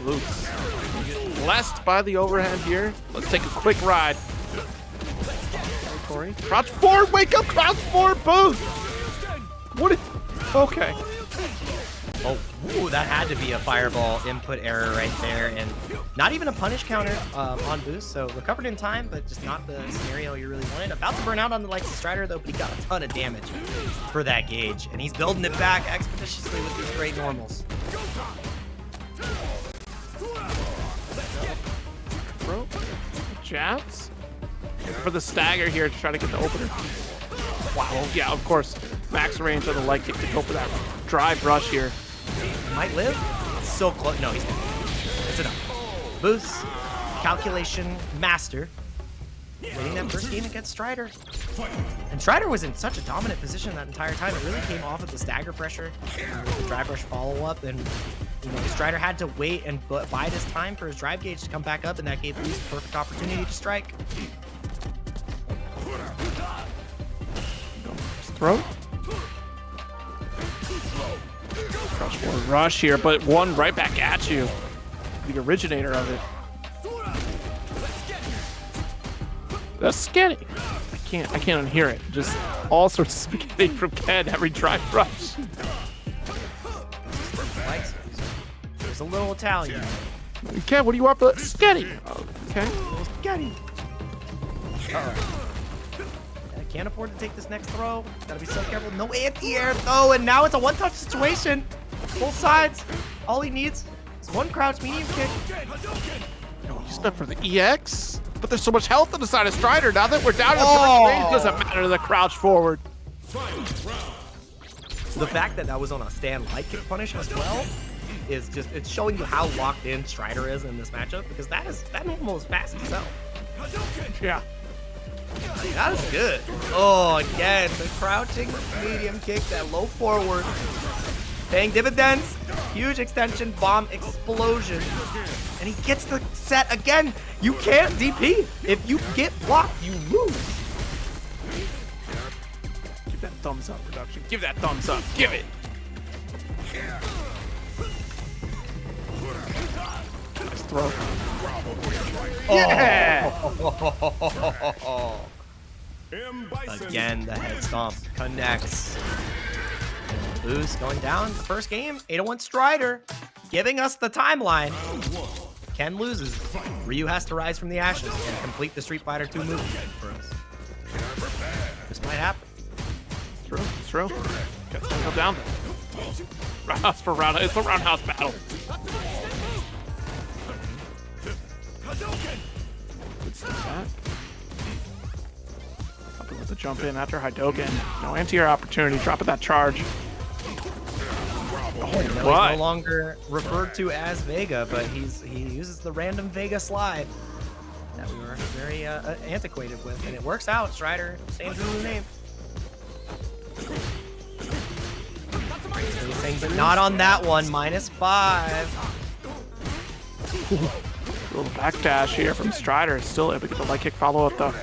Booce. Blessed by the overhand here. Let's take a quick ride. Crouch forward, wake up, crouch forward, Booce. What is... Okay. Oh, ooh, that had to be a fireball input error right there, and not even a punish counter on Booce, so recovered in time, but just not the scenario you really wanted. About to burn out on the likes of Strider, though, but he got a ton of damage for that gauge, and he's building it back expeditiously with these great normals. Bro, jabs for the stagger here to try to get the opener. Wow, yeah, of course, max range on the leg kick to go for that drive rush here. He might live. It's so close. No, he's dead. It's enough. Booce, calculation master, winning that first game against Strider. And Strider was in such a dominant position that entire time. It really came off of the stagger pressure, with the drive rush follow-up, and you know, Strider had to wait and bide his time for his drive gauge to come back up, and that gave Booce the perfect opportunity to strike. Throw. Crouch forward rush here, but one right back at you. The originator of it. That's spaghetti. I can't unhear it. Just all sorts of spaghetti from Ken every drive rush. There's a little Italian. Ken, what do you want for spaghetti? Okay. Little spaghetti. Uh-oh. Can't afford to take this next throw. Gotta be so careful. No anti-air though, and now it's a one-touch situation. Both sides. All he needs is one crouch medium kick. No, he's not for the EX. But there's so much health on the side of Strider. Now that we're down in the range, doesn't matter the crouch forward. The fact that that was on a stand light kick punish as well is just, it's showing you how locked in Strider is in this matchup, because that normal is fast as hell. Yeah. That is good. Oh, again, the crouching medium kick, that low forward. Paying dividends. Huge extension, bomb explosion. And he gets the set again. You can't DP. If you get blocked, you lose. Give that thumbs up, production. Give that thumbs up. Give it. Nice throw. Yeah! M.Bison. Again, the head stomp connects. Booce going down the first game. 801 Strider giving us the timeline. Ken loses. Ryu has to rise from the ashes and complete the Street Fighter 2 movie for us. This might happen. It's true. It's true. Gets to go down. Roundhouse for roundhouse. It's a roundhouse battle. Good step back. Up with the jump in after Hadoken. No anti-air opportunity. Dropping that charge. Oh, he's no longer referred to as Vega, but he uses the random Vega slide. that we were very antiquated with, and it works out. Strider staying true to the name. Spacing, but not on that one. -5. A little backdash here from Strider. Still able to get the leg kick follow up though.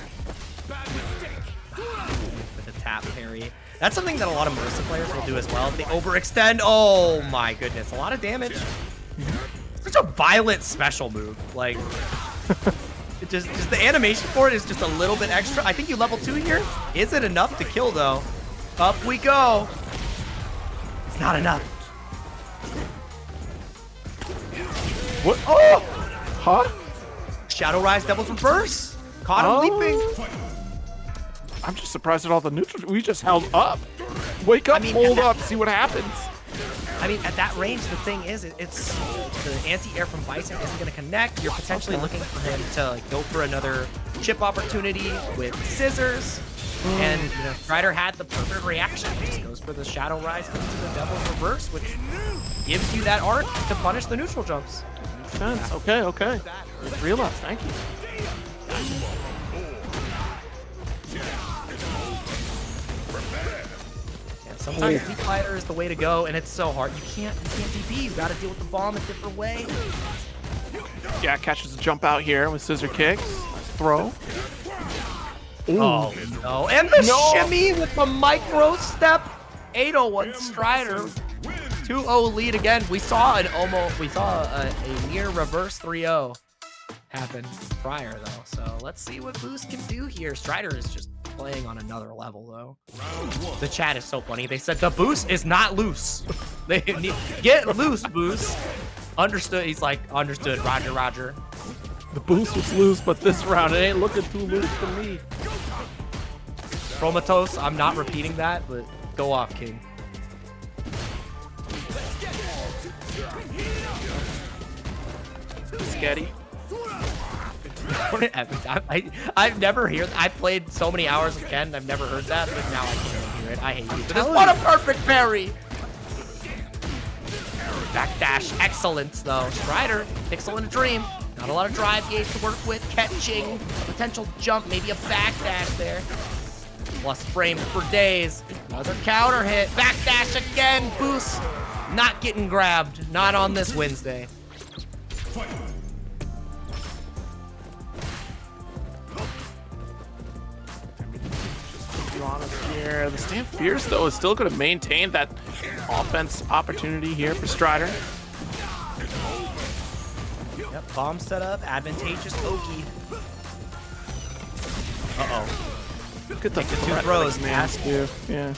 With the tap parry. That's something that a lot of Marisa players will do as well. They overextend. Oh my goodness, a lot of damage. Such a violent special move. Like, it just the animation for it is just a little bit extra. I think you level 2 here. Is it enough to kill though? Up we go. It's not enough. What? Oh! Huh? Shadow Rise Devil's Reverse. Caught him leaping. I'm just surprised at all the neutral. We just held up. Wake up, hold up, see what happens. I mean, at that range, the thing is, it's the anti-air from Bison isn't going to connect. You're potentially looking for him to like, go for another chip opportunity with scissors. And you know, Strider had the perfect reaction. He just goes for the Shadow Rise into the Devil's Reverse, which gives you that arc to punish the neutral jumps. Makes sense. Okay, okay. Realize, thank you. Sometimes deep fighter is the way to go, and it's so hard. You can't DP. You got to deal with the bomb a different way. Yeah, catches a jump out here with scissor kicks. Nice throw. Ooh. Oh no! And the shimmy with the micro step. 801 Strider. 2-0 lead again. We saw a near reverse 3-0 happen prior though. So let's see what Booce can do here. Strider is just playing on another level though. The chat is so funny. They said the Booce is not loose. They need get loose, Booce. Understood. He's like, understood. Roger, Roger. The Booce was loose, but this round it ain't looking too loose for me. Chromatos, I'm not repeating that, but go off, King. Sketty. I've never heard. I played so many hours of Ken. I've never heard that, but now I can't hear it. I hate you. This what a perfect parry. Backdash, excellence though. Strider, pixel in a dream. Not a lot of drive gauge to work with. Catching, a potential jump, maybe a backdash there. Plus frames for days. Another counter hit. Backdash again. Booce not getting grabbed. Not on this Wednesday. Here. The Stand Fierce, though, is still going to maintain that offense opportunity here for Strider. Yep, bomb set up, advantageous Oki. Uh-oh. Look at the 2 throws, man. Yeah.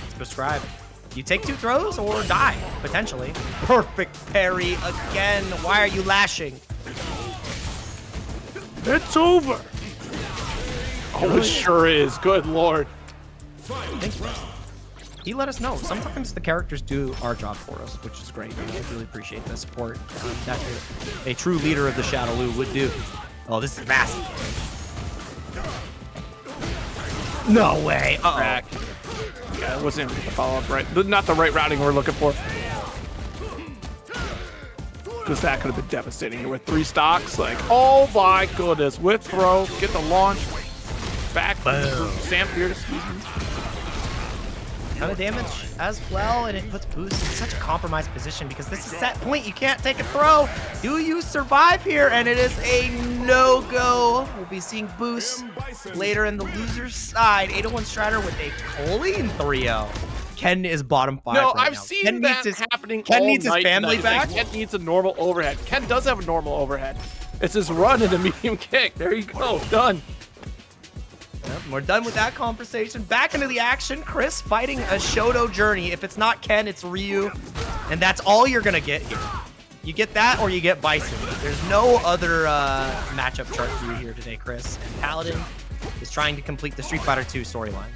It's prescribed. You take 2 throws or die, potentially. Perfect parry again. Why are you lashing? It's over. Oh, it sure is. Good lord. He let us know. Sometimes the characters do our job for us, which is great. I really appreciate the support. That's what a true leader of the Shadowloo would do. Oh, this is massive. No way. Crack. Yeah, it wasn't able to follow up right. Not the right routing we're looking for. Because that could have been devastating. There were 3 stocks. Like, oh my goodness. With throw, get the launch. Back. Boom. Sam Fierce, excuse me. Ton of damage as well, and it puts Booce in such a compromised position because this is set point. You can't take a throw. Do you survive here? And it is a no-go. We'll be seeing Booce later in the loser's side. 801 Strider with a clean 3-0. Ken is bottom 5 No, right I've now. seen Ken that needs his, happening Ken all needs his night family tonight. back. Ken needs a normal overhead. Ken does have a normal overhead. It's his run and a medium kick. There you go. Done. Yep, we're done with that conversation. Back into the action. Chris fighting a Shoto journey. If it's not Ken, it's Ryu. And that's all you're going to get here. You get that or you get Bison. There's no other matchup chart for you here today, Chris. And Paladin is trying to complete the Street Fighter 2 storyline.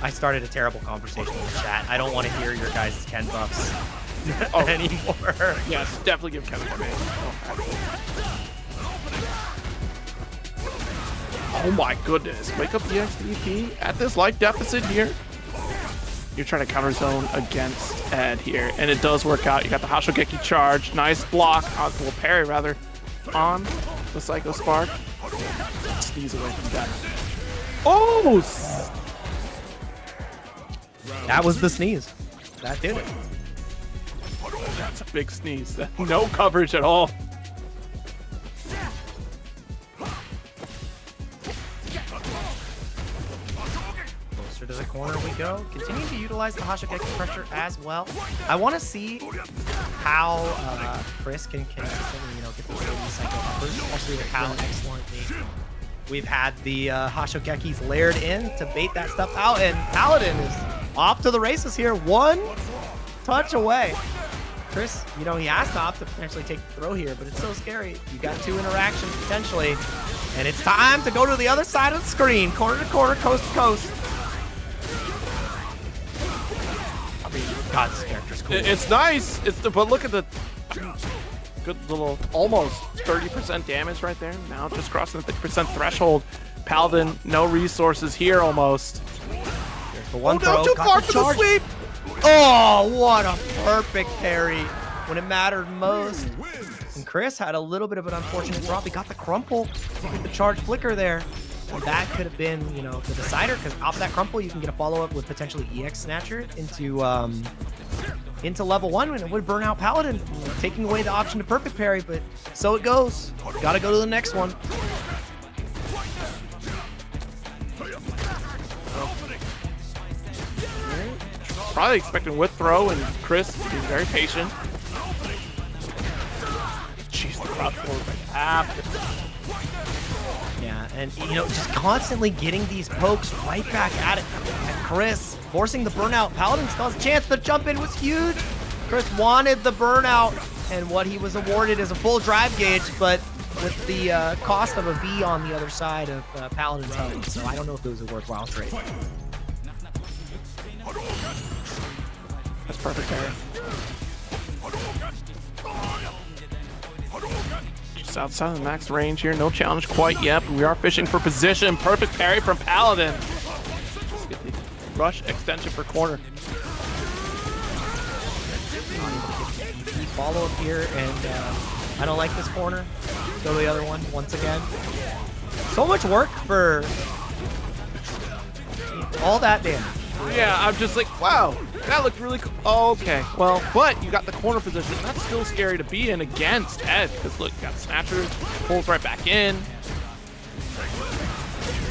I started a terrible conversation in the chat. I don't want to hear your guys' Ken buffs anymore. Yes, definitely give Ken a man. Oh my goodness. Wake up the XDP at this life deficit here. You're trying to counter zone against Ed here, and it does work out. You got the Hashogeki charge. Nice block. Well, parry, rather. on the Psycho Spark. Sneeze away from that. Oh! That was the sneeze. That did it. That's a big sneeze. No coverage at all. Closer to the corner we go. Continuing to utilize the Hashogeki pressure as well. I want to see how Chris can consistently, get those early cycle uppers, especially with how excellently we've had the Hashogekis layered in to bait that stuff out. And Paladin is off to the races here. One touch away. Chris, he has to opt to potentially take the throw here, but it's so scary. You got 2 interactions potentially, and it's time to go to the other side of the screen, corner to corner, coast to coast. I mean, God, this character's cool. It's nice. But look at the good little almost 30% damage right there. Now just crossing the 50% threshold. Paladin, no resources here almost. There's the one throw. Too far for the sweep. Oh, what a perfect parry when it mattered most. And Chris had a little bit of an unfortunate drop. He got the crumple with the charge flicker there. And that could have been, the decider, because off that crumple, you can get a follow-up with potentially EX Snatcher into level 1, and it would burn out Paladin, taking away the option to perfect parry, but so it goes. Gotta go to the next one. Probably expecting whip throw, and Chris being very patient. Jeez, the crowd forward right after. Yeah, and just constantly getting these pokes right back at it. And Chris forcing the burnout. Paladin still has a chance. The jump in was huge. Chris wanted the burnout, and what he was awarded is a full drive gauge, but with the cost of a V on the other side of Paladin's health. So I don't know if it was a worthwhile trade. That's perfect parry. Just outside of the max range here. No challenge quite yet, but we are fishing for position. Perfect parry from Paladin. Just get the rush extension for corner. Follow up here, and I don't like this corner. Go to the other one once again. So much work for all that damage. Yeah, I'm just like, wow, that looked really cool. Oh, okay, well, but you got the corner position. That's still scary to be in against Ed, because look, you got Snatchers, pulls right back in.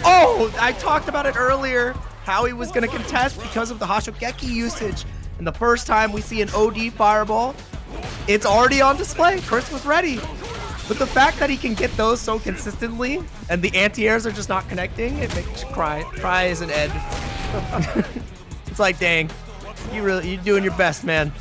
Oh, I talked about it earlier, how he was going to contest because of the Hashogeki usage. And the first time we see an OD fireball, it's already on display. Chris was ready. But the fact that he can get those so consistently and the anti-airs are just not connecting, it makes you cry. Cry as an Ed. It's like, dang, you're doing your best, man.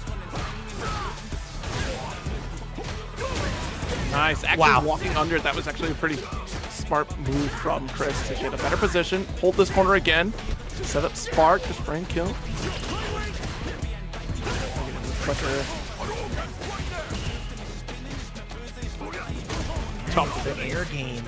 Nice. Actually, walking under it, that was actually a pretty smart move from Chris to get a better position. Hold this corner again. Set up Spark, just frame kill. Top of the air game.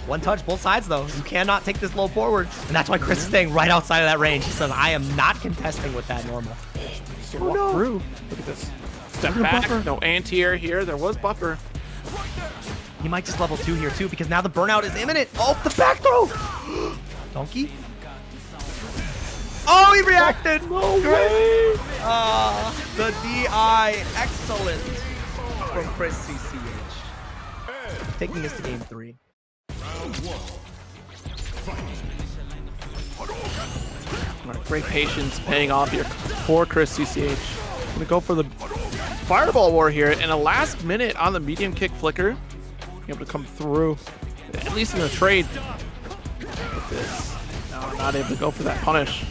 One touch, both sides though. You cannot take this low forward. And that's why Chris is staying right outside of that range. He says, I am not contesting with that normal. Still walk through. Look at this. Step back. Buffer. No anti-air here. There was buffer. He might just level 2 here too, because now the burnout is imminent. Oh, the back throw. Donkey. Oh, he reacted. No way. The DI. Excellent from ChrisCCH. Taking us to game 3. All right, great patience paying off here for ChrisCCH. Gonna go for the fireball war here, and a last minute on the medium kick flicker. Able to come through, at least in the trade. With this, no, not able to go for that punish.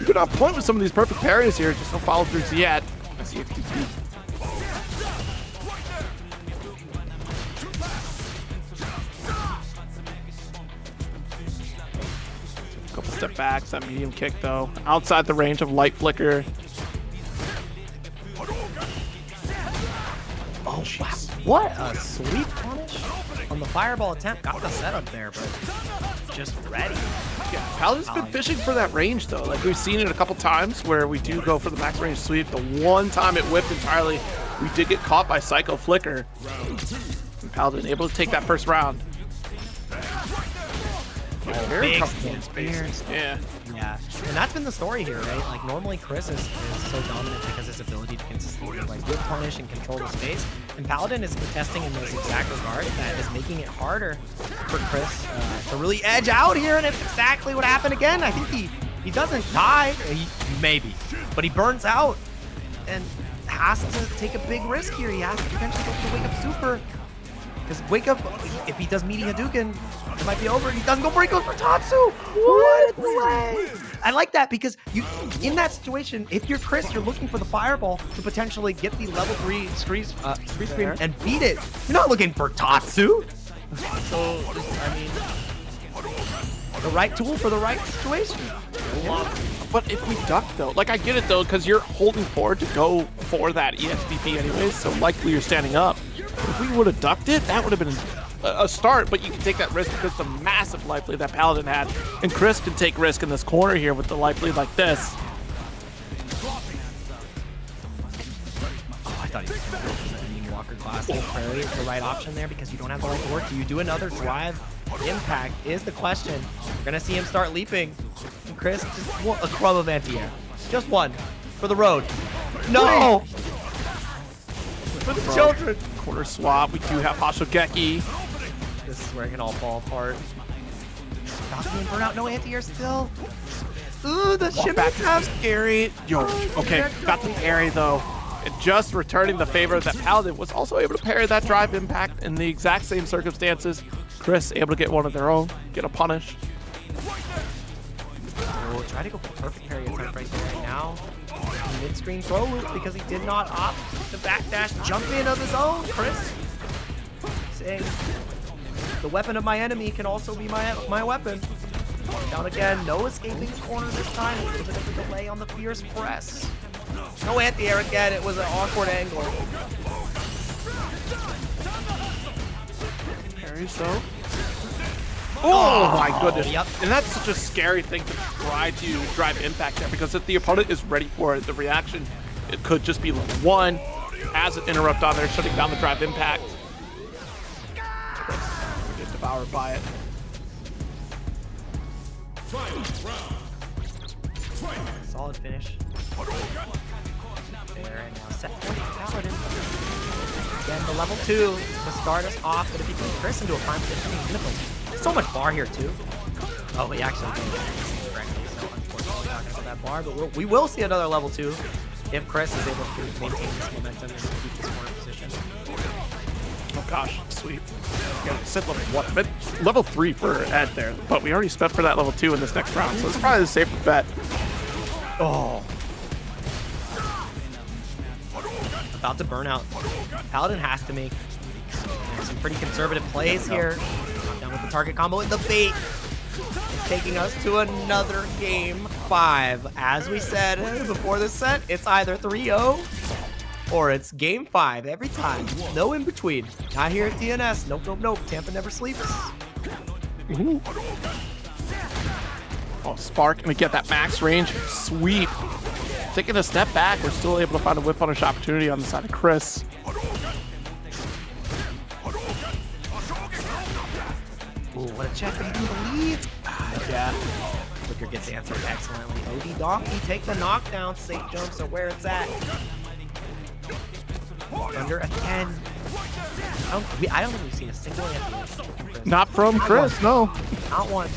Good on point with some of these perfect parries here. Just no follow throughs yet. I see FTP. Couple step backs, that medium kick though. Outside the range of light flicker. Oh, wow. What a sweet punish on the fireball attempt. Got the setup there, but just ready. Yeah, Paladin's been fishing for that range though. Like we've seen it a couple times where we do go for the max range sweep. The one time it whipped entirely, we did get caught by Psycho Flicker. And Paladin able to take that first round. Very big comfortable in space. Yeah. Yeah, and that's been the story here, right? Like normally Chris is so dominant because his ability to consistently like whip punish and control the space, and Paladin is contesting in this exact regard. That is making it harder for Chris to really edge out here, and it's exactly what happened again. I think he doesn't die, maybe, but he burns out and has to take a big risk here. He has to potentially go for the Wake Up Super. Because Wake Up, if he does Meaty Hadouken, it might be over. He doesn't go for it, he goes for Tatsu. What a play! I like that because you, in that situation, if you're Chris, you're looking for the fireball to potentially get the level 3 freeze screen and beat it. You're not looking for Tatsu. So, I mean, the right tool for the right situation. But if we duck though, like I get it though, because you're holding forward to go for that EXDP anyways, so likely you're standing up. If we would have ducked it, that would have been a start, but you can take that risk because the massive life lead that Paladin had. And Chris can take risk in this corner here with the life lead like this. Oh, I thought he was going to go for the Ending Walker Glass. Prairie is the right option there because you don't have the right work. Do you do another drive? Impact is the question. We're going to see him start leaping. And Chris, just a crumb of anti-air. Just one for the road. No! For the children. Corner swap. We do have Hashogeki. This is where it can all fall apart. Not being burnout. No anti-air still. Ooh, the shimmy back scary. Yo, okay, got the parry though. And just returning the favor that Paladin was also able to parry that drive impact in the exact same circumstances. Chris able to get one of their own, get a punish. Oh, try to go for perfect parry attempt right there right now. Mid-screen throw loop because he did not opt to backdash jump in of his own. Chris saying the weapon of my enemy can also be my weapon. Down again, no escaping the corner this time. A little bit of a delay on the fierce press. No anti-air again, it was an awkward angle. Parries though. Oh my goodness. Yep. And that's such a scary thing to try to drive impact there because if the opponent is ready for it, the reaction, it could just be like one as an interrupt on there, shutting down the drive impact. Get devoured by it. Solid finish. There, and now set point Paladin. Again, the level 2 to start us off, but if you put Chris into a prime position, he's gonna put so much bar here too. Oh, he actually did correctly, so unfortunately not gonna put that bar, but we will see another level 2 if Chris is able to maintain this momentum and keep this corner position. Oh gosh, sweet. Yeah, set level 1, but level 3 for Ed there, but we already spent for that level 2 in this next round, so it's probably the safer bet. Oh. About to burn out. Paladin has to make some pretty conservative plays here. Down with the target combo and the bait. It's taking us to another game 5. As we said before this set, it's either 3-0 or it's game 5 every time. No in between. Not here at DNS. Nope, nope, nope. Tampa never sleeps. Ooh. Oh, Spark, and we get that max range sweep. Taking a step back, we're still able to find a whip punish opportunity on the side of Chris. Ooh, what a check into the lead. Yeah. Flicker gets answered excellently. OD Donkey take the knockdown. Safe jumps are where it's at. Under a 10. I don't think we've seen a single anti. Not from Chris, no. Not one.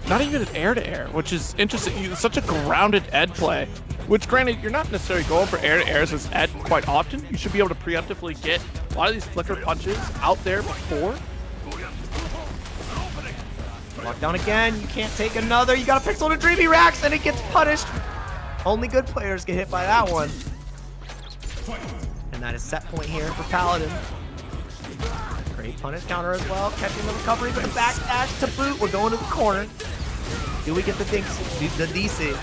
Not even an air-to-air, which is interesting. It's such a grounded Ed play, which granted, you're not necessarily going for air-to-airs as Ed quite often. You should be able to preemptively get a lot of these flicker punches out there before. Lockdown again. You can't take another. You got a pixel to Dreamy Racks, and it gets punished. Only good players get hit by that one. And that is set point here for Paladin. Great punish counter as well. Catching the recovery, but backdash to boot. We're going to the corner. Do we get the dinks? The DC.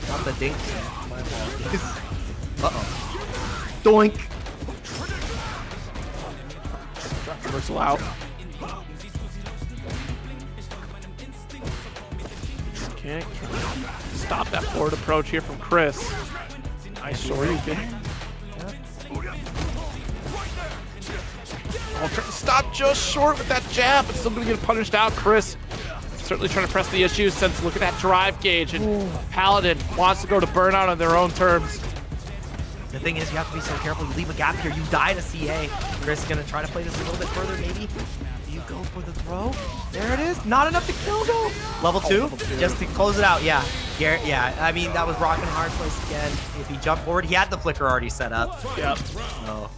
Not the dinks. My apologies. Uh-oh. Doink. Drop reversal out. Can't stop that forward approach here from Chris. Nice Shoryuken. Oh, trying to stop just short with that jab, but still gonna get punished out. Chris certainly trying to press the issue since look at that drive gauge, and Paladin wants to go to burnout on their own terms. The thing is, you have to be so careful. You leave a gap here, you die to CA. Chris is gonna try to play this a little bit further, maybe. Do you go for the throw? There it is. Not enough to kill though. Level 2, just to close it out. Yeah, Garrett. Yeah, I mean that was rocking hard place again. If he jumped forward, he had the flicker already set up. Yep. Oh.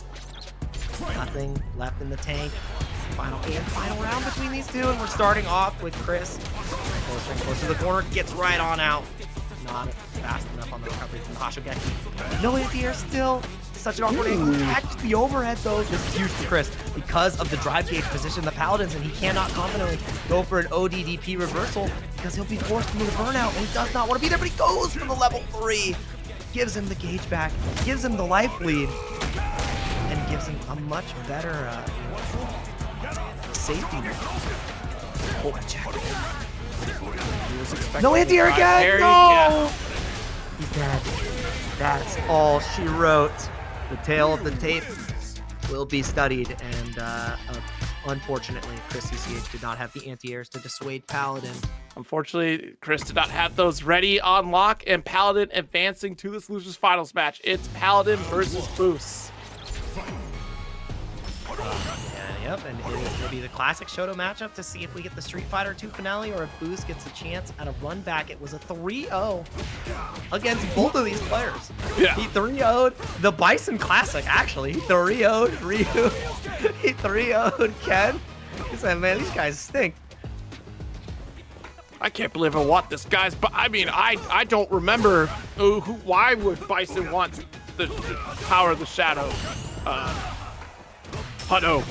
Nothing left in the tank. Final round between these two, and we're starting off with Chris. Closer and closer to the corner, gets right on out. Not fast enough on the recovery from Hoshogeki. No anti-air still. Such an awkward angle. Catches the overhead though. This is huge for Chris because of the drive gauge position of the Paladins, and he cannot confidently go for an ODDP reversal because he'll be forced into the burnout, and he does not want to be there, but he goes for the level 3. Gives him the gauge back, gives him the life lead, and gives him a much better safety. Oh, check. No anti-air again! No! He's dead. That's all she wrote. The tale of the tape will be studied, and unfortunately, ChrisCCH did not have the anti-airs to dissuade Paladin. Unfortunately, Chris did not have those ready on lock, and Paladin advancing to this losers finals match. It's Paladin versus Booce. Yep, and it is going to be the classic Shoto matchup to see if we get the Street Fighter 2 finale or if Booce gets a chance at a run back. It was a 3-0 against both of these players. Yeah. He 3-0'd the Bison Classic, actually. He 3-0'd Ryu. He 3-0'd Ken. He said, man, these guys stink. I can't believe I want this, guys, but I mean, I don't remember why would Bison want the power of the shadow? Hutto.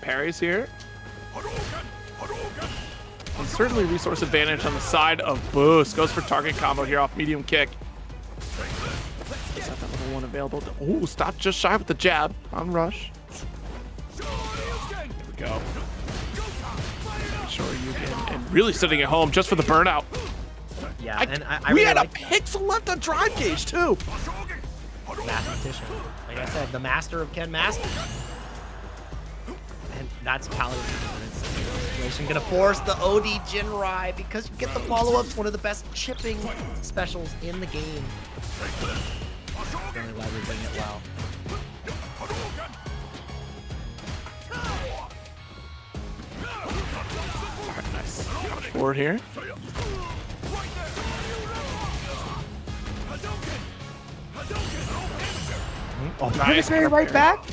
Parries here. And certainly resource advantage on the side of Booce. Goes for target combo here off medium kick. Is that level 1 available? Oh, stop just shy with the jab on rush. There we go. Shoryuken and really sitting at home just for the burnout. Yeah, and I we really had like a pixel left on drive gauge too. mathematician. Like I said, the master of Ken Master. And that's Paladin in this situation. Gonna force the OD Jinrai because you get the follow-ups, one of the best chipping specials in the game. Really leveraging it well. Alright, nice. Push forward here. Oh, nice. Right back.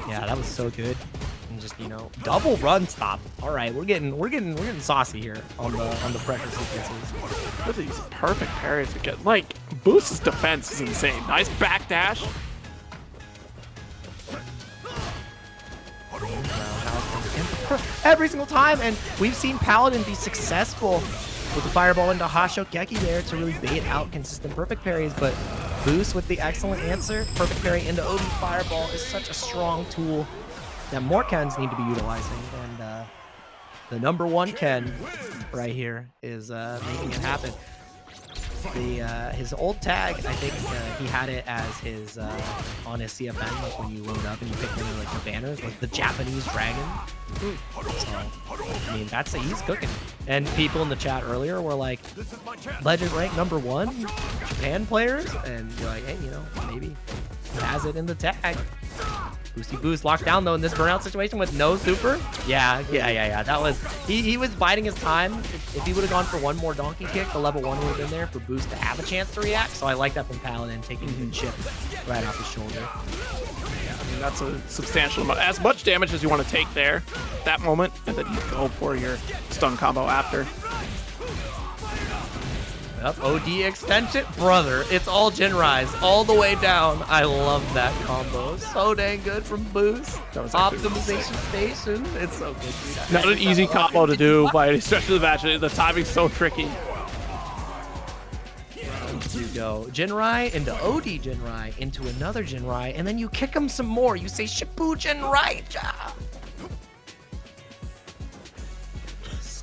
Yeah, that was so good. And just, you know, double run stop. All right, we're getting saucy here on the pressure sequences. Look at these perfect parries again. Like, Booce's defense is insane. Nice backdash. Every single time, and we've seen Paladin be successful with the fireball into Hoshogeki there to really bait out consistent perfect parries, but Booce with the excellent answer, perfect parry into OD fireball is such a strong tool that more Kens need to be utilizing, and the number 1 Ken right here is making it happen. His old tag, I think he had it as his on his CFN, like when you load up and you pick one of like the banners, like the Japanese dragon. So, I mean, he's cooking. And people in the chat earlier were like, legend rank number 1 Japan players, and you're like, hey, you know, maybe he has it in the tag. Boosty Booce locked down though in this burnout situation with no super. Yeah. That was he was biding his time. If he would have gone for one more donkey kick, the level 1 would have been there for Booce to have a chance to react. So I like that from Paladin, taking a good chip right off his shoulder. Yeah, I mean, that's a substantial amount. As much damage as you want to take there, that moment, and then you go for your stun combo after. Yep, OD extension, brother. It's all Jinrais all the way down. I love that combo. So dang good from Booce. Optimization station. It's so good. Not an easy combo to do by any stretch of the match. The timing's so tricky. You go Jinrai into OD Jinrai into another Jinrai, and then you kick him some more. You say Shippuden Jinrai.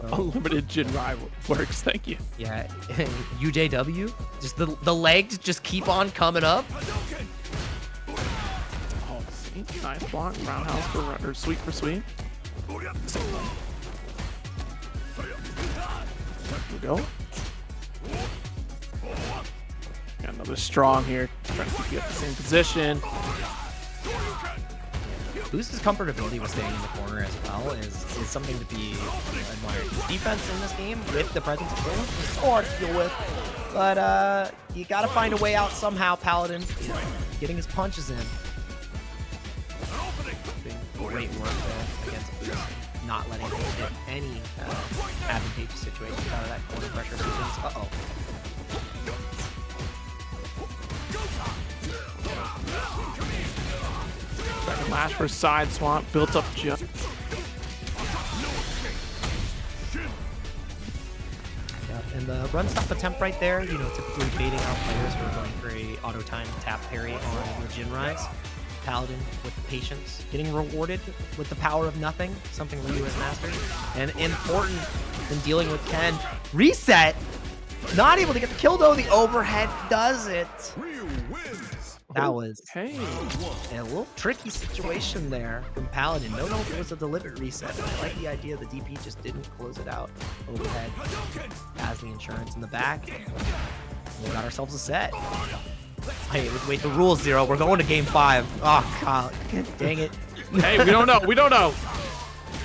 So Unlimited Jinrai works. Thank you. yeah, UJW. Just the legs just keep on coming up. Oh, see? Nice block. Roundhouse for or sweep for sweep. There we go. Got another strong here. Trying to keep you at the same position. Booce's comfortability with staying in the corner as well is something to be admired. His defense in this game with the presence of Murim is so hard to deal with, but you got to find a way out somehow. Paladin, getting his punches in. Great work there against Booce, not letting him hit any advantageous situations out of that corner pressure sequence. Uh-oh. Second lash for side swamp, built up just. Yeah, and the run stop attempt right there, typically baiting out players who are going for a auto time tap parry on your Jinrais. Paladin with the patience, getting rewarded with the power of nothing, something Ryu has mastered, and important in dealing with Ken. Reset! Not able to get the kill though, the overhead does it. That was a little tricky situation there from Paladin. Don't know if it was a deliberate reset, but I like the idea the DP just didn't close it out. Overhead has the insurance in the back. We got ourselves a set. Hey, wait, the rule's 0. We're going to game 5. Oh, God. Dang it. Hey, we don't know. We don't know.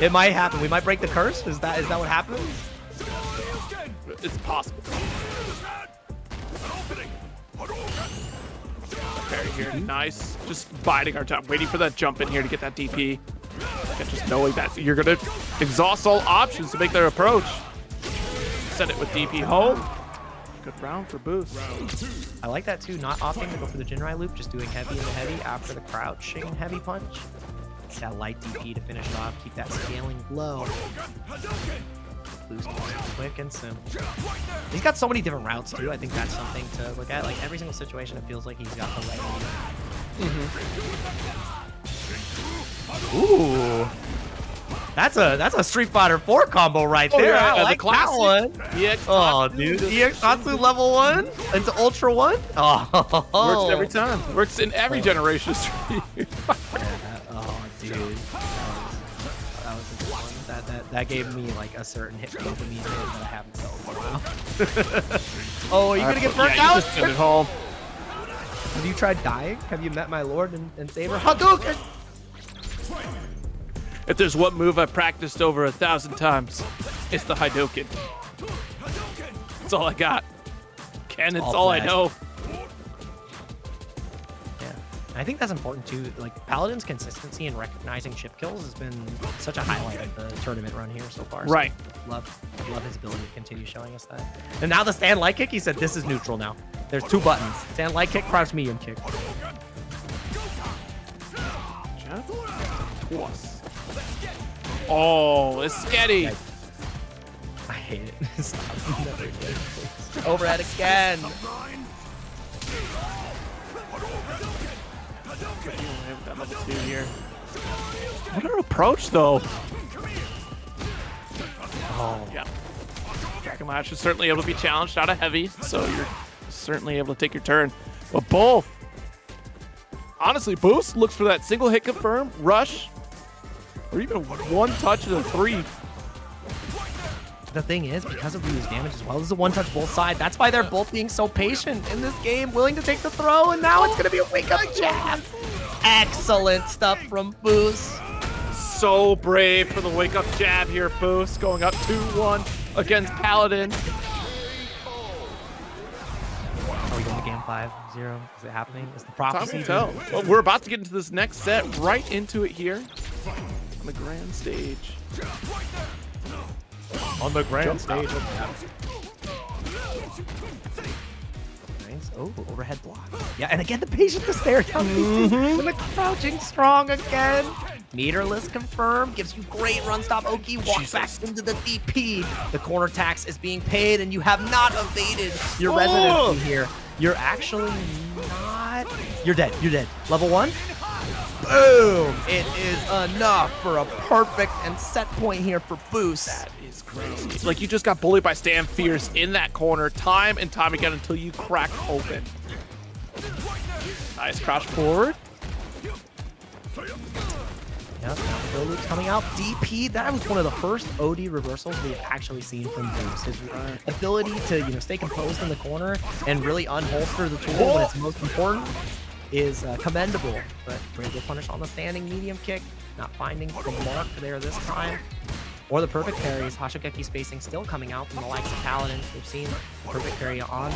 It might happen. We might break the curse. Is that what happens? It's possible. Parry here, nice. Just biding our time, waiting for that jump in here to get that DP. And just knowing that you're gonna exhaust all options to make their approach. Send it with DP home. Good round for Booce. I like that too, not opting to go for the Jinrai loop, just doing heavy in the heavy after the crouching heavy punch. That light DP to finish it off, keep that scaling low. Booce quick and simple. He's got so many different routes too. I think that's something to look at. Like every single situation, it feels like he's got the right Ooh, that's a Street Fighter 4 combo right there. Yeah, I like that one. Oh, dude, EX Tatsu level 1 into Ultra 1. Oh, works every time. Works in every generation. Oh, dude. That gave me like a certain hit dopamine hit that I haven't felt for a while. Oh, are you gonna get burnt out? Just send it home. Have you tried dying? Have you met my lord and savior? Hadouken! If there's one move I've practiced over 1,000 times, it's the Hadouken. That's all I got. Ken, it's all I know. I think that's important too. Like Paladin's consistency in recognizing chip kills has been such a highlight of the tournament run here so far. Right. So love his ability to continue showing us that. And now the stand light kick, he said this is neutral now. There's 2 buttons. Stand light kick, crouch medium kick. Oh, it's sketty. I hate it. Stop. Never again. Overhead again. That level 2 here. What an approach, though. Oh. Yeah. Dragon Lash is certainly able to be challenged out of heavy, so you're certainly able to take your turn. But both. Honestly, Booce looks for that single hit confirm, rush, or even one touch to the 3. The thing is, because of Ryu's damage as well as the one-touch both side, that's why they're both being so patient in this game, willing to take the throw, and now it's going to be a wake-up jab. Excellent stuff from Booce. So brave for the wake-up jab here, Booce, going up 2-1 against Paladin. Are we going to game 5-0? Is it happening? Is the prophecy? Time will tell. Well, we're about to get into this next set, right into it here on the grand stage. On the grand stage. Nice. Oh, overhead block. Yeah, and again, the patience is there down these two. And the crouching strong again. Meterless confirmed. Gives you great run stop. Oki walks back into the DP. The corner tax is being paid, and you have not evaded your residency here. You're actually not. You're dead. You're dead. Level 1. Boom! It is enough for a perfect and set point here for Booce. That is crazy. Like, you just got bullied by Stan Fierce in that corner time and time again until you crack open. Nice crouch forward. Yep, now the build loop's coming out. DP, that was one of the first OD reversals we have actually seen from Booce. His ability to, stay composed in the corner and really unholster the tool when it's most important is commendable. But great to punish on the standing medium kick, not finding the mark there this time. Or the perfect parries. Hashigeki spacing still coming out from the likes of Paladin. We've seen perfect parry on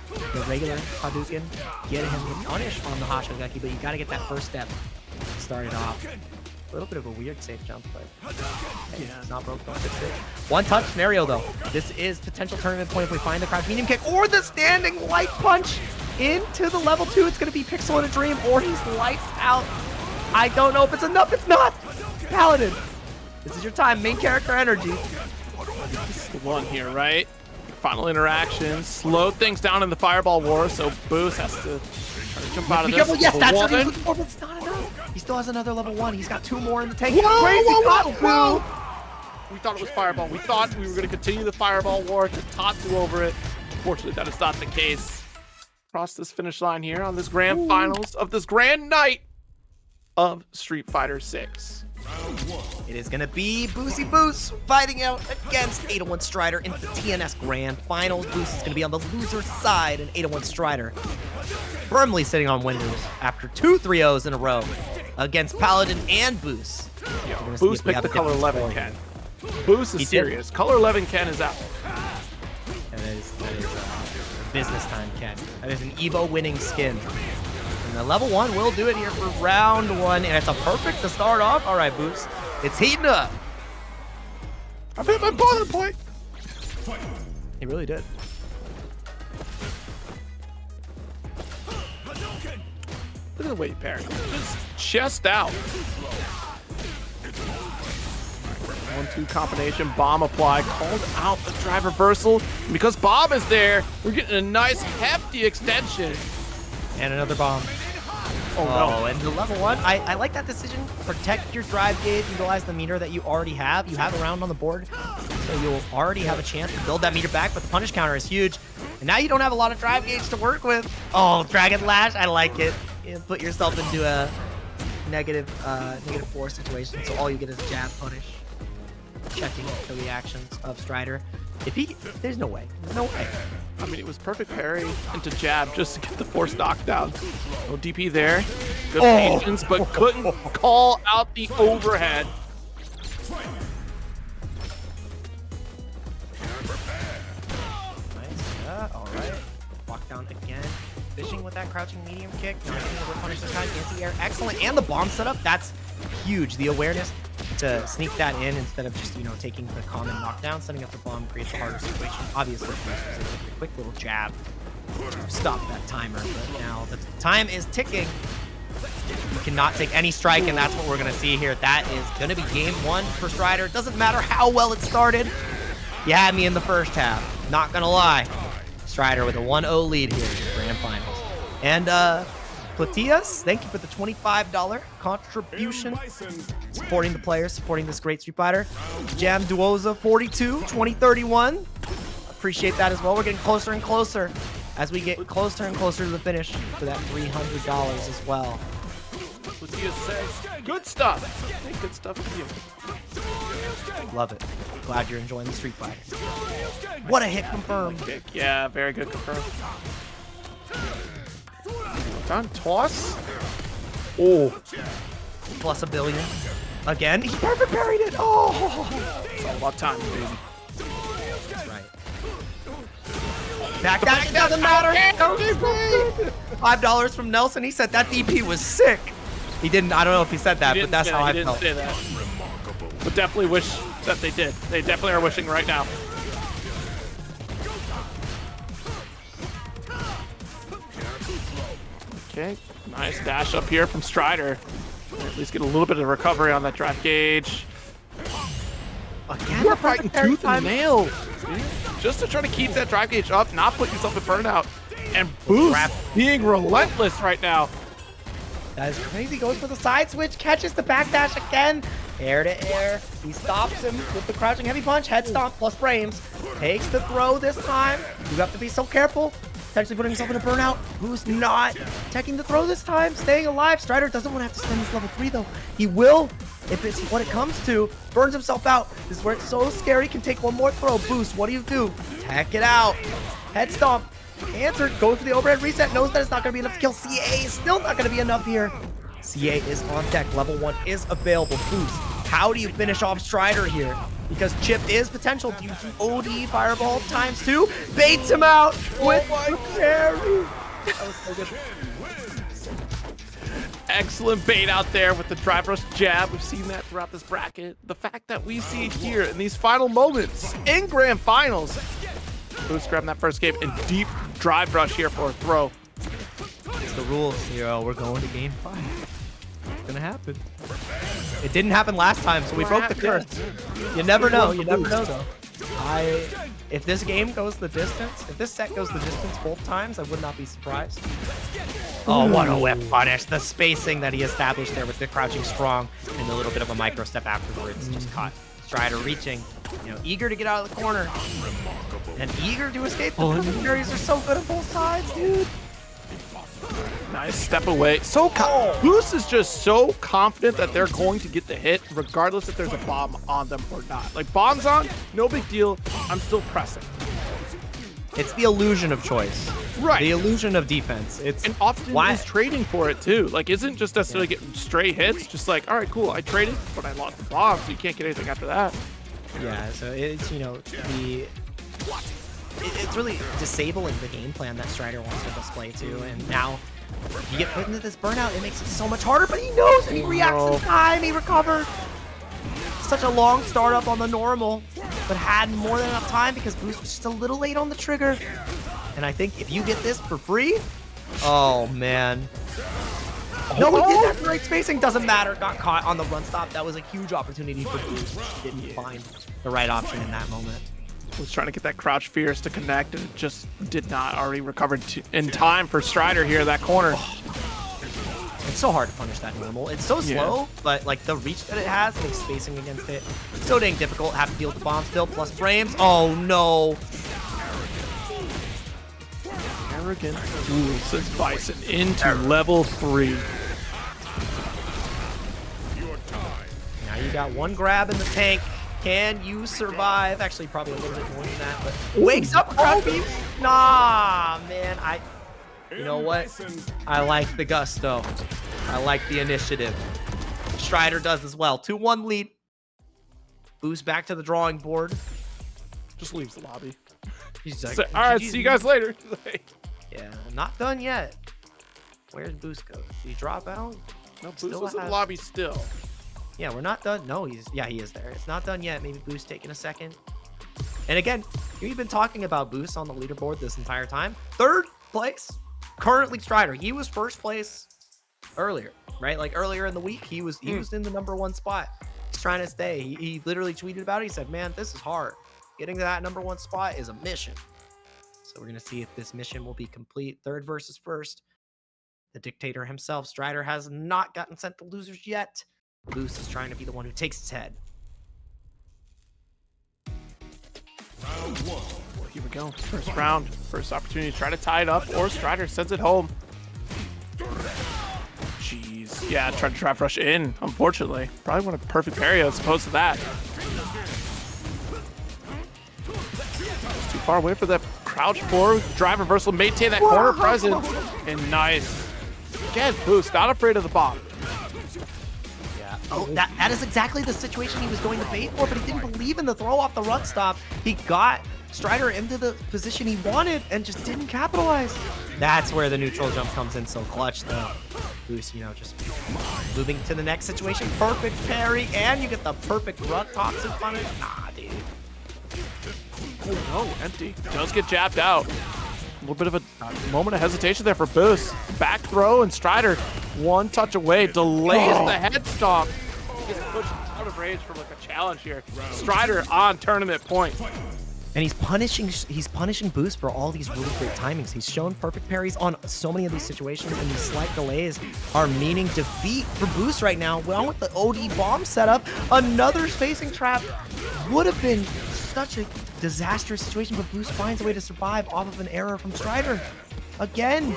the regular Hadouken, get him to punish on the Hashigeki, but you got to get that first step started off. A little bit of a weird safe jump, but hey, it's not broke. Don't fix it. One touch scenario though. This is potential tournament point if we find the crouch medium kick or the standing light punch into the level 2. It's going to be Pixel in a Dream or he's lights out. I don't know if it's enough. It's not. Paladin, this is your time. Main character energy. This is the one here, right? Final interaction. Slow things down in the fireball war, so Booce has to try to jump out of this. Careful. Yes, that's what one. he's looking for, but it's not enough. He still has another level 1. He's got 2 more in the tank. Whoa. We thought it was fireball. We thought we were going to continue the fireball war to Tatsu over it. Unfortunately, that is not the case. Cross this finish line here on this grand finals of this grand night of Street Fighter 6. It is going to be Booce fighting out against 801 Strider in the TNS Grand Finals. Booce is going to be on the loser side, and 801 Strider firmly sitting on winners after 2 3-0s in a row against Paladin and Booce. Booce picked the color 11 Ken. Booce is serious. Color 11 Ken is out. That is business time, Ken. That is an Evo winning skin. And the level 1 will do it here for round 1, and it's a perfect to start off. All right, Booce, it's heating up. I've hit my bottom point. He really did. Look at the way he parried. Just chest out. 1-2 combination, bomb apply, called out the drive reversal. And because bomb is there, we're getting a nice hefty extension. And another bomb. Oh no. And the level 1, I like that decision. Protect your drive gauge, utilize the meter that you already have. You have a round on the board, so you'll already have a chance to build that meter back, but the punish counter is huge. And now you don't have a lot of drive gauge to work with. Oh, Dragon Lash, I like it. You put yourself into a negative 4 situation, so all you get is jab punish. Checking the reactions of Strider. There's no way. No way. I mean, it was perfect parry into jab just to get the force knockdown. No DP there. Good patience, but couldn't call out the overhead. Nice. Yeah, all right. Walk down again. Fishing with that crouching medium kick. Not being able to punish this time. Anti-air. Excellent. And the bomb setup. That's huge. The awareness to sneak that in instead of just, taking the common knockdown. Setting up the bomb creates a harder situation. Obviously, Booce was able to get a quick little jab to stop that timer. But now the time is ticking. You cannot take any strike, and that's what we're going to see here. That is going to be game 1 for Strider. It doesn't matter how well it started. You had me in the first half. Not going to lie. Strider with a 1-0 lead here in the Grand Finals. And, Platias, thank you for the $25 contribution. Supporting the players, supporting this great Street Fighter. Jam Duoza 42, 2031. Appreciate that as well. We're getting closer and closer as we get closer and closer to the finish for that $300 as well. Platias says, good stuff. Hey, good stuff to you. Love it. Glad you're enjoying the Street Fighter. What a hit confirmed. Kick. Yeah, very good confirmed. Done. Toss. Oh. Plus $1 billion. Again, he perfect parried it. Oh. It's all about time, baby. That's right. Back down, it doesn't matter. $5 from Nelson. He said that DP was sick. He didn't, I don't know if he said that, but that's how I felt. He didn't say that. But definitely wish that they did. They definitely are wishing right now. Okay, nice dash up here from Strider. At least get a little bit of recovery on that drive gauge. Again, You're fighting tooth and nail. Just to try to keep that drive gauge up, not put yourself in burnout. And Booce being relentless right now. That is crazy. Goes for the side switch, catches the backdash again. Air to air. He stops him with the crouching heavy punch. Head stomp plus frames. Takes the throw this time. You have to be so careful. Potentially putting himself in a burnout. Who's not taking the throw this time? Staying alive. Strider doesn't want to have to spend this level 3 though. He will, if it's what it comes to. Burns himself out. This is where it's so scary. Can take one more throw. Boost. What do? Tech it out. Head stomp. Answered. Goes for the overhead reset. Knows that it's not going to be enough to kill. CA is still not going to be enough here. CA is on deck. Level 1 is available. Boost. How do you finish off Strider here? Because Chip is potential due to OD Fireball ×2. Baits him out with the carry. That was so good. Excellent bait out there with the drive rush jab. We've seen that throughout this bracket. The fact that we see it here in these final moments in grand finals. Booce grabbing that first game and deep drive rush here for a throw. It's the rules, Hero. We're going to game 5. It's gonna happen. It didn't happen last time, so we broke the curse. You never know. You never know, though. If this game goes the distance, if this set goes the distance both times, I would not be surprised. Oh, what a whip punish. The spacing that he established there with the crouching strong and a little bit of a micro step afterwards just caught Strider reaching, eager to get out of the corner and eager to escape. The carries are so good on both sides, dude. Nice step away. Booce is just so confident that they're going to get the hit regardless if there's a bomb on them or not. Like, bombs on, no big deal. I'm still pressing. It's the illusion of choice. Right. The illusion of defense. And often is trading for it too. Like, isn't just necessarily getting stray hits. Just like, all right, cool, I traded, but I lost the bomb, so you can't get anything after that. Yeah, so it's, it's really disabling the game plan that Strider wants to display too. And now you get put into this burnout, it makes it so much harder, but he knows and he reacts in time. He recovered. Such a long startup on the normal, but had more than enough time because Booce was just a little late on the trigger. And I think if you get this for free, oh man. No, he did that great spacing. Doesn't matter. Got caught on the run stop. That was a huge opportunity for Booce. He didn't find the right option in that moment. Was trying to get that crouch fierce to connect and it just did not. Already recovered in time for Strider here, that corner. It's so hard to punish that normal. It's so slow, but like the reach that it has makes spacing against it so dang difficult. Have to deal with the bomb still, plus frames. Oh no. Arrogant fool sends Bison into level 3. Now you got one grab in the tank. Can you survive? Actually, probably a little bit more than that, but wakes up. Nah, man. You know what? I like the gusto. I like the initiative. Strider does as well. 2-1 lead. Booce back to the drawing board. Just leaves the lobby. He's like, so, all right, see you guys later. Yeah, not done yet. Where's Booce go? Did he drop out? No, Booce is in the lobby still. Yeah, we're not done. No, he is there. It's not done yet. Maybe Booce taking a second. And again, we've been talking about Booce on the leaderboard this entire time. 3rd place, currently Strider. He was 1st place earlier, right? Like earlier in the week, he was in the #1 spot. He's trying to stay. He literally tweeted about it. He said, "Man, this is hard. Getting to that #1 spot is a mission." So we're gonna see if this mission will be complete. 3rd versus 1st. The dictator himself, Strider, has not gotten sent to losers yet. Booce is trying to be the one who takes his head. Round 1. Well, here we go. First round. First opportunity to try to tie it up, or Strider sends it home. Jeez. Yeah, tried to drive rush in, unfortunately. Probably want a perfect parry as opposed to that. It's too far away for that crouch forward. Drive reversal, maintain that corner presence. And nice. Again, Booce, not afraid of the bomb. Oh, that is exactly the situation he was going to bait for, but he didn't believe in the throw off the run stop. He got Strider into the position he wanted and just didn't capitalize. That's where the neutral jump comes in so clutch, though. Booce, just moving to the next situation. Perfect parry, and you get the perfect rut toxic punish. Nah, dude. Oh, no, empty. Does get jabbed out. A little bit of a moment of hesitation there for Booce. Back throw, and Strider one touch away, delays the head stomp. Gets pushed out of range for like a challenge here. Strider on tournament point. And he's punishing Booce for all these really great timings. He's shown perfect parries on so many of these situations, and these slight delays are meaning defeat for Booce right now. Well, with the OD bomb setup, another spacing trap would have been such a disastrous situation, but Booce finds a way to survive off of an error from Strider. Again.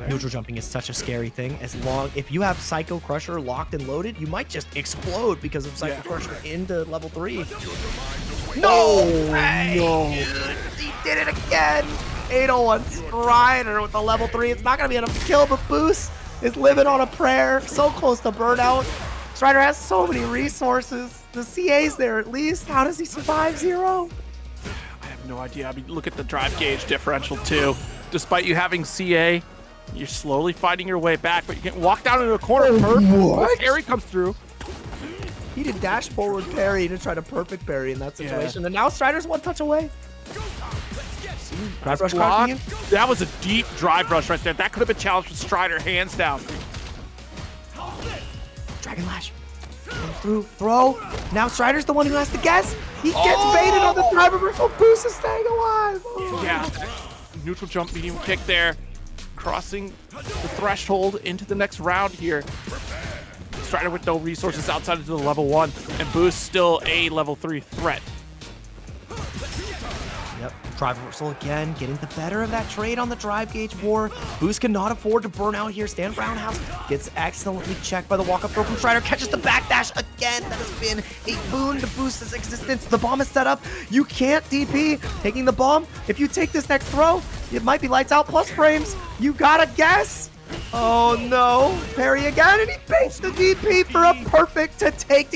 Neutral jumping is such a scary thing. If you have Psycho Crusher locked and loaded, you might just explode because of Psycho Crusher into level 3. No! No! He did it again! 801 Strider with the level 3. It's not gonna be enough to kill, but Booce is living on a prayer. So close to burnout. Strider has so many resources. The CA's there at least. How does he survive 0? I have no idea. I mean, look at the drive gauge differential too. Despite you having CA, you're slowly fighting your way back, but you get walked down into a corner. What? Parry comes through. He did dash forward parry to try to perfect parry in that situation, and now Strider's one touch away. Nice block. That was a deep drive rush right there. That could have been challenged with Strider, hands down. Dragon Lash. Comes through, throw. Now Strider's the one who has to guess. He gets baited on the drive reversal. Booce is staying alive. Oh. Yeah. Neutral jump, medium kick there. Crossing the threshold into the next round here. Strider with no resources outside of the level 1, and Booce still a level 3 threat. Yep, drive reversal again, getting the better of that trade on the drive gauge war. Booce cannot afford to burn out here. Stan Roundhouse gets excellently checked by the walk-up throw from Strider, catches the backdash again. That has been a boon to Booce's existence. The bomb is set up. You can't DP. Taking the bomb, if you take this next throw, it might be lights out plus frames. You gotta guess. Oh no. Parry again, and he baits the DP for a perfect to take.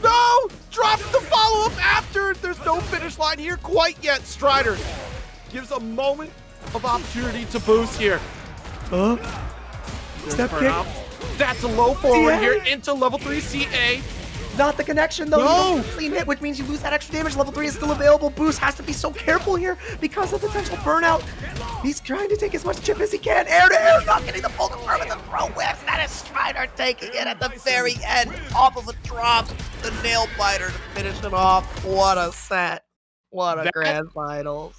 No! Drops the follow-up after. There's no finish line here quite yet. Strider gives a moment of opportunity to Booce here. Step kick. That's a low forward here into level 3 CA. Not the connection though. No! You don't clean hit, which means you lose that extra damage. Level 3 is still available. Booce has to be so careful here because of potential burnout. He's trying to take as much chip as he can. Air to air, not getting the full confirm, and the throw whips. That is Strider taking it at the very end off of a drop. The nail biter to finish it off. What a set. What a grand finals.